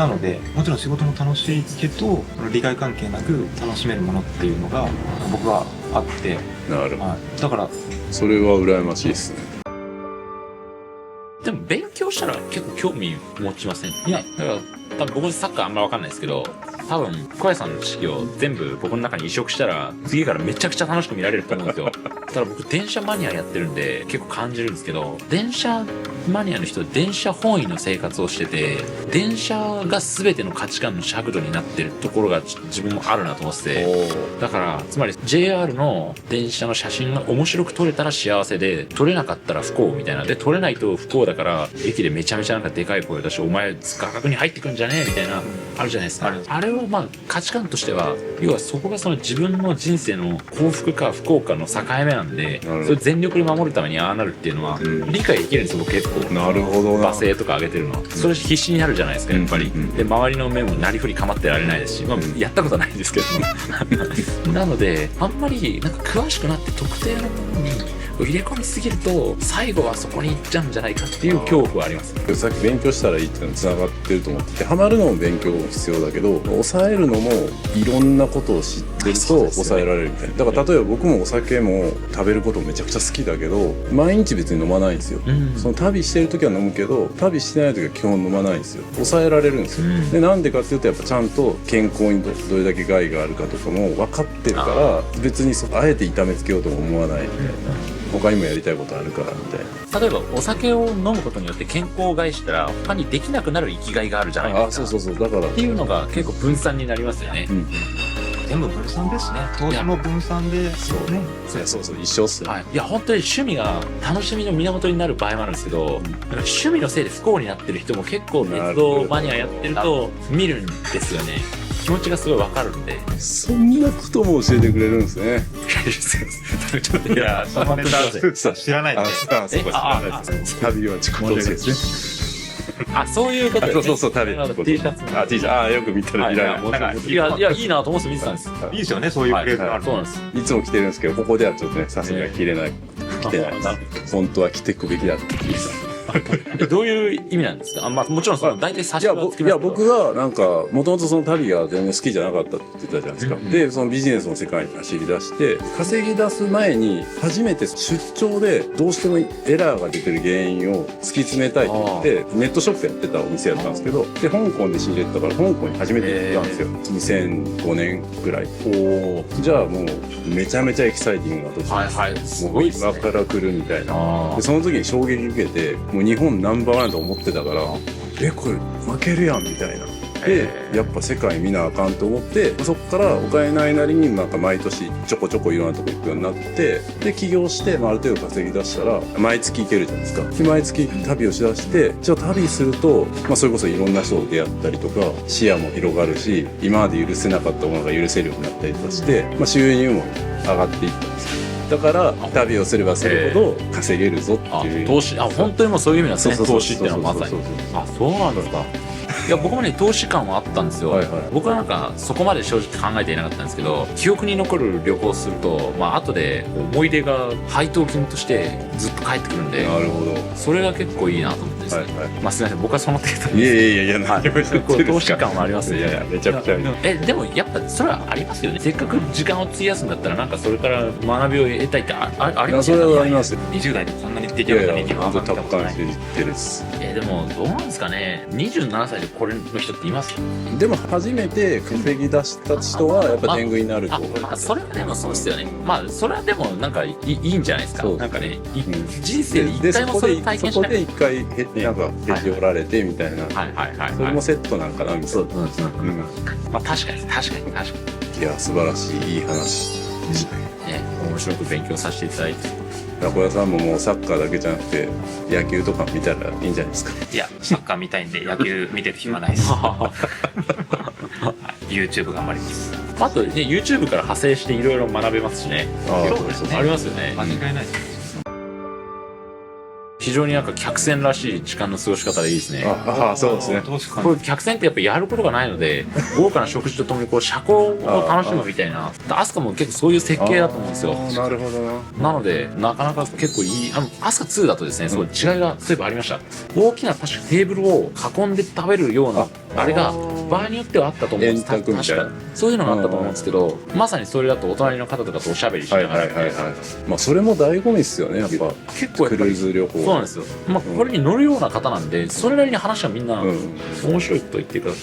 ので、もちろん仕事も楽しいけど、利害関係なく楽しめるものっていうのが僕はあって。なるほど。だから、それは羨ましいですね。でも勉強したら結構興味持ちません？いや、だから多分僕サッカーあんま分かんないですけど、多分小谷さんの知識を全部僕の中に移植したら次からめちゃくちゃ楽しく見られると思うんですよ。ただ僕電車マニアやってるんで結構感じるんですけど、電車マニアの人電車本位の生活をしてて、電車が全ての価値観の尺度になってるところが自分もあるなと思ってて、だからつまり JR の電車の写真が面白く撮れたら幸せで、撮れなかったら不幸みたいなで、撮れないと不幸だから駅でめちゃめちゃなんかでかい声出してお前画角に入ってくんじゃねえみたいなあるじゃないですか。あれは価値観としては要はそこがその自分の人生の幸福か不幸かの境目なんで、それ全力で守るためにああなるっていうのは理解できるんですよ、僕結構。うなるほどな、罵声とか上げてるの、それ必死になるじゃないですかやっぱり、で周りの目もなりふり構ってられないですし、まあ、やったことないんですけどなのであんまりなんか詳しくなって特定のものに入れ込みすぎると最後はそこに行っちゃうんじゃないかっていう恐怖はあります。さっき勉強したらいいっていうのにつながってると思ってて、ハマるのも勉強も必要だけど抑えるのもいろんなことを知ってると抑えられるみたいな。だから例えば僕もお酒も食べることめちゃくちゃ好きだけど毎日別に飲まないんですよ、その旅してる時は飲むけど旅してない時は基本飲まないんですよ。抑えられるんですよ、でなんでかっていうとやっぱちゃんと健康にどれだけ害があるかとかも分かってるから別にあえて痛めつけようとも思わないみたいな、他にもやりたいことあるからみたいな。例えばお酒を飲むことによって健康を害したら他にできなくなる生きがいがあるじゃないですか。そうだからっていうのが結構分散になりますよね、全部分散ですね。投資も分散で、そうね。そう一緒っすよ、いや本当に趣味が楽しみの源になる場合もあるんですけど、趣味のせいで不幸になってる人も結構鉄道マニアやってると見るんですよね。気持ちがすごいわかるんで。そんなことも教えてくれるんですね。いや、そのネタ知らないんで。そうか知らないです。旅は自己投資ですね。そういうことですね。そう旅。T シャツ。T シャツ。よく見たらいらない。いやいいなと思って見てたんです。いいですよね、そういうフレーズがある。そうなんです。いつも着てるんですけど、ここではちょっとね、さすがに着れない。着てないです。本当は着ていくべきだって聞いた。どういう意味なんですか。まあもちろんその大体差しはつきますけど。いや僕がなんかもともとその旅が全然好きじゃなかったって言ったじゃないですか、でそのビジネスの世界に走り出して稼ぎ出す前に初めて出張でどうしてもエラーが出てる原因を突き詰めたいって言ってネットショップやってたお店やったんですけど、で香港で仕入れてたから香港に初めて行ったんですよ、2005年ぐらい。じゃあもうめちゃめちゃエキサイティングな時、もう今から来るみたいな。でその時に衝撃受けてもう日本ナンバーワンだと思ってたからこれ負けるやんみたいな。でやっぱ世界見なあかんと思ってそこからお金ないなりになんか毎年ちょこちょこいろんなとこ行くようになってで起業して、ある程度稼ぎ出したら毎月行けるじゃないですか。で毎月旅をしだしてじゃあ旅すると、それこそいろんな人と出会ったりとか視野も広がるし今まで許せなかったものが許せるようになったりとかして、収入も上がっていったんですよ。だから旅をすればするほど稼げるぞっていう投資。本当にもうそういう意味なんですね。投資っていうのはまさに。そうなんですか。いや僕もね投資感はあったんですよ、僕はなんかそこまで正直考えていなかったんですけど、記憶に残る旅行をすると、後で思い出が配当金としてずっと返ってくるんで、なるほど、それが結構いいなと思ってですね、すみません僕はその程度いや結構投資感はありますね。いやめちゃくちゃでもやっぱそれはありますよね。せっかく時間を費やすんだったらなんかそれから学びを得たいってありますよね。それはありますよ。20代でこんなに出てるのに本当達観してるです。でもどうなんですかね。27歳でこれの人っています？でも初めて稼ぎ出した人はやっぱ天狗になると。それはでもそうですよね。それはでもなんかいいんじゃないですか。なんかね、人生で一回もそれ体験しない。そこで一回なんかへじ折られてみたいな。それもセットなんかなみたいな。確かに。いや素晴らしいいい話ですね。面白く勉強させていただいて。小屋さんももうサッカーだけじゃなくて野球とか見たらいいんじゃないですか。いやサッカー見たいんで野球見てる暇ないです。YouTube 頑張ります。あとね YouTube から派生していろいろ学べますしね。そうですね。ありますよね。間違いないです。非常になんか客船らしい時間の過ごし方でいいですね。そうですね。これ客船ってやっぱやることがないので豪華な食事とともにこう社交を楽しむみたいな。飛鳥も結構そういう設計だと思うんですよ。なるほどな。なのでなかなか結構いい。飛鳥2だとですね、すごい違いがそういえばありました。大きな確かテーブルを囲んで食べるようなあれが場合によってはあったと思うんです。確かそういうのがあったと思うんですけど、まさにそれだとお隣の方とかとおしゃべりしながら、それも醍醐味ですよね。やっぱ結構クルーズ旅行。そうなんですよ。これに乗るような方なんで、それなりに話はみんな面白いと言ってくださ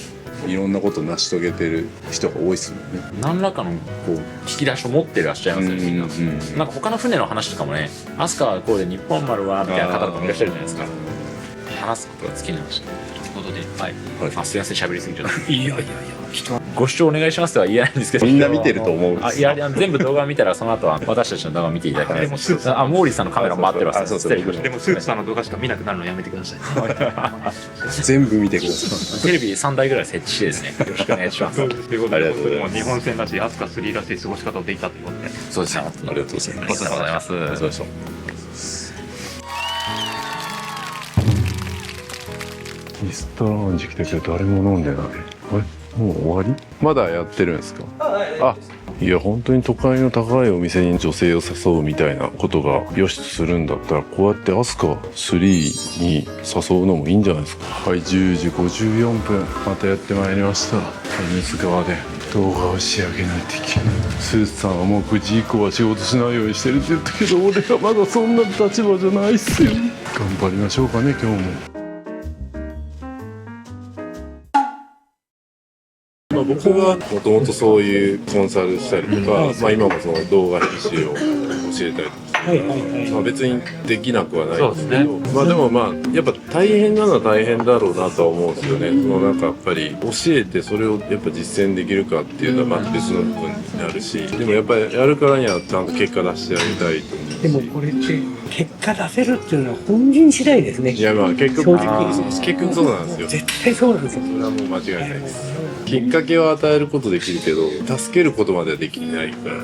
い。いろんなことを成し遂げてる人が多いですもんね。何らかのこう引き出しを持ってらっしゃいますよね、みんな。なんか他の船の話とかもね、飛鳥はこうで日本丸はみたいな方とかもいらっしゃるじゃないですか。話すことが尽きないました。ということで、すいません喋りすぎちゃった。いやご視聴お願いしますとは言えないんですけど、みんな見てると思う。いや全部動画を見たらその後は私たちの動画を見ていただきたい。モーリーさんのカメラ回ってます。でもスーツさんの動画しか見なくなるのやめてください。全部見てください。テレビ3台ぐらい設置してですね、よろしくお願いします。ということで日本戦らしい飛鳥3らしい過ごし方をできたということで、そうですね。ありがとうございます。ありがとうございます。ミスターラウンジ来たけど誰も飲んでない。あれもう終わり？まだやってるんですか？あ、いや本当に都会の高いお店に女性を誘うみたいなことが良しとするんだったら、こうやってアスカ3に誘うのもいいんじゃないですか。はい、10時54分またやってまいりました。鬼津川で動画を仕上げないといけない。スーツさんはもう9時以降は仕事しないようにしてるって言ったけど、俺はまだそんな立場じゃないっすよ。頑張りましょうかね今日も。僕はもともとそういうコンサルしたりとか、今もその動画編集を教えたりとかしてる、別にできなくはないんですけど、でもやっぱ大変なのは大変だろうなとは思うんですよね。そのなんかやっぱり教えてそれをやっぱ実践できるかっていうのはまた別の部分になるし、でもやっぱりやるからにはちゃんと結果出してあげたいと思うし。でもこれって結果出せるっていうのは本人次第ですね。いや結局そうなんですよ。絶対そうなんですよ。それはもう間違いないです。きっかけを与えることできるけど、助けることまではできないから。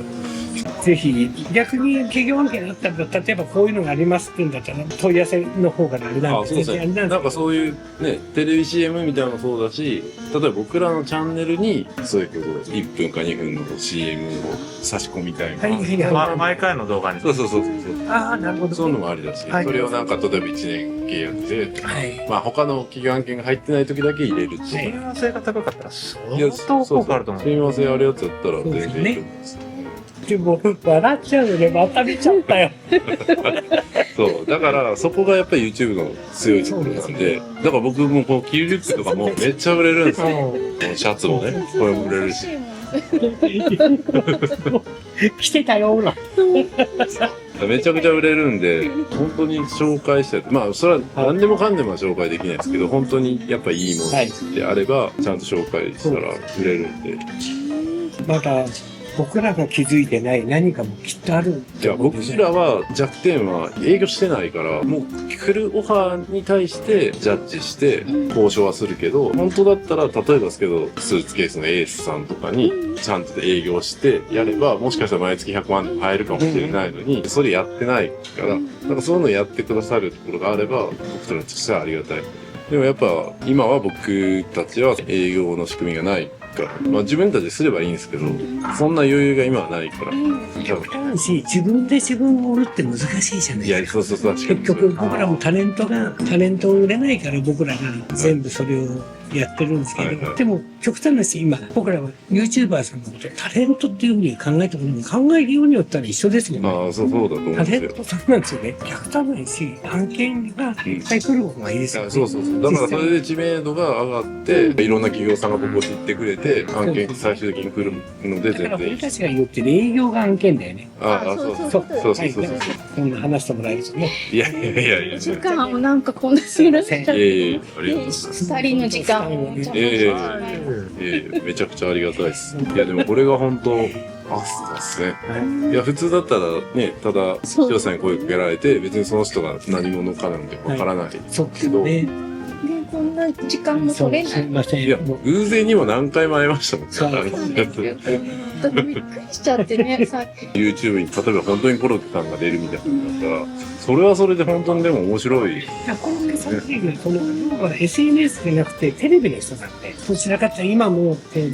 ぜひ逆に企業案件だったら、例えばこういうのがありますっていうんだったら問い合わせの方があれなんですね。なんかそういうね、テレビ CM みたいなのもそうだし、例えば僕らのチャンネルにそういうこと1分か2分の CM を差し込みたいな、毎回の動画にそうああ、なるほど。そういうのもありだし、それをなんか例えば1年契約で、他の企業案件が入ってない時だけ入れるっていう。親和性が高かったら相当効果あると思う。親和性あるやつだったら全然いいと思います。でも笑っちゃうよね。また見ちゃったよ。そうだからそこがやっぱり YouTube の強いところなんで、だから僕もこうキルリュックとかもめっちゃ売れるんですよ。シャツもね、これも売れるし。来てたよほら。めちゃくちゃ売れるんで、本当に紹介したい。それは何でもかんでもは紹介できないですけど、本当にやっぱいいものであればちゃんと紹介したら売れるんで。まだ僕らが気づいてない何かもきっとある。いや、僕らは弱点は営業してないから、もう来るオファーに対してジャッジして交渉はするけど、本当だったら例えばですけど、スーツケースのエースさんとかにちゃんと営業してやれば、もしかしたら毎月100万でも入るかもしれないのに、それやってないから、なんかそういうのやってくださるところがあれば、僕たちとしてはありがたい。でもやっぱ今は僕たちは営業の仕組みがないから、自分たちですればいいんですけど、そんな余裕が今はないから。自分で自分を売るって難しいじゃないですか。いや、そう結局僕らもタレントを売れないから僕らが全部それをやってるんですけど、でも極端な話、今僕らは YouTuber さんのことタレントっていうふうに考えたことも考えるようによったら一緒ですよね。そうだと思うんですよ。タレントさんなんですよね。極端なし、案件がいっぱい来る方がいいですよね。そうだからそれで知名度が上がって、いろんな企業さんが僕を知ってくれて、案件最終的に来るので全然いい。だから俺たちが言ってる営業が案件だよね。そう。こんな話してもらえるとね。いや。時間をなんかこんなすみません。ありがとうございます。2人の時間を。めちゃくちゃありがたいです。いやでもこれが本当アスカですね。いや普通だったらね、ただ視聴者さんに声かけられて別にその人が何者かなんてわからないけど、でこんな時間も取れない。いや偶然にも何回も会いましたもんね。びっくりしちゃってね。さっき YouTube に例えば本当にコロッケさんが出るみたいなんだったら、それはそれで本当にでも面白い。コロッケさんっていうのはその SNS じゃなくてテレビの人なんで、どちらかって今も来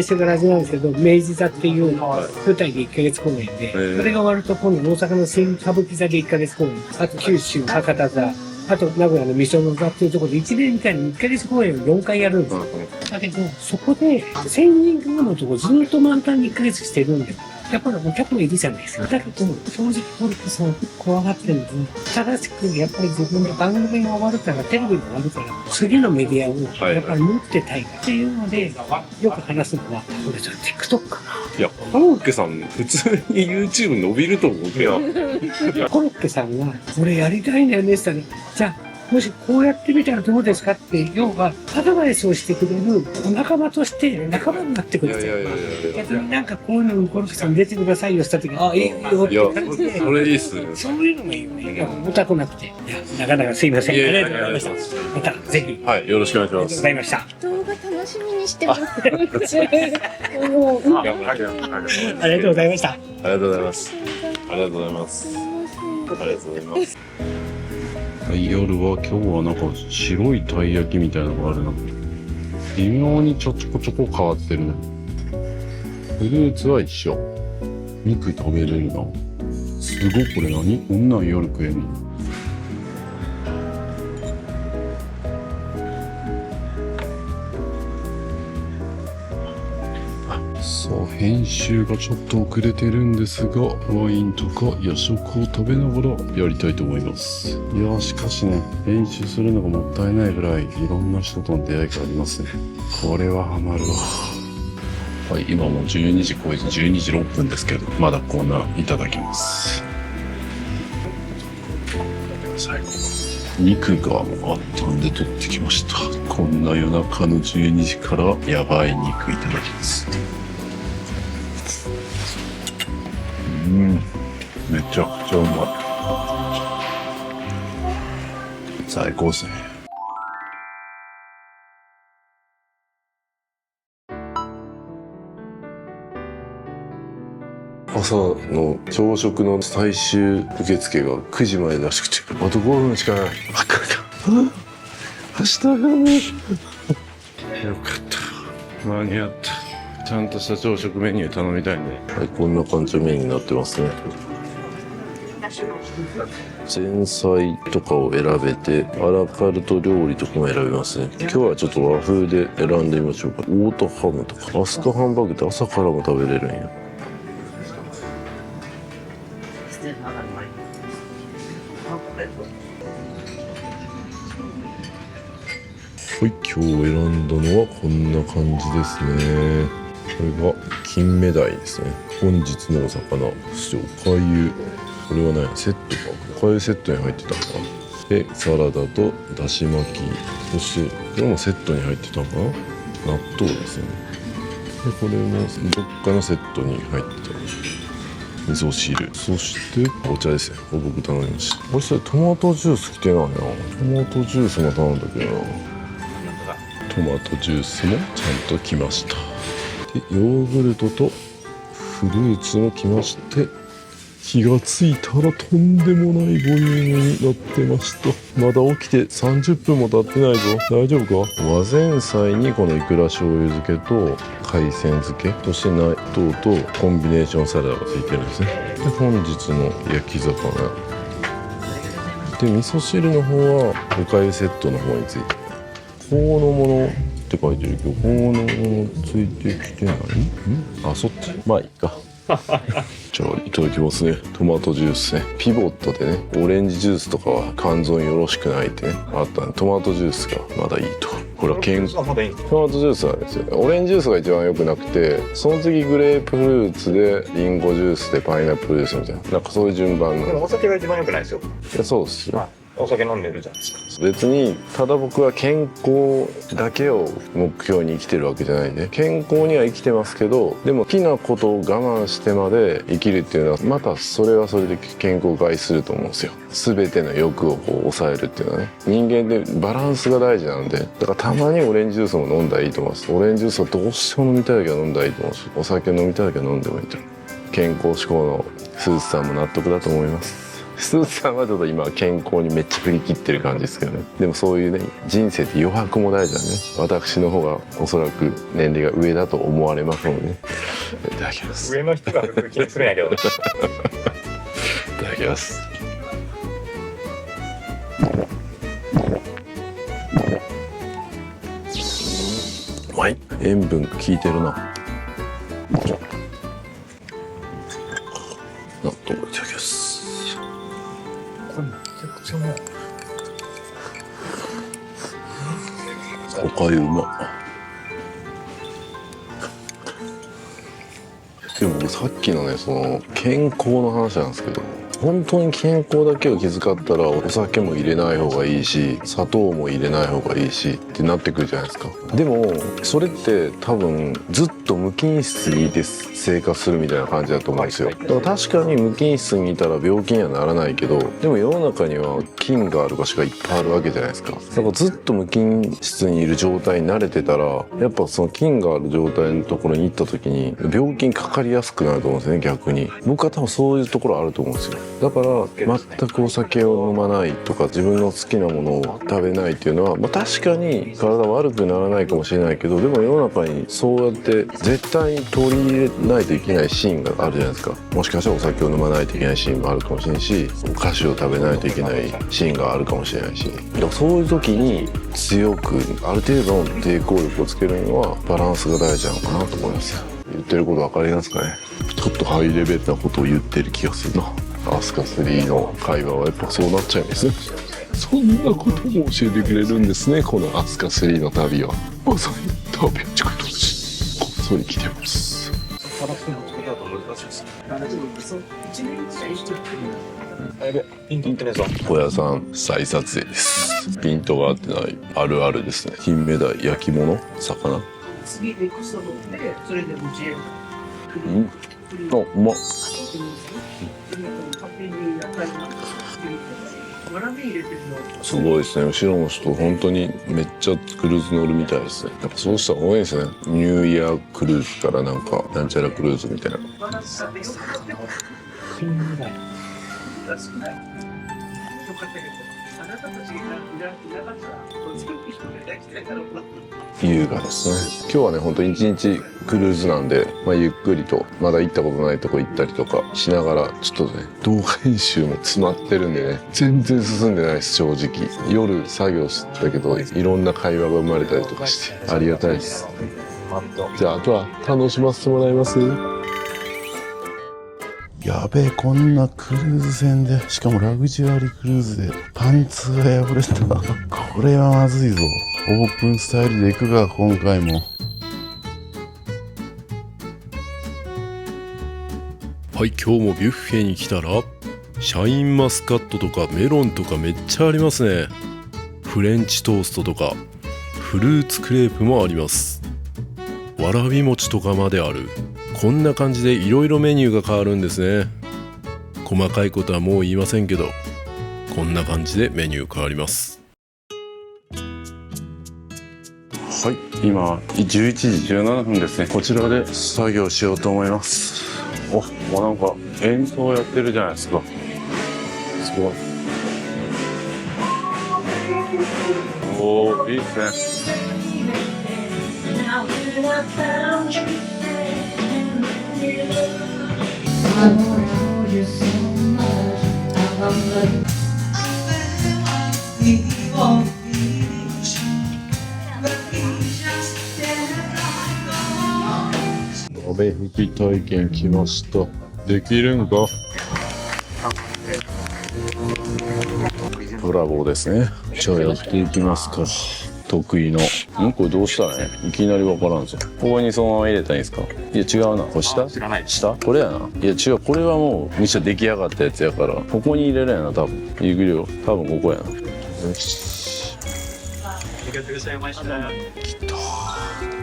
週から始まるんですけど、明治座っていう舞台で1ヶ月公演で、それが終わると今度大阪の新歌舞伎座で1ヶ月公演、あと九州博多座、あと名古屋の三園座っていうところで1年間に1ヶ月公演を4回やるんですよ。だけどそこで1000人のとこずっと満タンに1ヶ月してるんだから、やっぱりお客もいるじゃないですか。だけど正直コロッケさん怖がってるのに、正しくやっぱり自分の番組が終わるから、テレビが終わるから、次のメディアをやっぱり持ってたいっていうので、よく話すのは、俺じゃ TikTok かな。いや、コロッケさん普通に YouTube 伸びると思うけど。コロッケさんが、俺やりたいんだよねって言ったら、じゃあ、もしこうやってみたらどうですかって、要はアドバイスをしてくれるお仲間として仲間になってくれて、逆になんかこういうのにコロッケさん出てくださいよした時に、あ、いいよって感じで、それいいっすね。そういうのがいいよね。重たくなくて。いや、なかなかすいません。ありがとうございました。またぜひ。はい、よろしくお願いします。ありがとうございました。動画楽しみにしてます。ありがとうございました。ありがとうございます。ありがとうございます。ありがとうございます。はい、夜は今日はなんか白いたい焼きみたいなのがあるな。微妙にちょこ変わってるね。フルーツは一緒。肉食べれるな。すごい、これ何？こんなん夜食えんの？さあ、編集がちょっと遅れてるんですが、ワインとか夜食を食べながらやりたいと思います。いやー、しかしね、編集するのがもったいないぐらいいろんな人との出会いがありますね。これはハマるわ。はい、今もう12時超えて12時6分ですけど、まだコーナーいただきます。最後、肉がもうあったんで取ってきました。こんな夜中の12時からやばい肉いただきます。めちゃくちゃうまい。最高ですね。朝の朝食の最終受付が9時までらしくて、あと5分しかない。あかん。明日がね。よかった。間に合った。ちゃんとした朝食メニュー頼みたいね。はい、こんな感じのメニューになってますね。前菜とかを選べて、アラカルト料理とかも選べますね。今日はちょっと和風で選んでみましょうか。オートハムとか、アスカハンバーグって朝からも食べれるんや。はい、今日選んだのはこんな感じですね。これが金目鯛ですね。本日のお魚、そしておかゆ。これはね、セットか。おかゆセットに入ってたのかな。で、サラダとだし巻き。そして、これもセットに入ってたのかな。納豆ですね。で、これもどっかのセットに入ってた。味噌汁。そして、お茶ですね。これ僕頼みました。これそれトマトジュース来てないな。トマトジュースも頼んだけどな。トマトジュースもちゃんと来ました。で、ヨーグルトとフルーツも来まして、気がついたらとんでもないボリュームになってました。まだ起きて30分も経ってないぞ。大丈夫か？和前菜にこのいくら醤油漬けと海鮮漬け、そして納豆とコンビネーションサラダがついてるんですね。で、本日の焼き魚。で、味噌汁の方はおかゆセットの方について。法のものって書いてるけど、法のものついてきてない？あ、そっち。まあいいか。じゃあいただきますね。トマトジュースね。ピボットでね、オレンジジュースとかは肝臓よろしくないってね、あったんで、トマトジュースがまだいいと。これはトマトジュースなんですよ。オレンジジュースが一番良くなくて、その次グレープフルーツでリンゴジュースでパイナップルジュースみたいな、なんかそういう順番の。でもお酒が一番良くないですよ。いや、そうっすよ。お酒飲んでるじゃないですか。別にただ僕は健康だけを目標に生きてるわけじゃないんで、健康には生きてますけど、でも好きなことを我慢してまで生きるっていうのはまたそれはそれで健康を害すると思うんですよ。全ての欲をこう抑えるっていうのはね、人間でバランスが大事なんで、だからたまにオレンジジュースも飲んだらいいと思います。オレンジジュースをどうしても飲みたい時は飲んだらいいと思うし、お酒飲みたい時は飲んでもいいと思う。健康志向のスーツさんも納得だと思います。スーツさんはちょっと今健康にめっちゃ振り切ってる感じですけどね。でもそういうね、人生って余白も大事だね。私の方がおそらく年齢が上だと思われますのでね。いただきます。上の人が服気にするんやけど。いただきます。うまい。塩分効いてるな。納豆いただきます。これめちゃくちゃうまい。おかゆうま。でもさっきのね、その健康の話なんですけど、本当に健康だけを気遣ったらお酒も入れない方がいいし、砂糖も入れない方がいいしってなってくるじゃないですか。でもそれって多分ずっと無菌室にいて生活するみたいな感じだと思うんですよ。だから確かに無菌室にいたら病気にはならないけど、でも世の中には菌がある場所がいっぱいあるわけじゃないですか。だからずっと無菌室にいる状態に慣れてたら、やっぱその菌がある状態のところに行った時に病気にかかりやすくなると思うんですよね。逆に僕は多分そういうところあると思うんですよ。だから全くお酒を飲まないとか自分の好きなものを食べないっていうのは、まあ、確かに体悪くならないかもしれないけど、でも世の中にそうやって絶対に取り入れないといけないシーンがあるじゃないですか。もしかしたらお酒を飲まないといけないシーンもあるかもしれないし、お菓子を食べないといけないシーンがあるかもしれないし、だからそういう時に強くある程度の抵抗力をつけるにはバランスが大事なのかなと思います。言ってること分かりますかね。ちょっとハイレベルなことを言ってる気がするな。アスカ3の会話はやっぱそうなっちゃいますね。そんなことも教えてくれるんですね、このアスカ3の旅は。まさに旅はちょっとこっそり来てます。小屋さん再撮影です。ピントが合ってないあるあるですね。金目鯛、焼き物、魚。次ネクスト乗ってそれで持ち上げる。あ、うまっ。すごいですね。後ろの人本当にめっちゃクルーズ乗るみたいですね。やっぱそうした方が多いですね。ニューイヤークルーズからなんかなんちゃらクルーズみたいな。優雅ですね。今日はね、本当に一日クルーズなんで、ゆっくりとまだ行ったことないとこ行ったりとかしながら、ちょっとね、動画編集も詰まってるんでね、全然進んでないです、正直。夜作業してたけど、いろんな会話が生まれたりとかして、ありがたいです。じゃあ、あとは楽しませてもらいます。やべえ、こんなクルーズ船で、しかもラグジュアリークルーズでパンツが破れた。これはまずいぞ。オープンスタイルで行くか、今回も。はい、今日もビュッフェに来たらシャインマスカットとかメロンとかめっちゃありますね。フレンチトーストとかフルーツクレープもあります。わらび餅とかまである。こんな感じでいろいろメニューが変わるんですね。細かいことはもう言いませんけど、こんな感じでメニュー変わります。はい、今11時17分ですね。こちらで作業しようと思います。お、もうなんか演奏やってるじゃないですか。すごい。おー、いいですね。鍋拭き体験来ました。できるんか？ブラボーですね。じゃあやっていきますか。得意の。これどうしたらね、いきなりわからんぞ。ここにそのまま入れたらいいんですか？いや違うな。これ下？知らない。下？これやな。いや違う。これはもうむしろ出来上がったやつやから、ここに入れるやな、多分。いくよ。多分ここやな。よし。ありがとうございました。来た。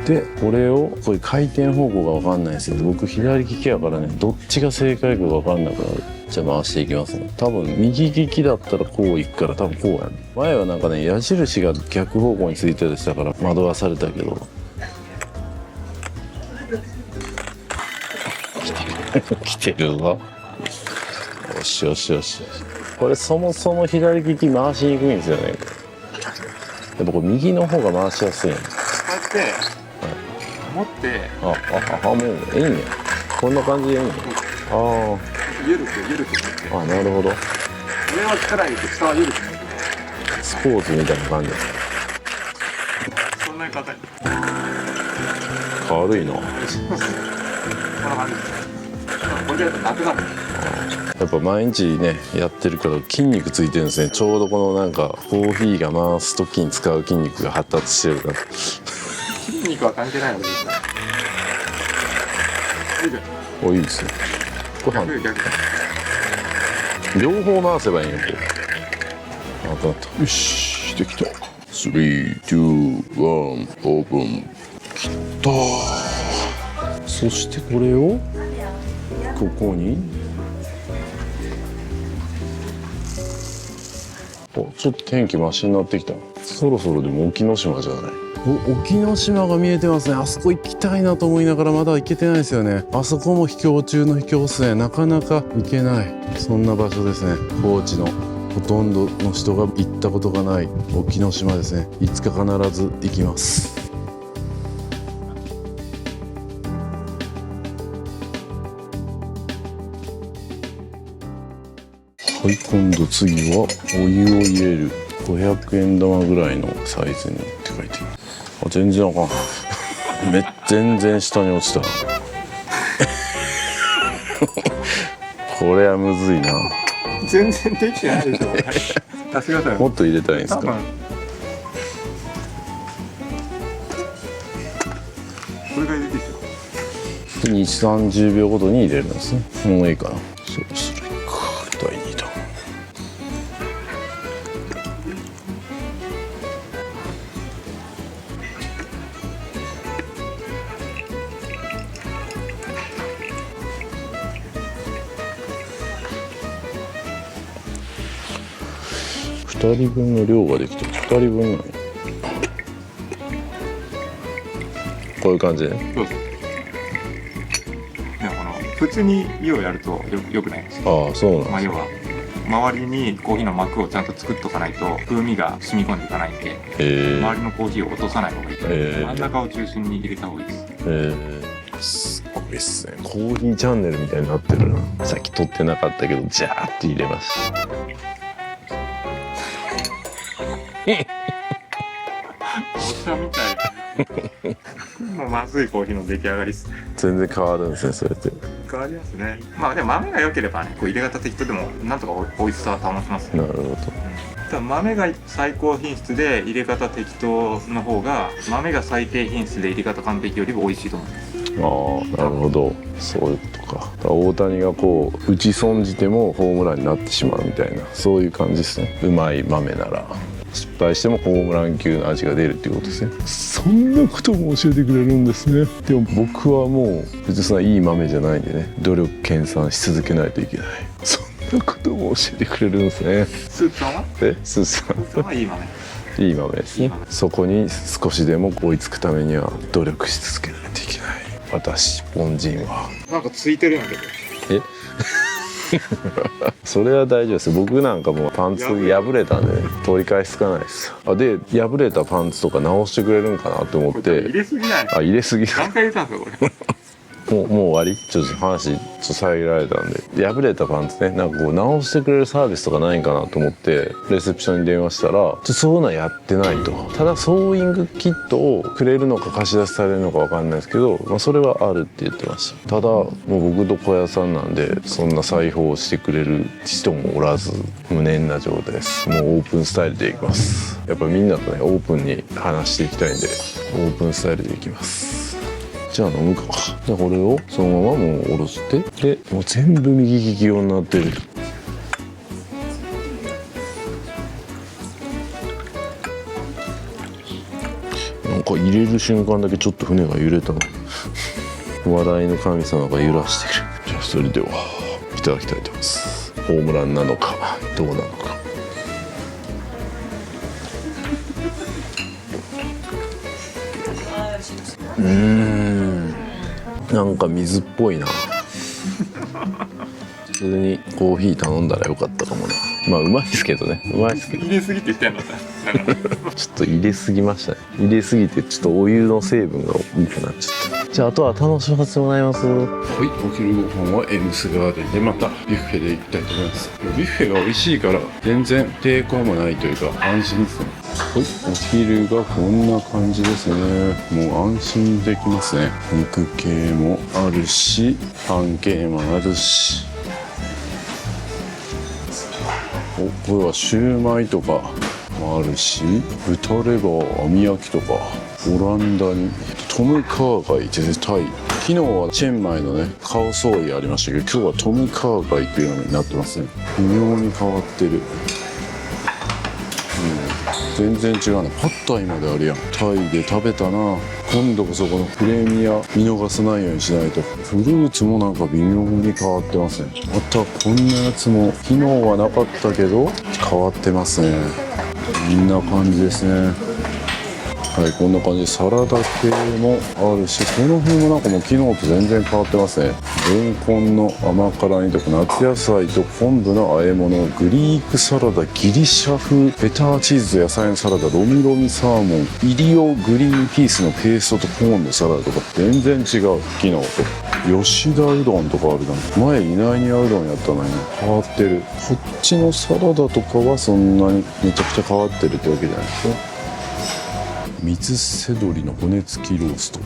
で、これを、これ回転方向がわかんないですけど、僕左利きやからね、どっちが正解かわかんなくなる。じゃあ回していきますね。多分右利きだったらこう行くから多分こうやね。前はなんかね、矢印が逆方向についてたりしたから惑わされたけど。来てるわ。よしよしよし。これそもそも左利き回しにくいんですよね。やっぱこれ右の方が回しやすいん。こうやって、持って、もういいね。こんな感じでいいね。ゆるく持って。なるほど。上は力入れて、下はゆるく持って。スポーツみたいな感じ。そんなに硬い。軽いな。こんな感じです。これでやるとなくなる。やっぱ毎日ねやってるから筋肉ついてるんですね。ちょうどこのなんかコーヒーが回す時に使う筋肉が発達してるから。筋肉は関係ないのでいいですか？お、いいですね。ご飯両方回せばいいんよ。あったあった。よし、できた。3、2、1、オープン。きた。そしてこれをここに。お、ちょっと天気マシになってきた。そろそろでも沖ノ島じゃない。沖ノ島が見えてますね。あそこ行きたいなと思いながらまだ行けてないですよね。あそこも秘境中の秘境ですね。なかなか行けない、そんな場所ですね。高知のほとんどの人が行ったことがない沖ノ島ですね。いつか必ず行きます。はい、今度次はお湯を入れる500円玉ぐらいのサイズにって書いてる。あ、全然あかん全然下に落ちたこれはむずいな。全然できてないでしょさすがだよ。もっと入れたいんですか。これがいいでしょ。2、30秒ごとに入れるんですね。もういいかな。そろそろいくか。第2弾。2人分の量ができてる。2人分なの。こういう感じで。そうそう。でも普通に湯をやるとよくないですか。ああ、そうなんです。まあ要は周りにコーヒーの膜をちゃんと作っとかないと風味が染み込んでいかないんで、周りのコーヒーを落とさない方がいい。真ん中を中心に入れた方がいいです。すごいっすね。コーヒーチャンネルみたいになってるな。さっき撮ってなかったけど、ジャーって入れます。お茶みたいもうまずいコーヒーの出来上がりですね。全然変わるんですね、それって。変わりますね。まあでも豆が良ければね、こう入れ方適当でもなんとか美味しさは保ちますね。なるほど。ただ豆が最高品質で入れ方適当の方が豆が最低品質で入れ方完璧よりも美味しいと思います。ああ、なるほど。そういうことか。大谷がこう打ち損じてもホームランになってしまうみたいな、そういう感じですね。うまい豆なら失敗してもホームラン級の味が出るっていうことですね。そんなことも教えてくれるんですね。でも僕はもう別にそんないい豆じゃないんでね、努力研鑽し続けないといけない。そんなことも教えてくれるんですね。スーさんは？スーさんはいい豆。いい豆ですね。そこに少しでも追いつくためには努力し続けないといけない。私凡人はなんかついてるんだけど。えそれは大丈夫です。僕なんかもうパンツ破れたんで、ね、取り返しつかないです。で破れたパンツとか直してくれるんかなと思って。入れすぎない。あ、入れすぎ。何回入れたんですかこれ。もう終わり。ちょっと話遮られたんで、破れたパンツね、なんかこう直してくれるサービスとかないんかなと思ってレセプションに電話したら、そういうのはやってないと。ただソーイングキットをくれるのか貸し出しされるのかわかんないですけど、まあ、それはあるって言ってました。ただもう僕と小屋さんなんでそんな裁縫をしてくれる人もおらず無念な状態です。もうオープンスタイルでいきます。やっぱみんなとねオープンに話していきたいんでオープンスタイルでいきます。じゃあ飲むか。じゃあこれをそのままもう下ろして、でもう全部右利き用になってる。なんか入れる瞬間だけちょっと船が揺れたの。笑いの神様が揺らしてくる。じゃあそれではいただきたいと思います。ホームランなのかどうなのか。なんか水っぽいな。普通にコーヒー頼んだらよかったかもな。まあうまいですけどね。うまいですけど。入れすぎって言ってんのさ。ちょっと入れすぎましたね。入れすぎてちょっとお湯の成分が多くなっちゃった。じゃああとは楽しませてもらいます。はい、お昼ご飯はエムスガーデンでまたビュッフェで行きたいと思います。ビュッフェが美味しいから全然抵抗もないというか安心ですね。はい、お昼がこんな感じですね。もう安心できますね。肉系もあるし、パン系もあるし。これはシューマイとかもあるし、豚レバー網焼きとか、オランダにトムカーガイ絶対。昨日はチェンマイのねカオソーイありましたけど、今日はトムカーガイっていうのになってますね。微妙に変わってる。全然違うな。パッタイまであるやん。タイで食べたな。今度こそこのプレミア見逃さないようにしないと。フルーツもなんか微妙に変わってますね。またこんなやつも昨日はなかったけど変わってますね。こんな感じですね。はい、こんな感じでサラダ系もあるし、この辺もなんかもう昨日と全然変わってますね。レンコンの甘辛煮とか夏野菜と昆布の和え物、グリークサラダ、ギリシャ風ベターチーズと野菜のサラダ、ロミロミサーモン、イリオグリーンピースのペーストとコーンのサラダとか全然違う。昨日と吉田うどんとかあるな。前いないにゃうどんやったのに変わってる。こっちのサラダとかはそんなにめちゃくちゃ変わってるってわけじゃないですよ。水瀬鶏の骨付きロースト、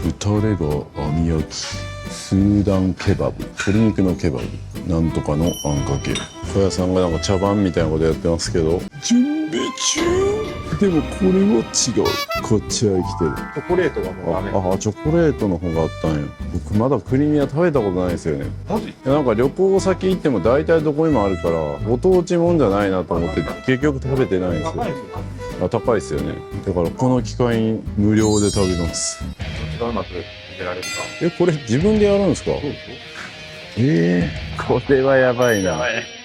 豚レバー網焼き、スーダンケバブ、鶏肉のケバブ、なんとかのあんかけ。小屋さんがなんか茶番みたいなことやってますけど、準備中。でもこれは違う。こっちは生きてる。チョコレートがもうダメ。チョコレートの方があったんや。僕まだクリミア食べたことないですよね。マジ？なんか旅行先行っても大体どこにもあるからご当地もんじゃないなと思って結局食べてないんですよ。高いですよね。だからこの機会に無料で食べます。どっちがうまく入れられるか。これ自分でやるんですか？これはやばいな。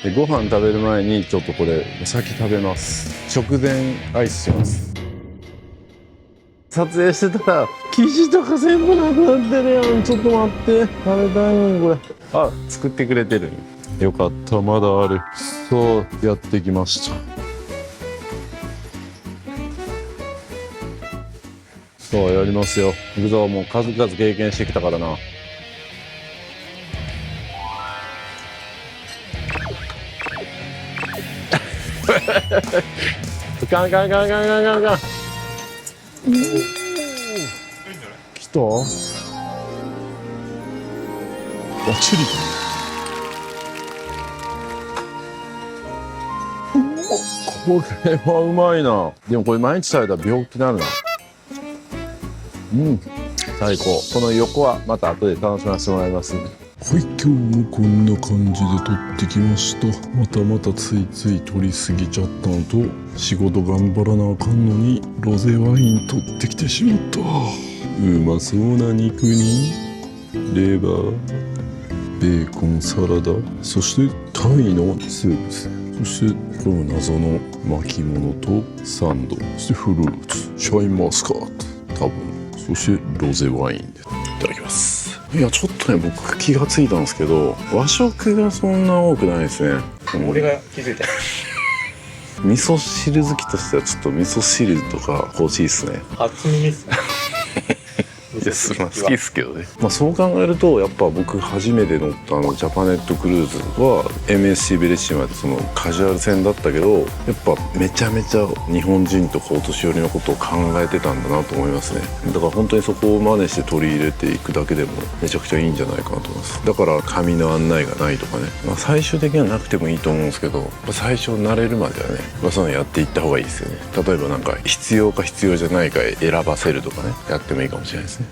でご飯食べる前にちょっとこれ先食べます。直前アイスします。撮影してたら生地とか全部なくなってるやん。ちょっと待って、食べたいのにこれ。作ってくれてる。よかった、まだある。そう、やってきました。そうやりますよ。行くぞ。もう数々経験してきたからな。ガンガンガンガンガンガンガン。来た？バッチリ。これはうまいな。でもこれ毎日食べたら病気になるな。最高。この横はまた後で楽しませてもらいます。はい、今日もこんな感じで撮ってきました。またついつい撮りすぎちゃったのと、仕事頑張らなあかんのにロゼワイン取ってきてしまった。うまそうな肉にレバー、ベーコン、サラダ、そしてタイのスープですね。そしてこの謎の巻物とサンド、そしてフルーツ、シャインマスカット、多分、そしてロゼワインでいただきます。いやちょっとね、僕気がついたんですけど、和食がそんな多くないですね。俺が気づいた。味噌汁好きとしてはちょっと味噌汁とか欲しいですね。初耳っすね。好きですけどね。そう考えるとやっぱ僕初めて乗ったジャパネットクルーズは MSC ベレッシマでそのカジュアル船だったけど、やっぱめちゃめちゃ日本人とかお年寄りのことを考えてたんだなと思いますね。だから本当にそこを真似して取り入れていくだけでもめちゃくちゃいいんじゃないかなと思います。だから紙の案内がないとかね、最終的にはなくてもいいと思うんですけど、最初慣れるまではね、そういうのやっていった方がいいですよね。例えばなんか必要か必要じゃないか選ばせるとかね、やってもいいかもしれないですね。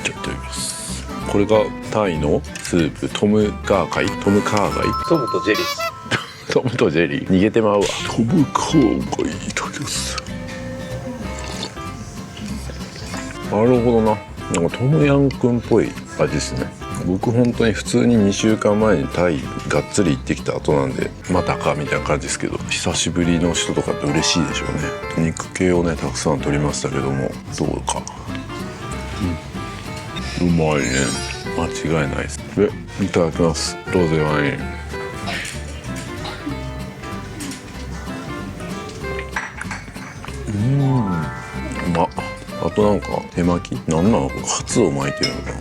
じゃあいただきます。これがタイのスープ、トムカーガイ、トムとジェリー。トムとジェリー逃げてまうわ。トムカーガイいただきます。なるほどな。なんかトムヤンクンっぽい味ですね。僕本当に普通に2週間前にタイがっつり行ってきた後なんで、またかみたいな感じですけど、久しぶりの人とかって嬉しいでしょうね。肉系をねたくさん取りましたけども、どうか。うまいね。間違いないです。で、いただきます。ロゼワイン。うまっ。あとなんか手巻きなんなの、カツを巻いてるのかな。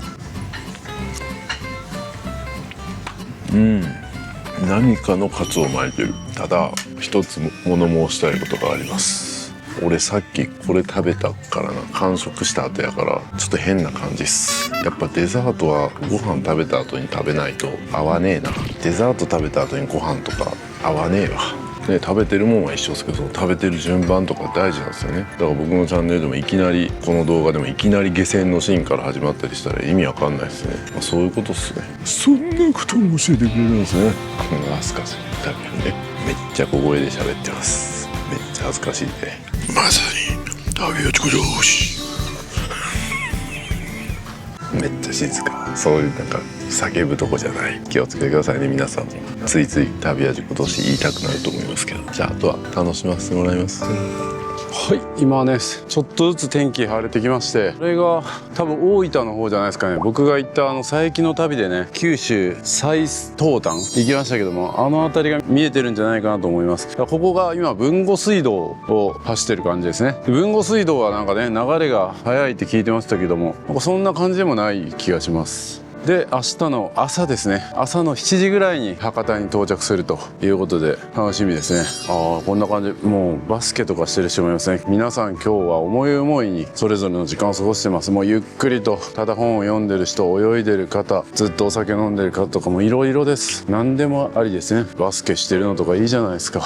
何かのカツを巻いてる。ただ一つ物申したいことがあります。俺さっきこれ食べたからな、完食した後やからちょっと変な感じっす。やっぱデザートはご飯食べた後に食べないと合わねえな。デザート食べた後にご飯とか合わねえわ。ね、食べてるもんは一緒ですけど、食べてる順番とか大事なんですよね。だから僕のチャンネルでもいきなりこの動画でもいきなり下船のシーンから始まったりしたら意味わかんないですね。そういうことっすね。そんなことも教えてくれるんですね。このアスカさんだけね、めっちゃ小声で喋ってます。めっちゃ恥ずかしいね。まさに旅は上司。めっちゃ静か。そういうなんか叫ぶとこじゃない。気をつけてくださいね皆さん。ついつい旅は事故として言いたくなると思いますけど、じゃああとは楽しませてもらいます。はい、今ねちょっとずつ天気晴れてきまして、これが多分大分の方じゃないですかね。僕が行った佐伯の旅でね、九州最東端行きましたけども、あの辺りが見えてるんじゃないかなと思います。ここが今豊後水道を走ってる感じですね。豊後水道はなんかね流れが速いって聞いてましたけども、なんかそんな感じでもない気がします。で、明日の朝ですね、朝の7時ぐらいに博多に到着するということで楽しみですね。こんな感じ、もうバスケとかしてる人もいますね。皆さん今日は思い思いにそれぞれの時間を過ごしてます。もうゆっくりとただ本を読んでる人、泳いでる方、ずっとお酒飲んでる方とかもいろいろです。何でもありですね。バスケしてるのとかいいじゃないですか。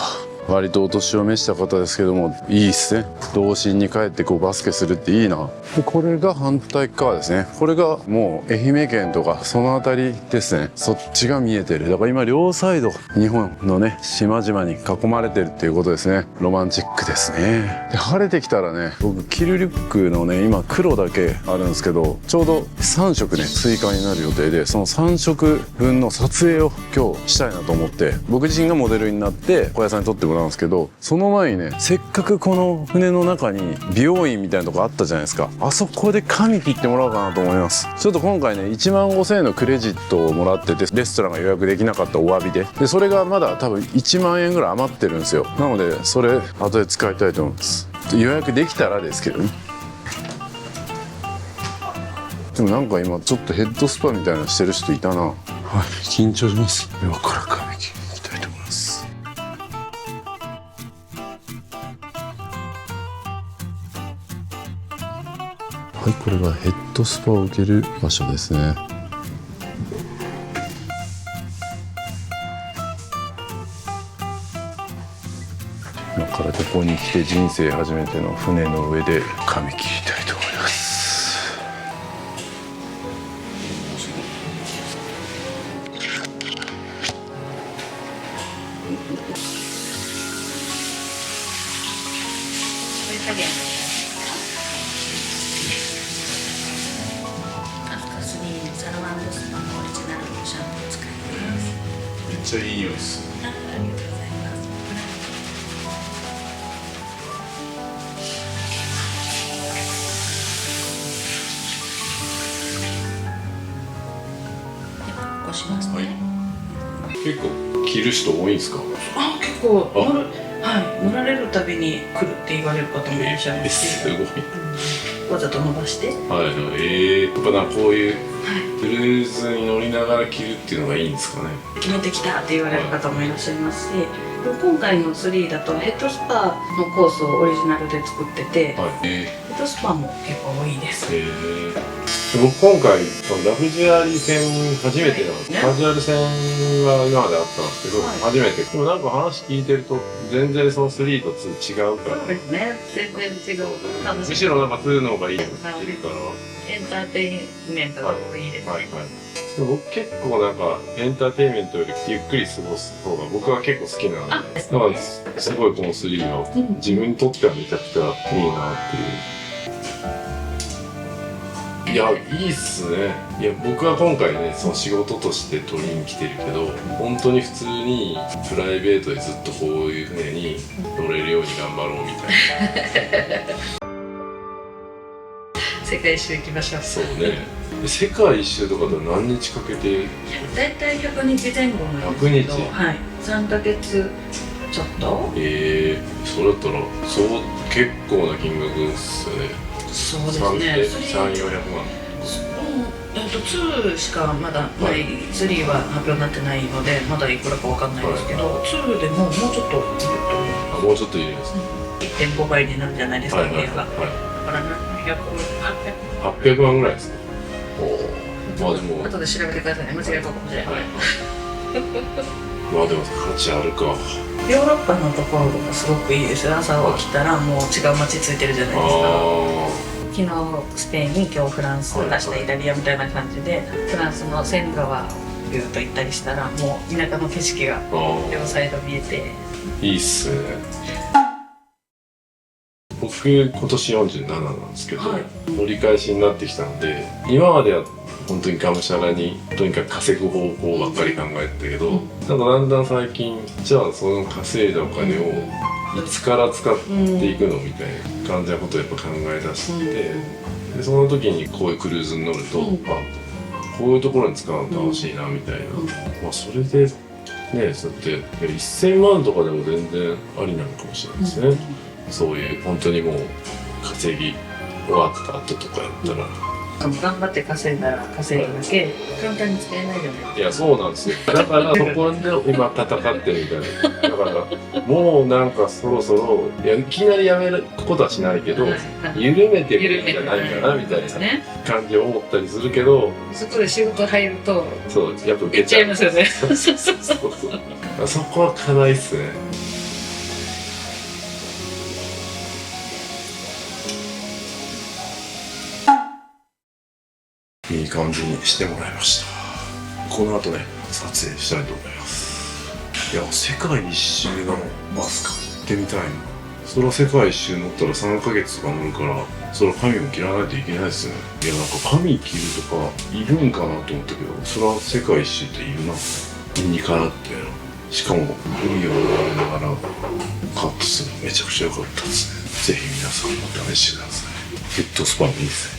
割とお年を召した方ですけども、いいっすね。童心に帰ってこうバスケするっていいな。でこれが反対側ですね。これがもう愛媛県とかその辺りですね。そっちが見えてる。だから今両サイド日本のね島々に囲まれてるっていうことですね。ロマンチックですね。で晴れてきたらね、僕着るリュックのね今黒だけあるんですけど、ちょうど3色ね追加になる予定で、その3色分の撮影を今日したいなと思って、僕自身がモデルになって小屋さんに撮ってもらうんですけど、その前にね、せっかくこの船の中に美容院みたいなとこあったじゃないですか。あそこで髪切ってもらおうかなと思います。ちょっと今回ね15,000円のクレジットをもらってて、レストランが予約できなかったお詫びで、それがまだ多分1万円ぐらい余ってるんですよ。なのでそれ後で使いたいと思います。予約できたらですけどね。でもなんか今ちょっとヘッドスパみたいなのしてる人いたな。はい、緊張します。今から髪切りたいと思います。はい、これがヘッドスパを受ける場所ですね。今からここに来て人生初めての船の上で髪切りたいと思います。めっちゃいい匂いです。ありがとうございます。こしますね。結構着る人多いんですか？結構乗られるたびに来るって言われる方もいらっしゃいますし、すごい。わざと伸ばして。やっぱなんかこういうクルーズに乗りながら着るっていうのがいいんですかね。決めてきたって言われる方もいらっしゃいますし、今回の3だとヘッドスパのコースをオリジナルで作ってて、ヘッドスパも結構多いです。僕今回ラグジュアリー船初めてなんです。カジュアル船は今まであったんですけど、初めて。でもなんか話聞いてると全然その3と2違うから。そうですね、全然違う。むしろなんか2の方がいいって言ってるから。エンターテインメントが多いですね。でも僕結構なんかエンターテインメントよりゆっくり過ごす方が僕は結構好きなので、だからすごいこの3は自分にとってはめちゃくちゃいいなっていう。いや、いいっすね。いや、僕は今回ね、その仕事として取りに来てるけど、本当に普通にプライベートでずっとこういう船に乗れるように頑張ろうみたいな。世界一周行きましょう。そうね。世界一周とかだと何日かけて？だいたい100日前後なんですけど、3ヶ月ちょっと。それだったら結構な金額ですよね。そうですね。300-400万。2しかまだない、3は発表になってないので、まだいくらかわかんないですけど、2でももうちょっといると思います。もうちょっといるんですね。1.5 倍になるんじゃないですか、家が。だから800万ぐらいですね。まあでも。後で調べてくださいね、間違えたかもしれない。まあでも価値あるか。ヨーロッパのところとかすごくいいですよ。朝起きたらもう違う街ついてるじゃないですか。昨日スペイン、今日フランス、明日イタリアみたいな感じで、フランスのセーヌ川をビューッと行ったりしたら、もう田舎の景色が両サイド見えて。いいっすね。僕今年47なんですけど、乗り返しになってきたので、今までは本当にがむしゃらにとにかく稼ぐ方向ばっかり考えてたけど、なんかだんだん最近じゃあその稼いだお金をいつから使っていくのみたいな感じなことをやっぱ考え出して、でその時にこういうクルーズに乗ると、こういうところに使うの楽しいなみたいな、それでね、そうやって1000万とかでも全然ありなのかもしれないですね、そういう本当にもう稼ぎ終わった後とかやったら。頑張って稼いだら稼いだだけ簡単に使えないじゃないですか。いや、そうなんですよ。だからそこで今戦ってるみたいな。だからもうなんかそろそろいきなりやめることはしないけど、緩めてるんじゃないかなみたいな感じを思ったりするけど、そこで仕事入るとそうやっぱいっちゃいますよね。そこは課題っすね。いい感じにしてもらいました。この後ね、撮影したいと思います。いや、世界一周のアスカ行ってみたいな。それは世界一周乗ったら3ヶ月とか乗るから、それは髪も切らないといけないですよね。いや、なんか髪切るとかいるんかなと思ったけど、それは世界一周っているな。理にかなって。しかも海を眺めながらカットするのめちゃくちゃ良かったですね。ぜひ皆さんも試してください。ヘッドスパもいいですね。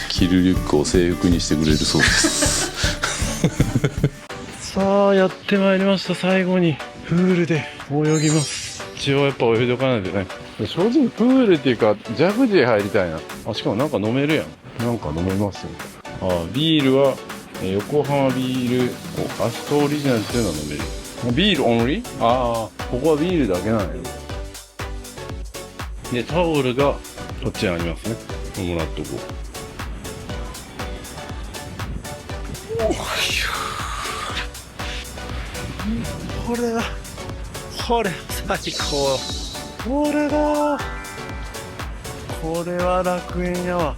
着るリュックを制服にしてくれるそうですさあやってまいりました。最後にプールで泳ぎます。一応やっぱ泳いどかないとね。正直プールっていうかジャグジー入りたいな。しかもなんか飲めるやん。なんか飲めますよ。ビールは横浜ビールアストオリジナルっていうのは飲める。ビールオンリー？ここはビールだけなんや。でタオルがこっちにありますね。もらっとこう。これ最高。これだ。これは楽園やわ。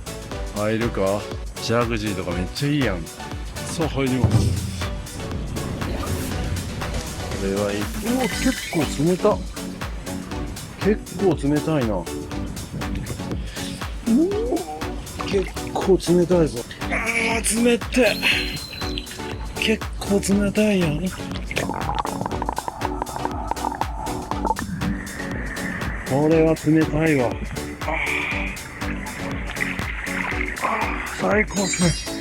入るか。ジャグジーとかめっちゃいいやん。さあ入ります。これはいい。結構冷た。結構冷たいな。結構冷たいぞ。冷て。結構冷たいやん。これは冷たいわ。最高ですね。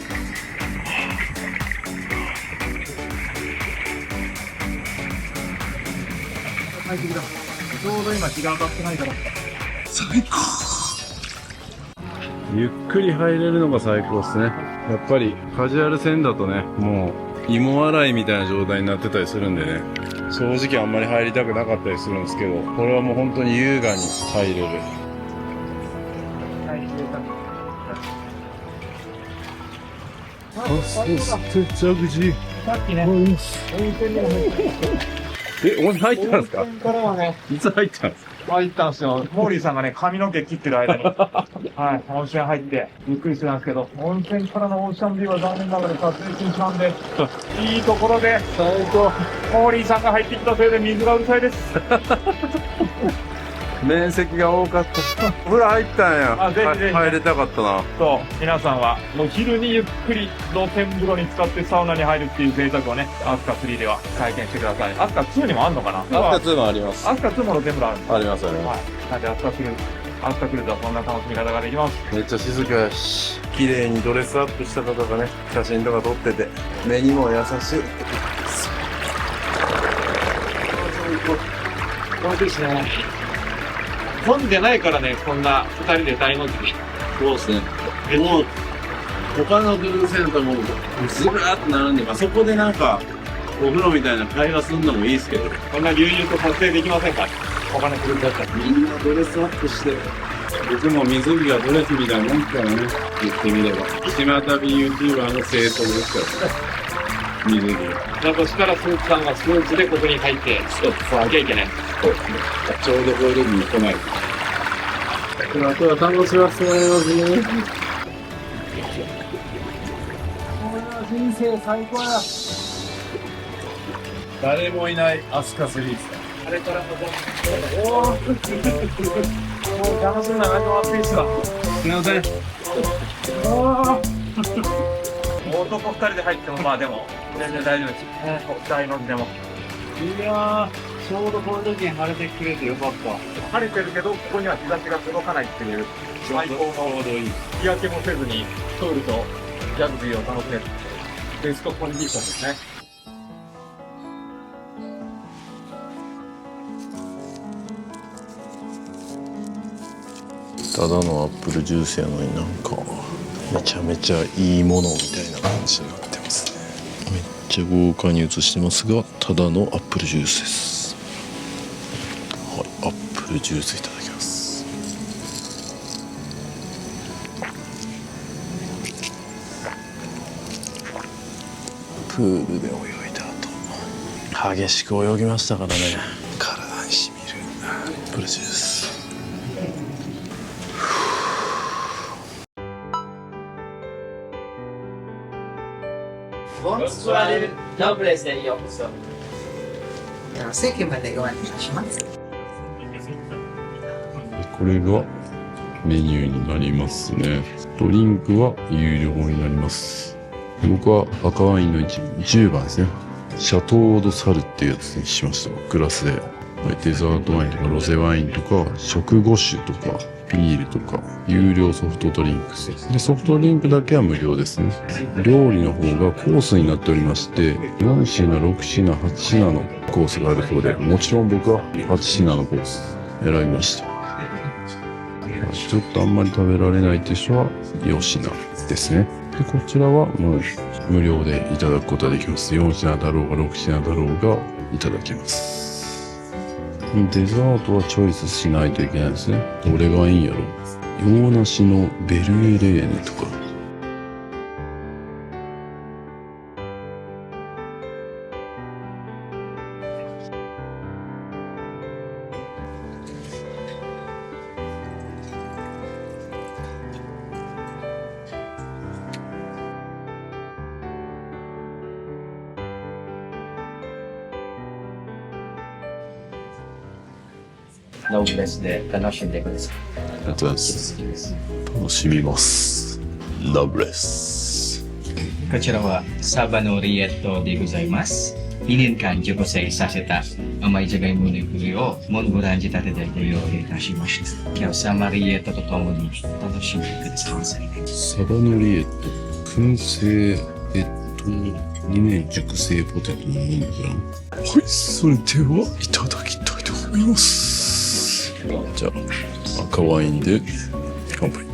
快適だ。ちょうど今日が当たってないから。最高。ゆっくり入れるのが最高ですね。やっぱりカジュアル船だとね、もう芋洗いみたいな状態になってたりするんでね、正直あんまり入りたくなかったりするんですけど、これはもう本当に優雅に入れる。そしてジャグジー。さっきね、温泉にも入って温泉入ったんですか？温泉からはね、いつ入ったんですか？入ったんですよ。モーリーさんがね、髪の毛切ってる間に、はい、温泉入って、ゆっくりしてたんですけど、温泉からのオーシャンビューは残念ながら撮影禁止なんで、いいところで、モーリーさんが入ってきたせいで水がうるさいです。面積が多かった。風呂入ったんや。ぜひぜひ入れたかったな。そう、皆さんは、もう昼にゆっくり露天風呂に使ってサウナに入るっていう贅沢をね、アスカ3では体験してください。アスカ2にもあんのかな？アスカ2もあります。アスカ2も露天風呂あるんですありますあります。はい。なんでアスカクルーズはそんな楽しみ方ができます。めっちゃ静かやし、綺麗にドレスアップした方がね、写真とか撮ってて、目にも優しい。これですね。混んでないからね、こんな2人で大の字に。そうですね。もう、他のクルーズ船ともずらーっと並んで、そこでなんか、お風呂みたいな会話するのもいいですけど、こんな悠々と撮影できませんか？他のクルーズだったら。みんなドレスアップして、僕も水着がドレスみたいなもんからね、言ってみれば。島旅 YouTuber の正当ですから。水着。だとしたらスーツさんがスーツでここに入って、ストップさなきゃいけない。そうですね。ちょうどこういう時に来ない。あとは楽しませてもらいますね。人生最高や。誰もいないアスカ3ですか。あれからまた。もう邪魔するな、何も暑いっすわ。すみません。男2人で入ってもまあでも全然大丈夫です。大の字でも。いやー、ちょうどこの時に晴れてくれてよかった。晴れてるけど、ここには日差しが届かないっていう、最高の日焼けもせずに、プールとジャグジーを楽しめるベストコンディションですね。ただのアップルジュースやのになんかめちゃめちゃいいものみたいな感じになってますね。めっちゃ豪華に映してますが、ただのアップルジュースです。はい、アップルジュースいただきます。プールで泳いだ後激しく泳ぎましたからね。体にしみるアップルジュース。ボンスワルノブレスへようこそ。席までご案内します。これがメニューになりますね。ドリンクは有料になります。僕は赤ワインの10番ですね。シャトー・ド・サルっていうやつにしました。グラスで。デザートワインとかロゼワインとか食後酒とかビールとか有料ソフトドリンクです。でソフトドリンクだけは無料ですね。料理の方がコースになっておりまして、4品6品8品のコースがあるそうで、もちろん僕は8品のコース選びました。ちょっとあんまり食べられないっていう人は4品ですね。でこちらはもう無料でいただくことができます。4品だろうが6品だろうがいただけます。デザートはチョイスしないといけないですね。どれがいいんやろ。洋梨のベルエレーネとか。ノブレスで楽しんでください。ありがとうございます。楽しみます。ラブレス。こちらはサバのリエットでございます。2年間熟成させた甘いじゃがいもの栗をモンブラン仕立てでご用意いたしました。今日サバリエットとともに楽しんでください。サバのリエット、燻製2年熟成ポテトのモンブラン。はい、それではいただきたいと思います。じゃあ赤ワインで乾杯。は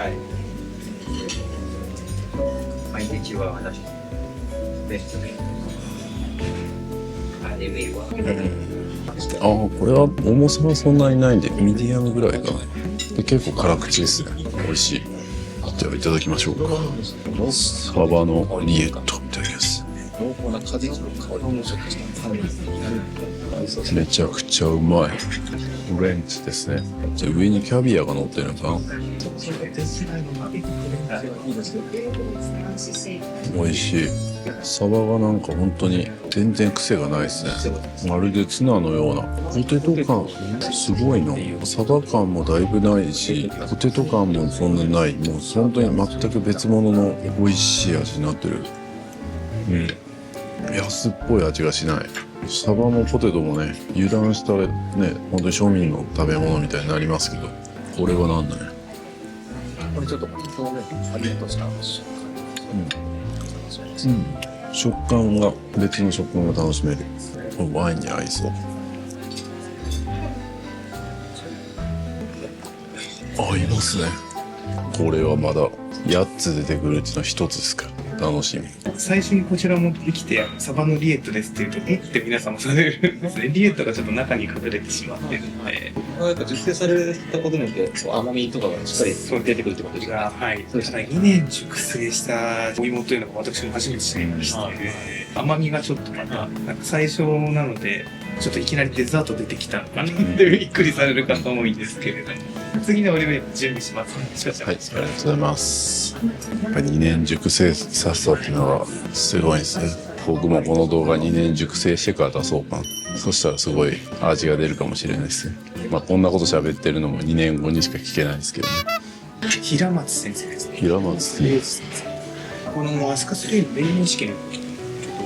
い。毎日は私のベストで。これは重さはそんなにないんでミディアムぐらいかな。で結構辛口ですね。美味しい。じゃあいただきましょうか。サバのリエットいただきます。濃厚な果実の香りもちょっとしためちゃくちゃうまいフレンチですね。じゃあ上にキャビアが乗ってるのかな。美味しい。サバがなんか本当に全然癖がないですね。まるでツナのようなポテト感すごいの。サバ感もだいぶないしポテト感もそんなない。もう本当に全く別物の美味しい味になってる。安っぽい味がしない。サバもポテトもね、油断したらね、本当に庶民の食べ物みたいになりますけど、これはなんだね。これちょっと表面パリッとした食感が別の食感が楽しめる。ワインに合いそう。合いますね。これはまだ8つ出てくるうちの1つですから。楽しみ。最初にこちら持ってきてサバのリエットですって言うとって皆さんもされるんですね。リエットがちょっと中に隠れてしまってるので、やっぱ熟成されたことによって甘みとかがしっかり出てくるってことですか。はい、そうですね。2年熟成したお芋というのが私も初めて知りまして、甘みがちょっとまたなんか最初なのでちょっといきなりデザート出てきたのかなってびっくりされる方多いんですけれども、次のお料理準備します。はい、ありがとうございます。やっぱり2年熟成させたっていうのはすごいですね。僕もこの動画2年熟成してから出そうかな。そしたらすごい味が出るかもしれないですね。まあこんなこと喋ってるのも2年後にしか聞けないですけどね。平松先生ですね。平松先生。この飛鳥3の弁護士券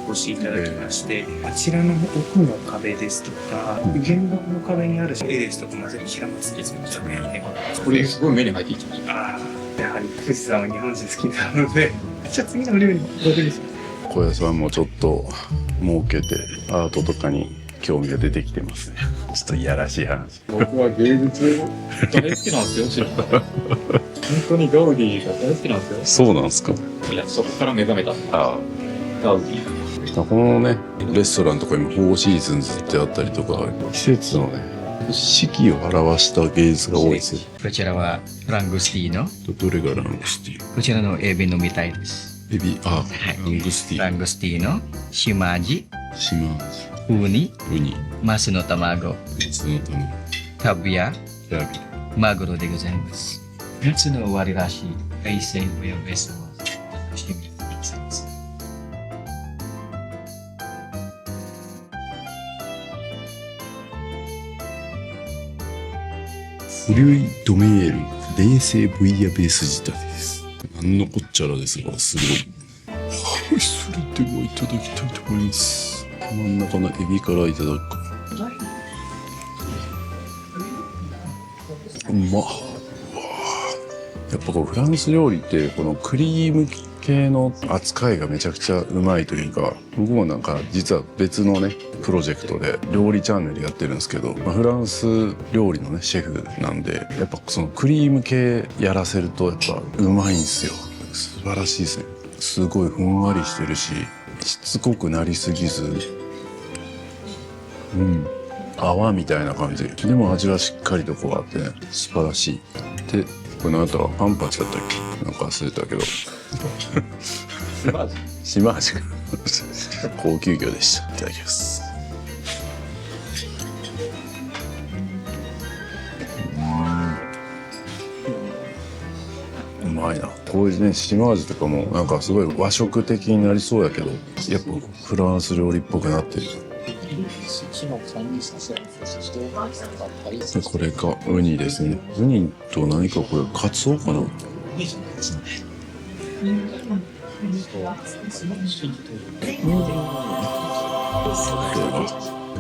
お越しいただきまして、あちらの奥の壁ですとか、現場の壁にある絵ですとか、全部平松で作ったね。これすごい目に入ってきた。ああ、やはり富士山は日本人好きなので、じゃあ次の料理どうでしょう。小屋さんもちょっと儲けてアートとかに興味が出てきてますね。ちょっといやらしい話。僕は芸術大好きなんですよ、本当にガウディが大好きなんですよ。そうなんですか。いや、そこから目覚めた。ああ。ガウディ。このね、レストランとかにもフォーシーズンズってあったりとか、季節のね、四季を表した芸術が多いですよ。こちらはラングスティーノ。どれがラングスティーノ？こちらのエビ飲みたいです。エビ、ラングスティーノ。ラングスティーノ、シマアジ、ウニ、マスの卵、カビア、マグロでございます。夏の終わりらしい海鮮おやべさを楽しみにくださいます。フリュイ・ドメール冷製ブイヤベース仕立てです。なんのこっちゃらですが、すごい。はい、それではいただきたいと思います。真ん中のエビからいただく。うまっ。やっぱこうフランス料理ってこのクリーム系の扱いがめちゃくちゃうまいというか、僕もなんか実は別のねプロジェクトで料理チャンネルやってるんですけど、フランス料理のねシェフなんで、やっぱそのクリーム系やらせるとやっぱうまいんですよ。素晴らしいですね。すごいふんわりしてるし、しつこくなりすぎず、泡みたいな感じでも味はしっかりとこうあってね、素晴らしい。でこの後はパンパチだったっけ、なんか忘れたけど島味か高級魚でした。いただきます。うまいな。こういうね島味とかもなんかすごい和食的になりそうやけど、やっぱフランス料理っぽくなってる。でこれがウニですね。ウニと何かこれカツオかな。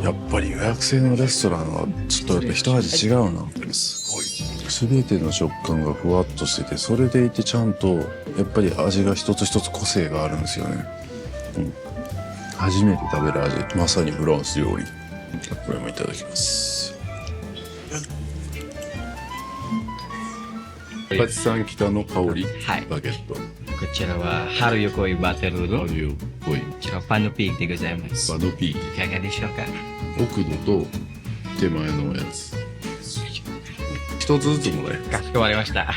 やっぱり予約制のレストランはちょっとやっぱ一味違うな。すごい全ての食感がふわっとしてて、それでいてちゃんとやっぱり味が一つ一つ個性があるんですよね。初めて食べる味、まさにフランス料理。これもいただきます。パチさん北の香り、バゲット。こちらは春よ来いバテルード。春よ来い。こちらパヌピークでございます。パヌピーク。いかがでしょうか。奥のと手前のやつ。一つずつもね。かしこまりました。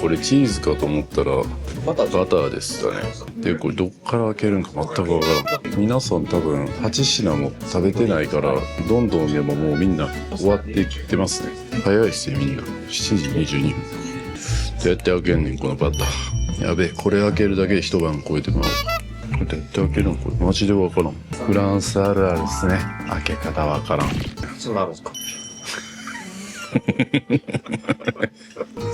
これチーズかと思ったらバターでしたね。でこれどっから開けるんか全く分からん。皆さん多分8品も食べてないからどんどんでももうみんな終わっていってますね。早いっすよみんな。7時22分。どうやって開けんねんこのバター。やべえ、これ開けるだけで一晩超えてまう。どうやって開けるのこれマジで分からん。フランスあるあるですね。開け方分からん。そうなるんですか。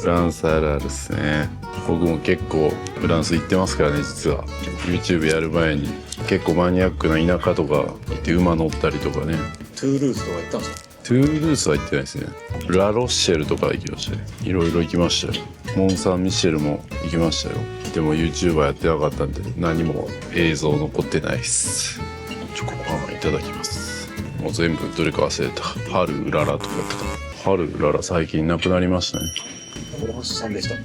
フランスあるあるですね。僕も結構フランス行ってますからね。実は YouTube やる前に結構マニアックな田舎とか行って馬乗ったりとかね。トゥールーズとか行ったんですか。トゥールースは行ってないですね。ラロッシェルとか行きましたね。いろいろ行きましたよ。モン・サン・ミシェルも行きましたよ。でも YouTuber やってなかったんで何も映像残ってないっす。チョコパンいただきます。もう全部どれか忘れた。春うららとかやってた。春うらら最近なくなりましたね。フランス産でした。な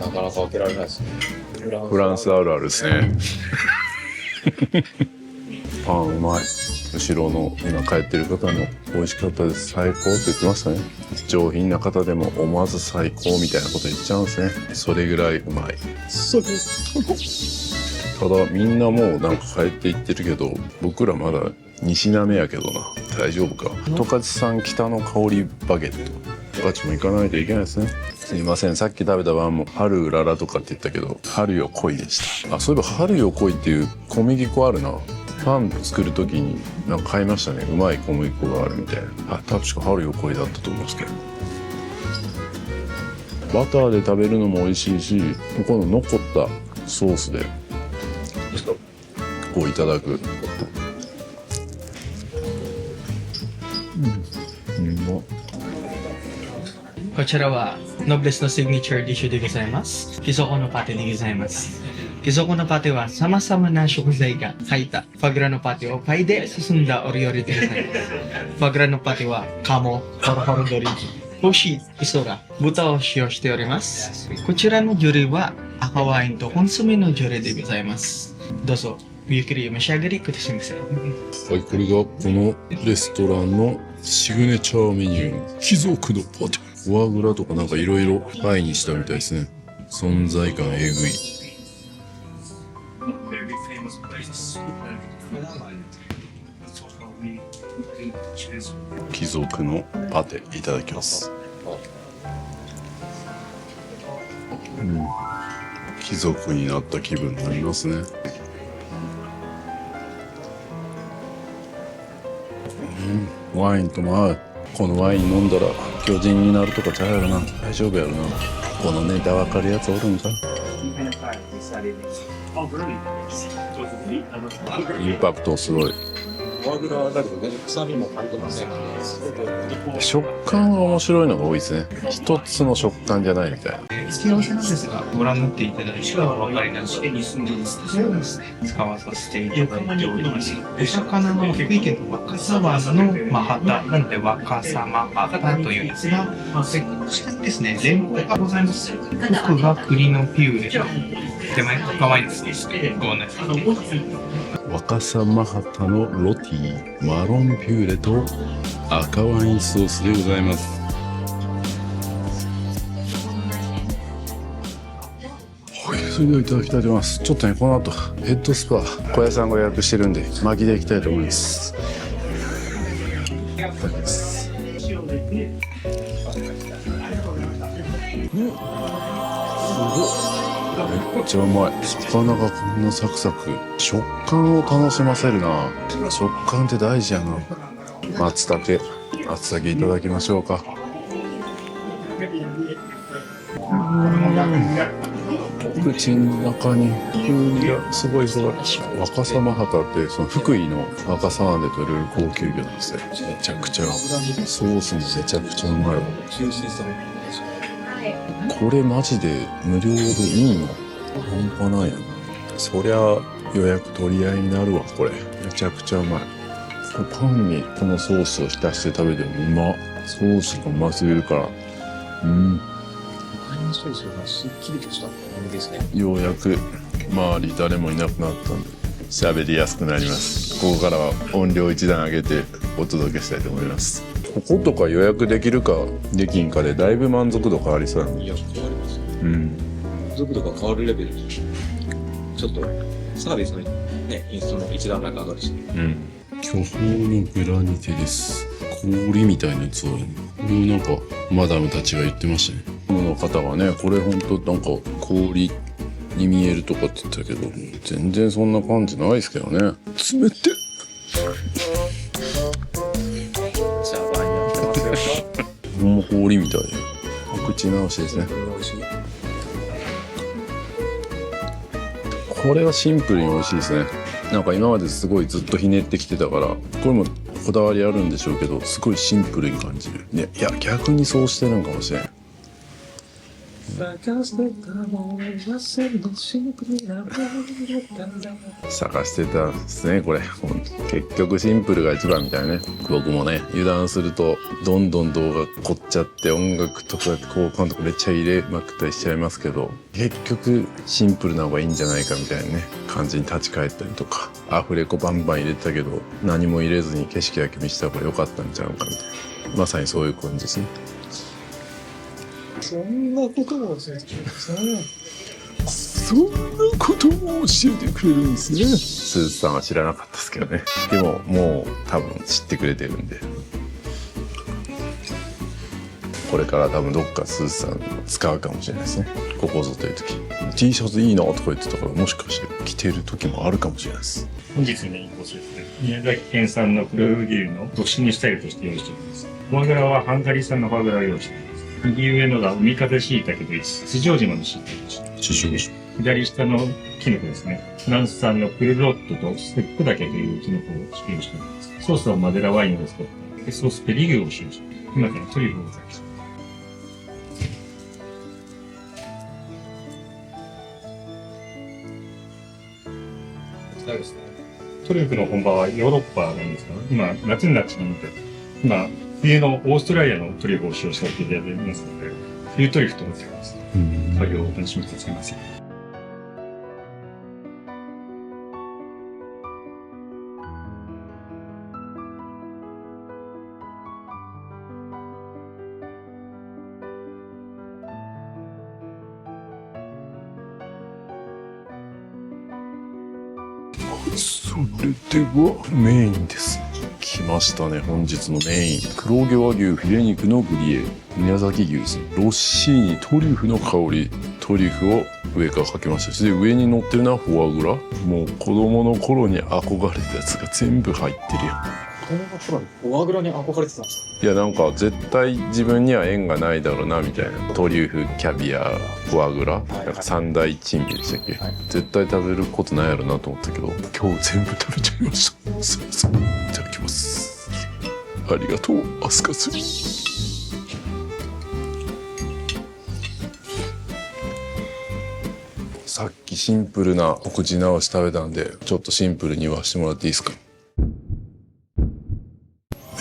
かなか開けられないですね。フランスあるあるですね。パンうまい。後ろの今帰ってる方も美味しかったです。最高って言ってましたね。上品な方でも思わず最高みたいなこと言っちゃうんですね。それぐらいうまい。ただみんなもうなんか帰っていってるけど、僕らまだ2品目やけどな。大丈夫か。十勝産北の香りバゲット。十勝も行かないといけないですね。すいません、さっき食べたパンも春うららとかって言ったけど、春よ来いでした。あ、そういえば春よ来いっていう小麦粉あるな。パン作る時になんか買いましたね。うまい小麦粉があるみたいな。あ、確か春よ来いだったと思うんですけど。バターで食べるのも美味しいし、この残ったソースでこういただく。こちらはノブレスのシグニチャーディッシュでございます。キゾコのパテでございます。キゾコのパテは様々な食材が入ったファグラのパテをパイで進んだお料理でございます。ファグラのパテは鴨、ホロホロ鶏、干し磯が豚を使用しております。こちらのジュレは赤ワインとコンソメのジュレでございます。どうぞゆっくりお召し上がりくださいませ。はい、これがこのレストランのシグネチャーメニュー、貴族のパテ。フォアグラとかなんかいろいろパイにしたみたいですね。存在感えぐい。貴族のパテいただきます。貴族になった気分になりますね。ワインとも合う。このワイン飲んだら巨人になるとかちゃうやろな。大丈夫やろな。このネタ分かるやつおるんか。インパクトすごい。フォアグラだけどね、臭みも感じません。食感が面白いのが多いですね。一つの食感じゃないみたいな。付け合わせなんですが、ご覧になっていただいてお分かりなんですけど、そうですね、使わさせていただいております。お魚の福井県の若狭湾のマハタなので若狭マハタというんですが、こちらにですね、レンコンがございます。奥が栗のピューレと手前赤ワインですね。ご案内します。若狭マハタのロティ、マロンピューレと赤ワインソースでございます。はい、それではいただきたいと思います。ちょっとね、この後ヘッドスパ小屋さんが予約してるんで巻きでいきたいと思います。いただきます。めっちゃうまい。魚がこんなサクサク。食感を楽しませるな。食感って大事やな。松茸いただきましょうか。口の中に風味がすごいすごい。若狭マハタってその福井の若狭湾で取れる高級魚なんですね。めちゃくちゃソースもめちゃくちゃうまいわ。これマジで無料でいいの？半端ないやな。そりゃ予約取り合いになるわ。これめちゃくちゃうまい。パンにこのソースを浸して食べてもうまっ。ソースがうますぎるから。ソースがすっきりとした感じですね。ようやく周り誰もいなくなったんで喋りやすくなります。ここからは音量一段上げてお届けしたいと思います。こことか予約できるかできんかでだいぶ満足度変わりそうなの。いや、変わります。満足度が変わるレベル。ちょっとサービスのね、インストの一段階上がるし。巨峰のグラニテです。氷みたいなやつあるね。これをなんかマダムたちが言ってましたね。この方がね、これほんとなんか氷に見えるとかって言ったけど、全然そんな感じないですけどね。冷てほんま氷みたいでお口直しですね。これはシンプルに美味しいですね。なんか今まですごいずっとひねってきてたから、これもこだわりあるんでしょうけど、すごいシンプルに感じるね。いや逆にそうしてるのかもしれん。探してたですね。これ結局シンプルが一番みたいなね。僕もね油断するとどんどん動画凝っちゃって音楽とか効果音とかめっちゃ入れまくったりしちゃいますけど、結局シンプルな方がいいんじゃないかみたいなね感じに立ち返ったりとか、アフレコバンバン入れてたけど何も入れずに景色だけ見せた方が良かったんちゃうかみたいな、まさにそういう感じですね。そんなことも教えてくれるんですね。そんなことも教えてくれるんですね。スーツさんは知らなかったですけどね。でももう多分知ってくれてるんで。これから多分どっかスーツさん使うかもしれないですね。ここぞという時 T シャツいいなとか言ってたから、もしかして着てる時もあるかもしれないです。本日のメインコースですね。宮崎県産の黒毛牛の独身スタイルとして用意しております。フォアグラはハンガリー産のフォアグラを用意しております。右上のが海風椎茸という四丈島の椎茸です。左下のキノコですね。フランス産のクルロットとステップ茸というキノコを使用しております。ソースはマデラワインを使ってソースペリグを使用しております。今からトリュフを使います。トリュフの本場はヨーロッパなんですが、今夏になっちゃうので、今冬のオーストラリアのトリュフを使用させていただいていますので、冬トリュフとなっています。作業をお楽しみくださいませ。それではメインです。来ましたね、本日のメイン。黒毛和牛フィレ肉のグリエ、宮崎牛ですね。ロッシーニ、トリュフの香り、トリュフを上からかけましたし、で上に乗ってるのはフォアグラ。もう子供の頃に憧れたやつが全部入ってるやん。子供の頃にフォアグラに憧れてたんですか？いや、なんか絶対自分には縁がないだろうなみたいな。トリュフ、キャビア、フォアグラ、なんか三大珍味でしたっけ、絶対食べることないやろなと思ったけど、今日全部食べちゃいました。すいません、いただきます。ありがとうアスカスリー。さっきシンプルなお口直し食べたんで、ちょっとシンプルに言わしてもらっていいですか？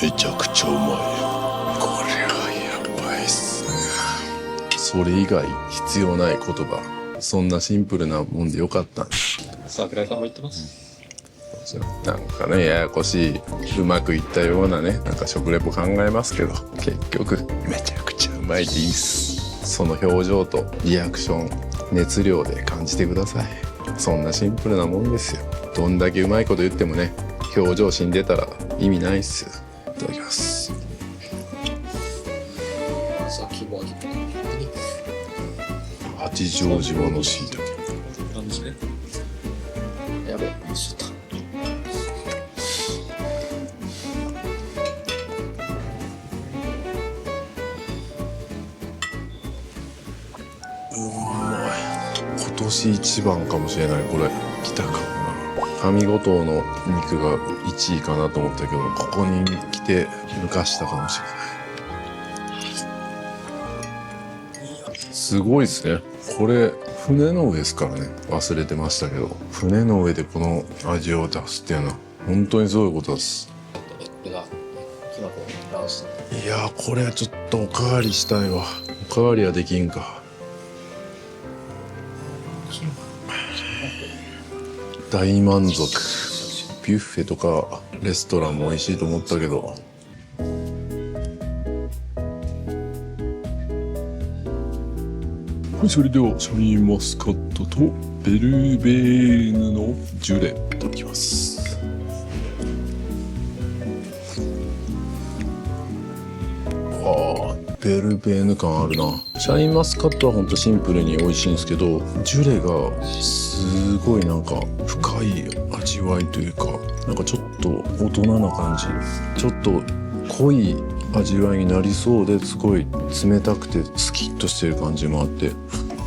めちゃくちゃうまい。これはやばいっすね。それ以外必要ない言葉。そんなシンプルなもんでよかったんです。桜井さんも言ってます。なんかね、ややこしい、うまくいったようなね、なんか食レポ考えますけど、結局めちゃくちゃうまいでいいっす。その表情とリアクション、熱量で感じてください。そんなシンプルなもんですよ。どんだけうまいこと言ってもね、表情死んでたら意味ないっすよ。いただきます。八丈島のシイタケ。なんですね。やべえ、ミスった。今年一番かもしれない。これ来たかもな。上五島の肉が1位かなと思ったけど、ここに来て抜かしたかもしれない。すごいですね。これ船の上ですからね。忘れてましたけど、船の上でこの味を出すっていうのは本当にすごいことです。いやー、これはちょっとおかわりしたいわ。おかわりはできんか。大満足。ビュッフェとかレストランも美味しいと思ったけど、はい、それではシャインマスカットとベルベーヌのジュレいただきます。ベルベーヌ感あるな。シャインマスカットはほんとシンプルに美味しいんですけど、ジュレがすごいなんか深い味わいというか、なんかちょっと大人な感じ、ちょっと濃い味わいになりそうで、すごい冷たくてスキッとしてる感じもあって、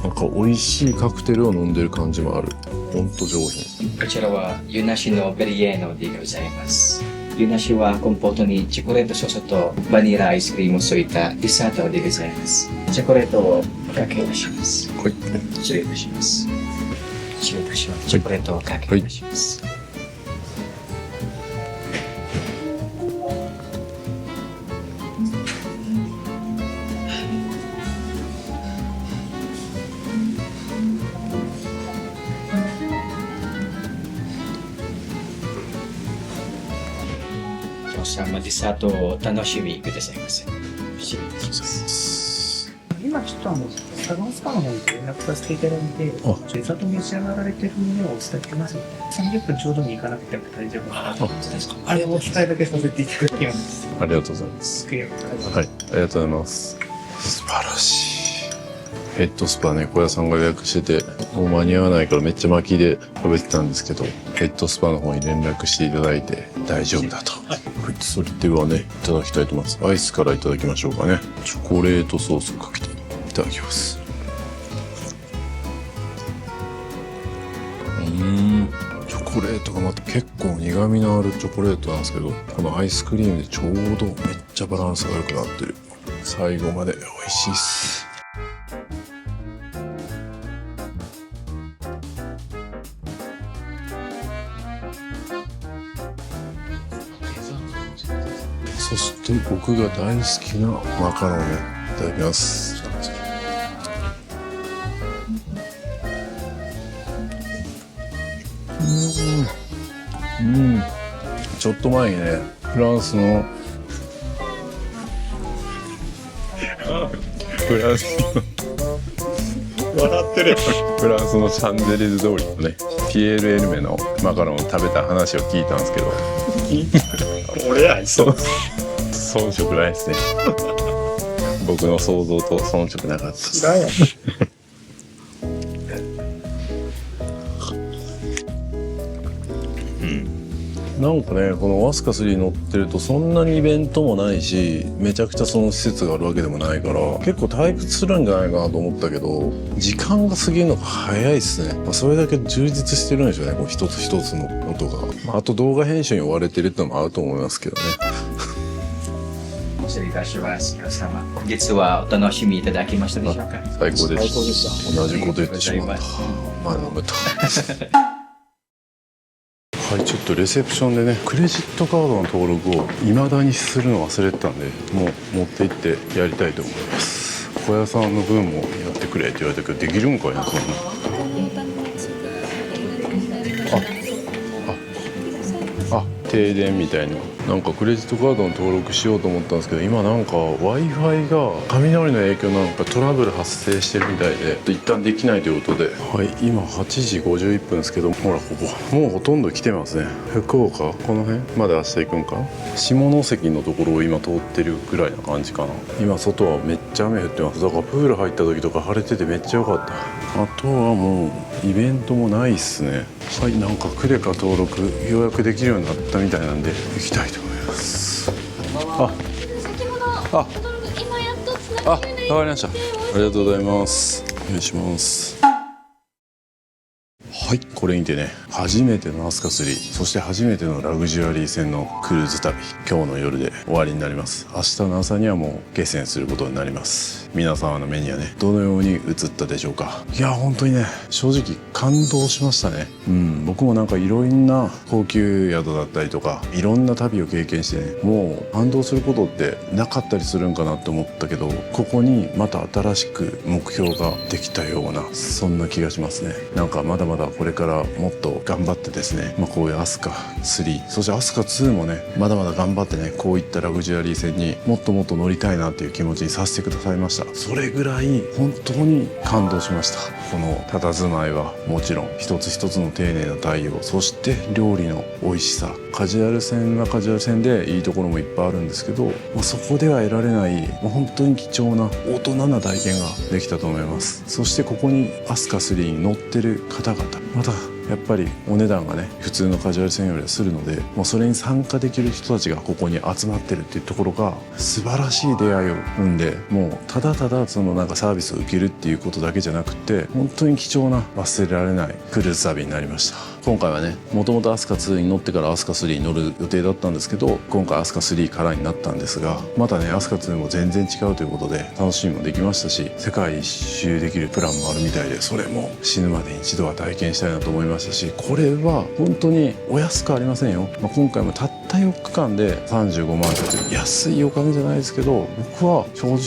なんか美味しいカクテルを飲んでる感じもある。ほんと上品。こちらは湯なしのベリエーノでございます。湯なしはコンポートにチョコレートソースとバニラアイスクリームを添えたデザートでございます。チョコレートをおかけいたします。はい。失礼いたします。失礼いたします。チョコレートをおかけいたします。デザートを楽しみくださいませ。失礼いたします。今ちょっとサロンスパの方に連絡させていただいて、デザート召し上がられてるものをお伝えしてますので、30分ちょうどに行かなくても大丈夫かなと思ってですか。あれをお伝えだけさせていただきます。ありがとうございます。はい、ありがとうございます。晴らしい。ヘッドスパね、小屋さんが予約してて、もう間に合わないからめっちゃ巻きで食べてたんですけど、ヘッドスパの方に連絡していただいて大丈夫だと。はい、それではね、いただきたいと思います。アイスからいただきましょうかね。チョコレートソースをかけていただきます。チョコレートがまた結構苦味のあるチョコレートなんですけど、このアイスクリームでちょうどめっちゃバランスが良くなってる。最後まで美味しいっす。そして僕が大好きなマカロンをいただきます。ちょっと前にね、フランスの笑ってる。フランスのシャンゼリゼ通りのね、ピエール・エルメのマカロンを食べた話を聞いたんですけど、俺らそう遜色ないですね。僕の想像と遜色なかったです。知らんやん。なんかね、このアスカ3乗ってるとそんなにイベントもないし、めちゃくちゃその施設があるわけでもないから、結構退屈するんじゃないかなと思ったけど、時間が過ぎるのが早いですね。それだけ充実してるんでしょうね、こう一つ一つの音が。あと動画編集に追われてるってのもあると思いますけどね。失礼いたします。皆様、実はお楽しみいただきましたでしょうか。最高でした。同じこと言ってしまった。まあ飲めた。はい、ちょっとレセプションでね、クレジットカードの登録を未だにするの忘れてたんで、もう持って行ってやりたいと思います。小屋さんの分もやってくれって言われたけど、できるんかいな、そんな。停電みたいな。なんかクレジットカードの登録しようと思ったんですけど、今なんか Wi-Fi が雷の影響なんかトラブル発生してるみたいで、一旦できないということで、はい、今8時51分ですけど、ほらここもうほとんど来てますね。福岡この辺まで明日行くんかな。下関のところを今通ってるぐらいな感じかな。今外はめっちゃ雨降ってます。だからプール入った時とか晴れててめっちゃ良かった。あとはもうイベントもないっすね。はい、なんかクレカ登録ようやくできるようになったみたいなんで行きたいと思います。わかりました。ありがとうございます。お願いします。はい、これにてね、初めてのアスカ3、そして初めてのラグジュアリー船のクルーズ旅、今日の夜で終わりになります。明日の朝にはもう下船することになります。皆様の目にはね、どのように映ったでしょうか。いや本当にね、正直感動しましたね。僕もなんかいろんな高級宿だったりとか、いろんな旅を経験してね、もう感動することってなかったりするんかなと思ったけど、ここにまた新しく目標ができたような、そんな気がしますね。なんかまだまだこれからもっと頑張ってですね、こういうアスカ3、そしてアスカ2もね、まだまだ頑張ってね、こういったラグジュアリー船にもっともっと乗りたいなっていう気持ちにさせてくださいました。それぐらい本当に感動しました。この佇まいはもちろん一つ一つの丁寧な対応、そして料理の美味しさ。カジュアル船はカジュアル船でいいところもいっぱいあるんですけど、そこでは得られない本当に貴重な大人な体験ができたと思います。そしてここにアスカ3に乗ってる方々、またやっぱりお値段がね、普通のカジュアル船よりはするので、もうそれに参加できる人たちがここに集まってるっていうところが素晴らしい出会いを生んで、もうただただそのなんかサービスを受けるっていうことだけじゃなくて、本当に貴重な忘れられないクルーズ旅になりました。今回はね、もともとアスカ2に乗ってからアスカ3に乗る予定だったんですけど、今回アスカ3からになったんですが、またねアスカ2も全然違うということで楽しみもできましたし、世界一周できるプランもあるみたいで、それも死ぬまでに一度は体験したいなと思いましたし、これは本当にお安くありませんよ。今回もたった4日間で35万という安いお金じゃないですけど、僕は正直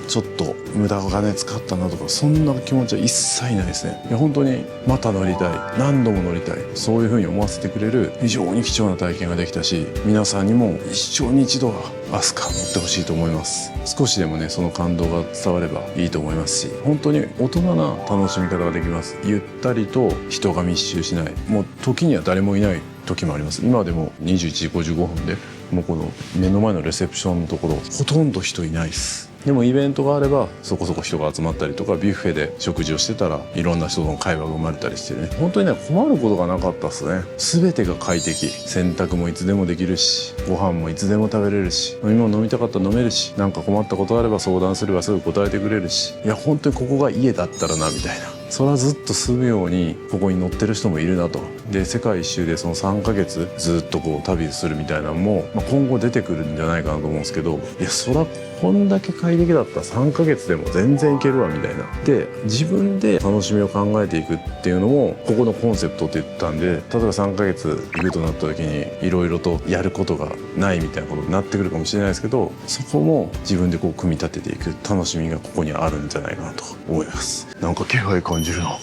ちょっと無駄金使ったなとか、そんな気持ちは一切ないですね。いや本当にまた乗りたい、何度も乗りたい、そういう風に思わせてくれる非常に貴重な体験ができたし、皆さんにも一生に一度はアスカ乗ってほしいと思います。少しでもねその感動が伝わればいいと思いますし、本当に大人な楽しみ方ができます。ゆったりと人が密集しない、もう時には誰もいない時もあります。今でも21時55分でもうこの目の前のレセプションのところほとんど人いないです。でもイベントがあればそこそこ人が集まったりとか、ビュッフェで食事をしてたらいろんな人との会話が生まれたりしてね、本当にね困ることがなかったっすね。全てが快適、洗濯もいつでもできるし、ご飯もいつでも食べれるし、飲み物飲みたかったら飲めるし、なんか困ったことあれば相談すればすぐ答えてくれるし、いや本当にここが家だったらなみたいな、それはずっと住むようにここに乗ってる人もいるなと。で世界一周でその3ヶ月ずっとこう旅するみたいなのも、今後出てくるんじゃないかなと思うんですけど、いやそらこんだけ快適だったら3ヶ月でも全然いけるわみたいな。で自分で楽しみを考えていくっていうのもここのコンセプトって言ったんで、例えば3ヶ月行くとなった時にいろいろとやることがないみたいなことになってくるかもしれないですけど、そこも自分でこう組み立てていく楽しみがここにあるんじゃないかなと思います。なんか気配感じるな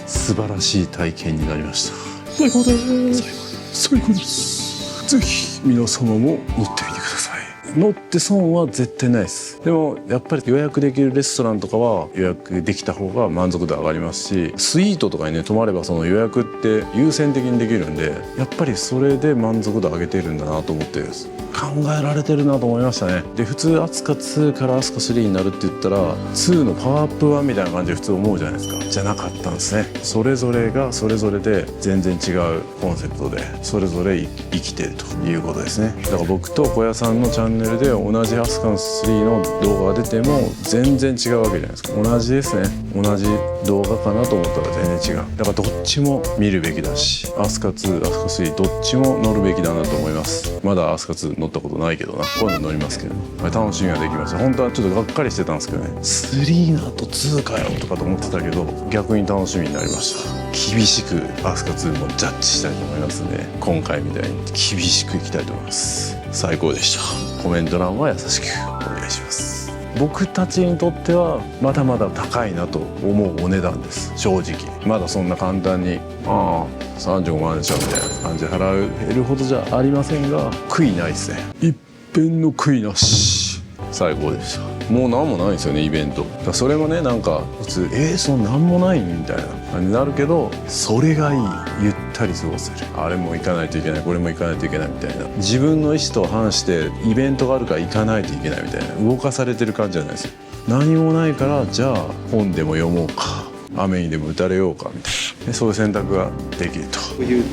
素晴らしい体験になりました。最高です。最高です。ぜひ皆様も乗ってみてください。乗って損は絶対ないです。でもやっぱり予約できるレストランとかは予約できた方が満足度上がりますし、スイートとかにね泊まればその予約って優先的にできるんで、やっぱりそれで満足度上げてるんだなと思って考えられてるなと思いましたね。で普通アスカ2からアスカ3になるって言ったら2のパワーアップ1みたいな感じで普通思うじゃないですか。じゃなかったんですね。それぞれがそれぞれで全然違うコンセプトでそれぞれ生きてるということですね。だから僕と小屋さんのチャンネルで同じアスカの3の動画が出ても全然違うわけじゃないですか。同じですね。同じ動画かなと思ったら全然違う。だからどっちも見るべきだし、アスカ2、アスカ3どっちも乗るべきだなと思います。まだアスカ2乗ったことないけどな、こういうの乗りますけど、楽しみができました。本当はちょっとがっかりしてたんですけどね、3の後2かよとかと思ってたけど逆に楽しみになりました。厳しくアスカ2もジャッジしたいと思いますので、今回みたいに厳しくいきたいと思います。最高でした。コメント欄は優しくお願いします。僕たちにとってはまだまだ高いなと思うお値段です。正直まだそんな簡単に35万でしょみたいな感じで払えるほどじゃありませんが、悔いないですね。一遍の悔いなし。最高でした。もう何もないんですよね、イベント。だからそれもね、なんか普通そんなんもないみたいな感じになるけど、それがいい。ゆったり過ごせる。あれも行かないといけない、これも行かないといけないみたいな、自分の意思と反してイベントがあるから行かないといけないみたいな、動かされてる感じじゃないですよ。何もないから、じゃあ本でも読もうか、雨にでも打たれようかみたいな、そういう選択ができると。こういう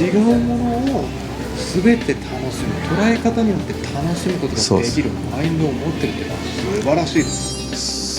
違うものを全て楽しむ、捉え方によって楽しむことができるマインドを持ってるっていうのは素晴らしいです。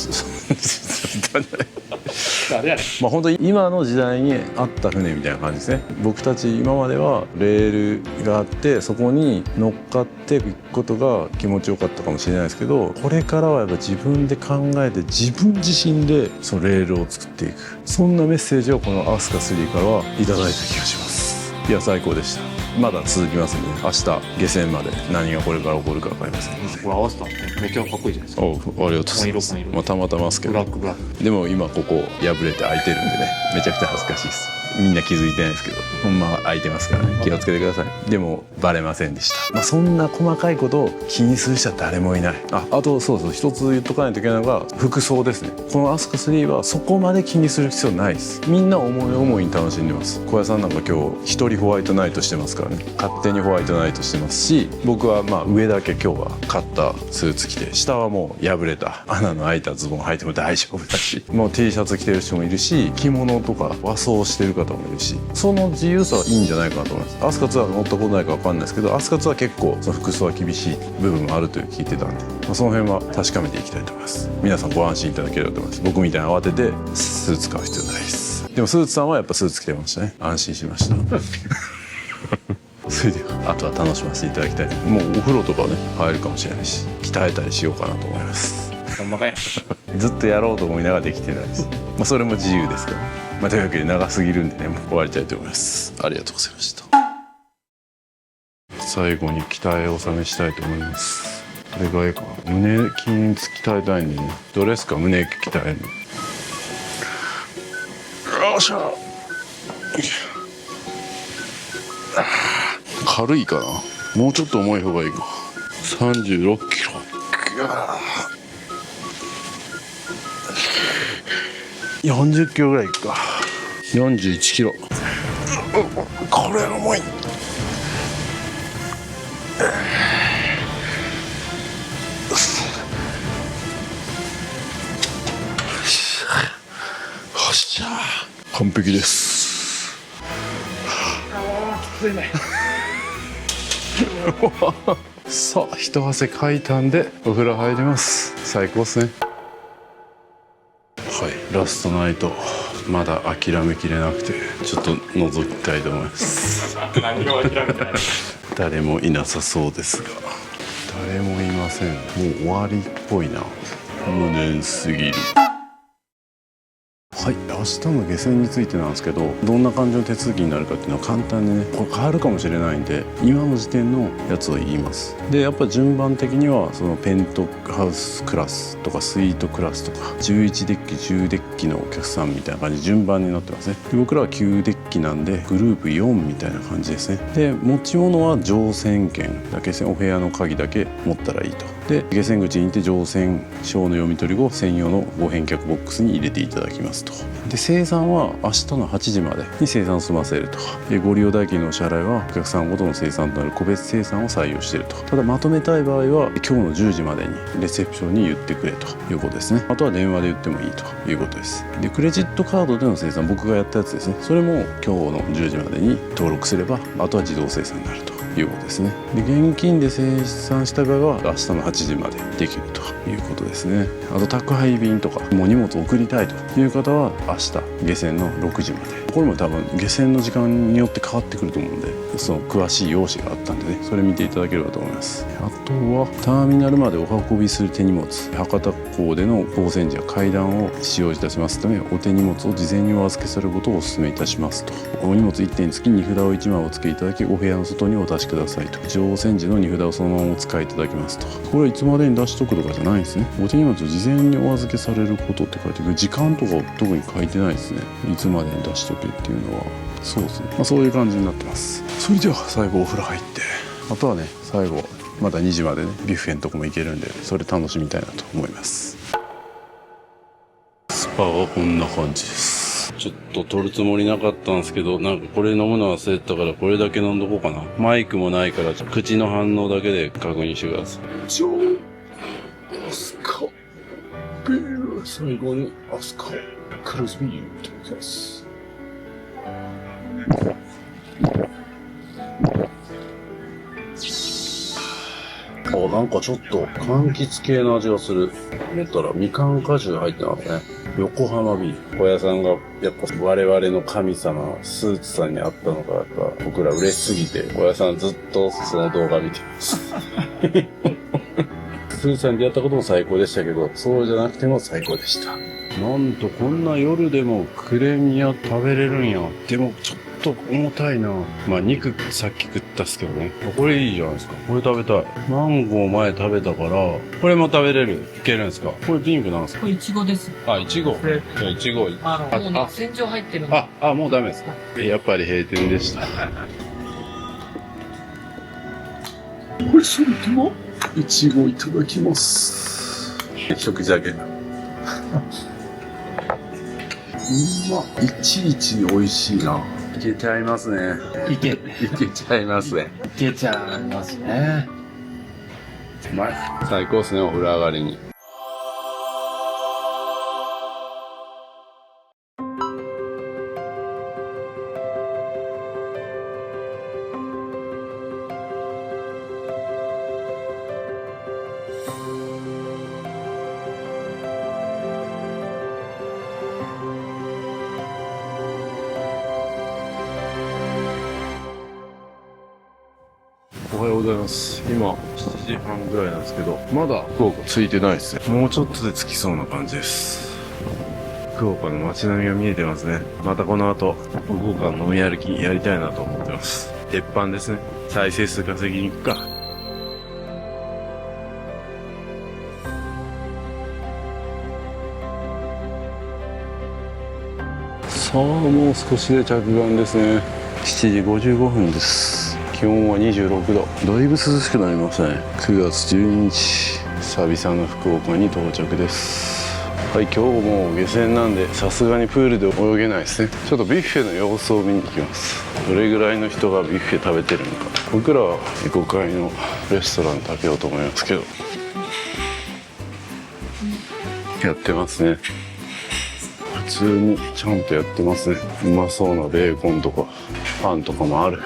本当に今の時代に合った船みたいな感じですね。僕たち今まではレールがあってそこに乗っかっていくことが気持ちよかったかもしれないですけど、これからはやっぱ自分で考えて自分自身でそのレールを作っていく、そんなメッセージをこのアスカ3からはいただいた気がします。いや最高でした。まだ続きますんで、明日下船まで何がこれから起こるか分かりません。これ合わせたのめっちゃかっこいいじゃないですか。ありがとうございます。たまたまですけど、ブラックでも今ここ破れて開いてるんでね、めちゃくちゃ恥ずかしいです。みんな気づいてないですけど、ほんま開いてますからね、気をつけてください。でもバレませんでした。そんな細かいことを気にする人は誰もいない。あとそう一つ言っとかないといけないのが服装ですね。このアスカ3はそこまで気にする必要ないです。みんな思い思いに楽しんでます。小屋さんなんか今日一人ホワイトナイトしてますからね、勝手にホワイトナイトしてますし、僕は上だけ今日は買ったスーツ着て、下はもう破れた穴の開いたズボン履いても大丈夫だし、もう T シャツ着てる人もいるし、着物とか和装してる方もいるし、その自由さはいいんじゃないかなと思います。アスカ2は乗ったことないか分かんないですけど、アスカ2は結構その服装は厳しい部分もあると聞いてたんで、その辺は確かめていきたいと思います。皆さんご安心いただければと思います。僕みたいに慌ててスーツ買う必要ないです。でもスーツさんはやっぱスーツ着てましたね。安心しましたそれではあとは楽しませていただきたい。もうお風呂とかね入るかもしれないし、鍛えたりしようかなと思います。ほんまかいずっとやろうと思いながらできてないです。それも自由ですけど、というわけで長すぎるんでね、もう終わりたいと思います。ありがとうございました。最後に鍛え納めしたいと思います。これがいいか、胸筋鍛えたいんでね。どれですか、胸筋鍛えるの。よっしゃ。軽いかな、もうちょっと重い方がいいか。36キロ。40キロぐらいいくか。41キロ。これは重い。完璧です。さあ一汗かいたんでお風呂入ります。最高ですね。はい、ラストナイトまだ諦めきれなくてちょっと覗きたいと思います。何を諦めてない？誰もいなさそうですが、誰もいません。もう終わりっぽいな。無念すぎる。はい、明日の下船についてなんですけど、どんな感じの手続きになるかっていうのは簡単にね、これ変わるかもしれないんで今の時点のやつを言います。でやっぱ順番的にはそのペントハウスクラスとかスイートクラスとか11デッキ10デッキのお客さんみたいな感じで順番になってますね。で僕らは9デッキなんでグループ4みたいな感じですね。で持ち物は乗船券だけ、お部屋の鍵だけ持ったらいいと。で下船口に行って乗船証の読み取り後専用のご返却ボックスに入れていただきますと。で生産は明日の8時までに生産を済ませると。でご利用代金のお支払いはお客さんごとの生産となる個別生産を採用していると。ただまとめたい場合は今日の10時までにレセプションに言ってくれということですね。あとは電話で言ってもいいということです。でクレジットカードでの生産、僕がやったやつですね。それも今日の10時までに登録すればあとは自動生産になるということですね。で現金で生産した場合は明日の8時までできるということですね。あと宅配便とかもう荷物送りたいという方は明日下船の6時まで。これも多分下船の時間によって変わってくると思うんで、その詳しい用紙があったんでね、それ見ていただければと思います。あとはターミナルまでお運びする手荷物、博多港での港船時や階段を使用いたしますため、お手荷物を事前にお預けすることをお勧めいたしますと。お荷物1点につき荷札を1枚お付けいただき、お部屋の外にお出しくださいと。乗船時の荷札をそのままお使いいただきますと。これはいつまでに出しとくとかじゃないんですね。お手荷物を事前にお預けされることって書いてくる。時間とか特に書いてないですね。いつまでに出しとけっていうのは。そうですね、そういう感じになってます。それでは最後お風呂入って、あとはね最後まだ2時までねビュッフェのとこも行けるんで、それ楽しみたいなと思います。スパはこんな感じです。ちょっと取るつもりなかったんですけど、なんかこれ飲むの忘れてたからこれだけ飲んどこうかな。マイクもないから口の反応だけで確認してください。アスカビール、最後にアスカクルーズビールいただきます。なんかちょっと柑橘系の味がする。思ったらみかん果汁入ってますね。横浜ビール。小屋さんがやっぱ我々の神様スーツさんに会ったのがやっぱ僕ら嬉しすぎて、小屋さんずっとその動画見てますスーツさんでやったことも最高でしたけど、そうじゃなくても最高でした。なんとこんな夜でもクレミア食べれるんや。でもちょっと重たいな。まあ肉さっき食ったっすけどね。これいいじゃないですか。これ食べたい。マンゴー前食べたから、これも食べれる。いけるんですか。これピンクなんですか。これイチゴです。あ、イチゴ。じゃあイチゴ。もうね、洗浄入ってるんで。もうダメですか。やっぱり閉店でした。これそれではイチゴいただきます。一口だけ。いちいち美味しいな。いけちゃいますね。いけちゃいますね。いけちゃいますね。うまい。最高ですね、お風呂上がりに。おはようございます。今7時半ぐらいなんですけど、まだ福岡着いてないですね。もうちょっとで着きそうな感じです。福岡の街並みが見えてますね。またこの後福岡の飲み歩きやりたいなと思ってます。鉄板ですね。再生数稼ぎに行くか。さあもう少しで着岸ですね。7時55分です。気温は26度。だいぶ涼しくなりましたね。9月12日久々の福岡に到着です。はい、今日も下船なんでさすがにプールで泳げないですね。ちょっとビュッフェの様子を見に行きます。どれぐらいの人がビュッフェ食べてるのか。僕らは5階のレストラン食べようと思いますけど、やってますね。普通にちゃんとやってますね。うまそうなベーコンとかパンとかもある。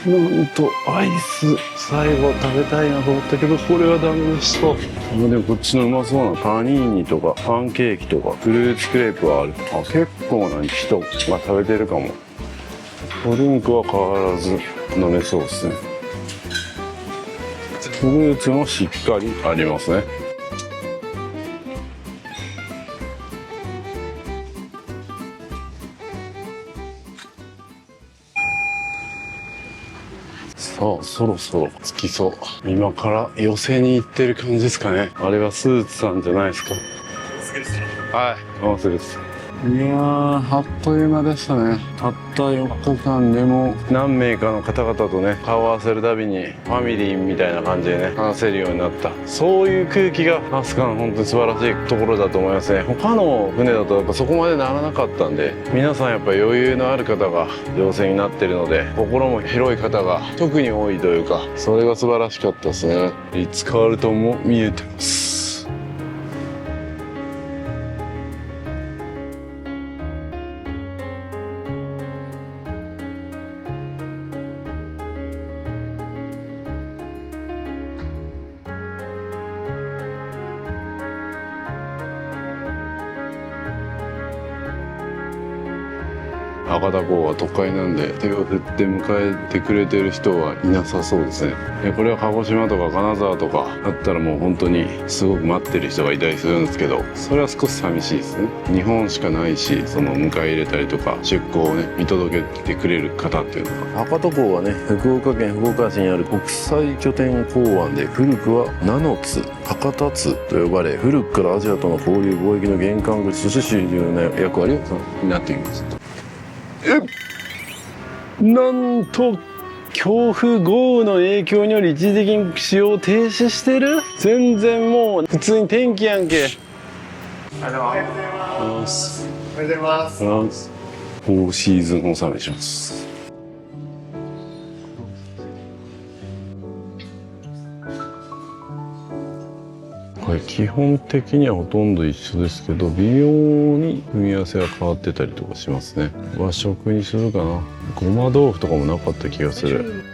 なんとアイス最後食べたいなと思ったけどこれはダメでした。でもこっちのうまそうなパニーニとかパンケーキとかフルーツクレープはある。あ、結構な人が食べてるかも。ドリンクは変わらず飲めそうですね。フルーツもしっかりありますね。さあ、そろそろ着きそう。今から寄せに行ってる感じですかね。あれはスーツさんじゃないですか。はい、もうすぐです。いやー、あっという間でしたね。たった4日間でも何名かの方々とね、顔を合わせるたびにファミリーみたいな感じでね、話せるようになった。そういう空気が飛鳥の本当に素晴らしいところだと思いますね。他の船だとやっぱそこまでならなかったんで、皆さんやっぱ余裕のある方が乗船になってるので、心も広い方が特に多いというか、それが素晴らしかったですね。リッツ・カールトンも見えてます。博多港は都会なんで手を振って迎えてくれてる人はいなさそうですね。でこれは鹿児島とか金沢とかだったらもう本当にすごく待ってる人がいたりするんですけど、それは少し寂しいですね。日本しかないし、その迎え入れたりとか出港をね見届けてくれる方っていうのが。博多港はね、福岡県福岡市にある国際拠点港湾で、古くは七津、博多津と呼ばれ、古くからアジアとの交流貿易の玄関口として主要な役割を担っています。なんと強風豪雨の影響により一時的に使用停止してる。全然もう普通に天気やんけ。おはようございます。おはようございます。4シーズン納めします。これ基本的にはほとんど一緒ですけど、微妙に組み合わせが変わってたりとかしますね。和食にするかな。ごま豆腐とかもなかった気がする。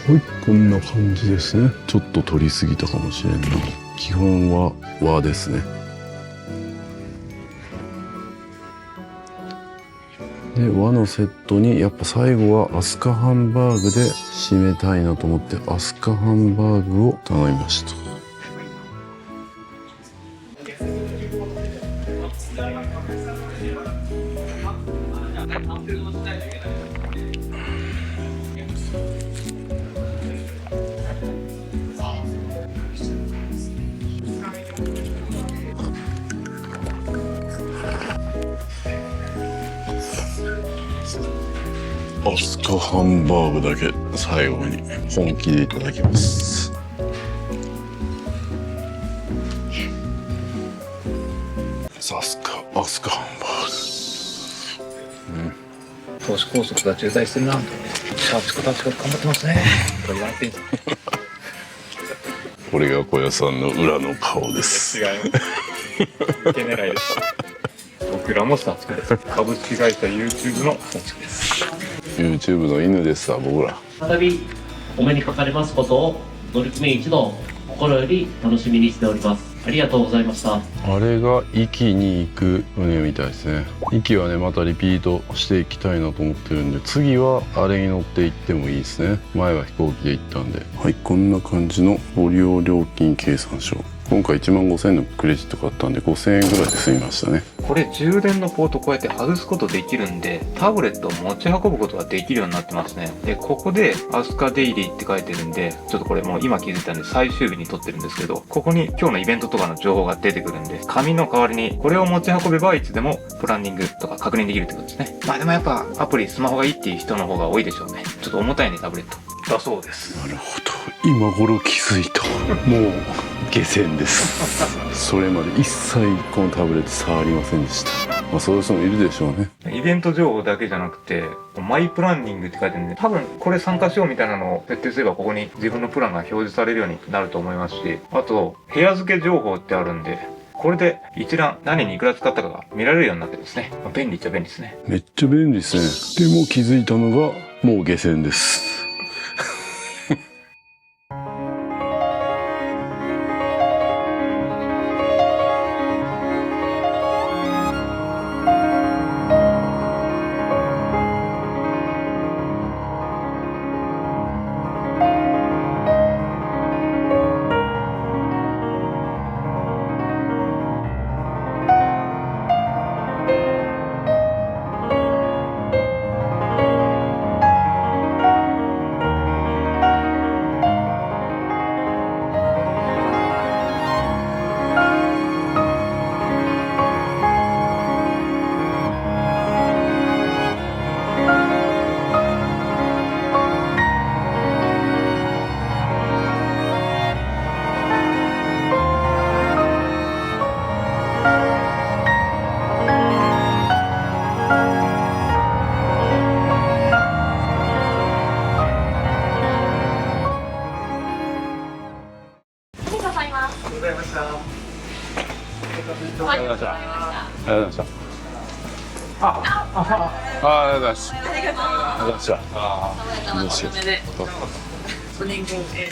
はい、こんな感じですね。ちょっと取りすぎたかもしれんな。基本は和ですね。で和のセットにやっぱ最後はアスカハンバーグで締めたいなと思ってアスカハンバーグを頼みました。アスカハンバーグだけ最後に本気でいただきます。アスカハンバーグ。都市高速が渋滞してるな。社畜たちが頑張ってますね。これやってんじゃん。これが小屋さんの裏の顔です。違います。受け狙いです。僕らも社畜です。株式会社 YouTube の社畜です。YouTube の犬ですわ、僕ら。再びお目にかかれますことを乗組員一同心より楽しみにしております。ありがとうございました。あれが壱岐に行く船みたいですね。壱岐はねまたリピートしていきたいなと思ってるんで、次はあれに乗って行ってもいいですね。前は飛行機で行ったんで。はい、こんな感じのご利用料金計算書。今回15,000円のクレジット買ったんで5,000円ぐらいで済みましたね。これ充電のポートこうやって外すことできるんで、タブレットを持ち運ぶことができるようになってますね。で、ここでアスカデイリーって書いてるんで、ちょっとこれもう今気づいたんで最終日に撮ってるんですけど、ここに今日のイベントとかの情報が出てくるんで、紙の代わりにこれを持ち運べばいつでもプランニングとか確認できるってことですね。まあでもやっぱアプリ、スマホがいいっていう人の方が多いでしょうね。ちょっと重たいね、タブレット。だそうです。なるほど。今頃気づいた。もう下船です。それまで一切このタブレット触りませんでした。まあそういう人もいるでしょうね。イベント情報だけじゃなくて、マイプランニングって書いてるんで、多分これ参加しようみたいなのを設定すればここに自分のプランが表示されるようになると思いますし、あと部屋付け情報ってあるんで、これで一覧何にいくら使ったかが見られるようになってですね、便利っちゃ便利ですね。めっちゃ便利ですね。でも気づいたのがもう下船です。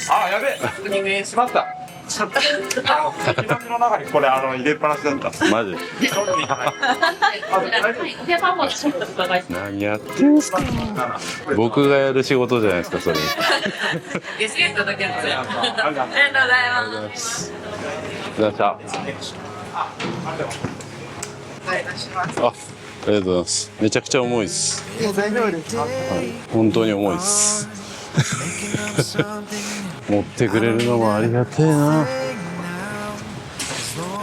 あ、やべえ、しまった。手の中にこれ入れっぱなしだった。マジ？何やってんすか。僕がやる仕事じゃないですかそれ。ゲストいただけますよ。ありがとうございます。ありがとうございます。めちゃくちゃ重いです。本当に重いです。持ってくれるのもありがてえな。あ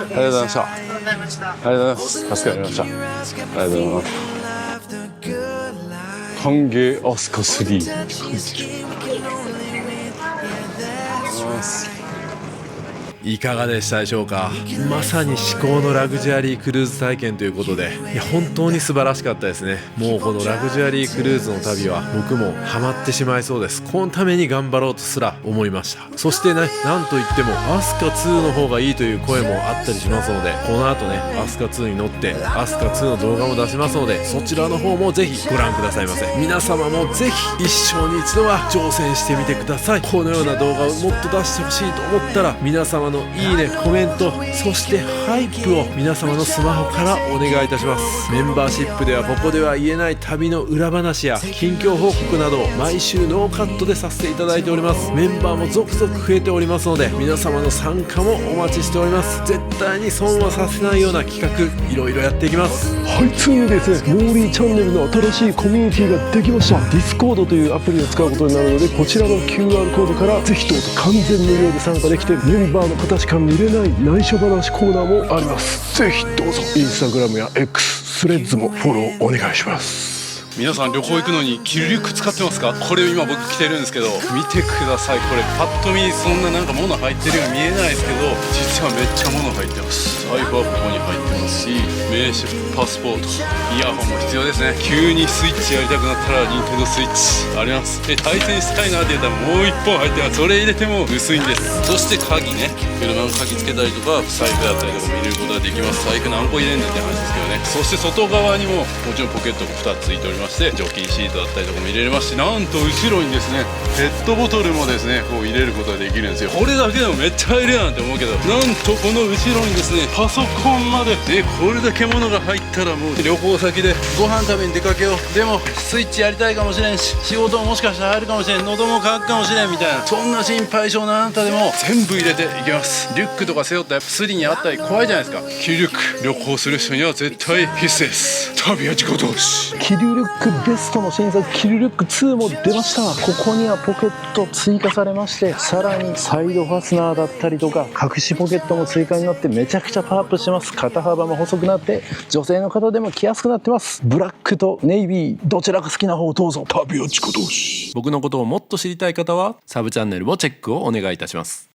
りがとうございました。ありがとうございました。ありがとうございます。助かりました。ありがとうございます。歓迎アスカ3。いかがでしたでしょうか。まさに至高のラグジュアリークルーズ体験ということで、いや本当に素晴らしかったですね。もうこのラグジュアリークルーズの旅は僕もハマってしまいそうです。このために頑張ろうとすら思いました。そしてね、なんといってもアスカ2の方がいいという声もあったりしますので、この後ねアスカ2に乗ってアスカ2の動画も出しますので、そちらの方もぜひご覧くださいませ。皆様もぜひ一生に一度は挑戦してみてください。このような動画をもっと出してほしいと思ったら、皆様のいいね、コメント、そしてハイプを皆様のスマホからお願いいたします。メンバーシップではここでは言えない旅の裏話や近況報告などを毎週ノーカットでさせていただいております。メンバーも続々増えておりますので、皆様の参加もお待ちしております。絶対に損はさせないような企画いろいろやっていきます。はい、ついにですね、モーリーチャンネルの新しいコミュニティができました。ディスコードというアプリを使うことになるので、こちらの QR コードからぜひどうぞ完全無料で参加できて、メンバーの方しか見れない内緒話コーナーもあります。ぜひどうぞインスタグラムや X、スレッズもフォローお願いします。皆さん旅行行くのに着るリュック使ってますか？これ今僕着てるんですけど、見てください。これパッと見そんななんか物入ってるように見えないですけど、実はめっちゃ物入ってます。財布はここに入ってますし、名刺、パスポート、イヤホンも必要ですね。急にスイッチやりたくなったらニンテンドースイッチあります。対戦したいなって言ったらもう1本入ってます。それ入れても薄いんです。そして鍵ね、車の鍵つけたりとか財布だったりとかも入れることができます。財布何個入れんねんって話ですけどね。そして外側にももちろんポケットが2つついております。除菌シートだったりとかも入れれますし、なんと後ろにですねペットボトルもですねこう入れることができるんですよ。これだけでもめっちゃ入れやんって思うけど、なんとこの後ろにですねパソコンまでで、これだけ物が入ったらもう旅行先でご飯食べに出かけよう、でもスイッチやりたいかもしれんし、仕事ももしかしたら入るかもしれん、喉も渇くかもしれんみたいな、そんな心配性のあなたでも全部入れていきます。リュックとか背負ったらやっぱスリにあったり怖いじゃないですか。キリュック旅行する人には絶対必須です。旅は自己投資。キリュリュックベストの新作キリュリュック2も出ました。ここにはポケット追加されまして、さらにサイドファスナーだったりとか隠しポケットも追加になってめちゃくちゃパワーアップしてます。肩幅も細くなって女性の方でも着やすくなってます。ブラックとネイビーどちらが好きな方をどうぞ。旅は自己投資。僕のことをもっと知りたい方はサブチャンネルをチェックをお願いいたします。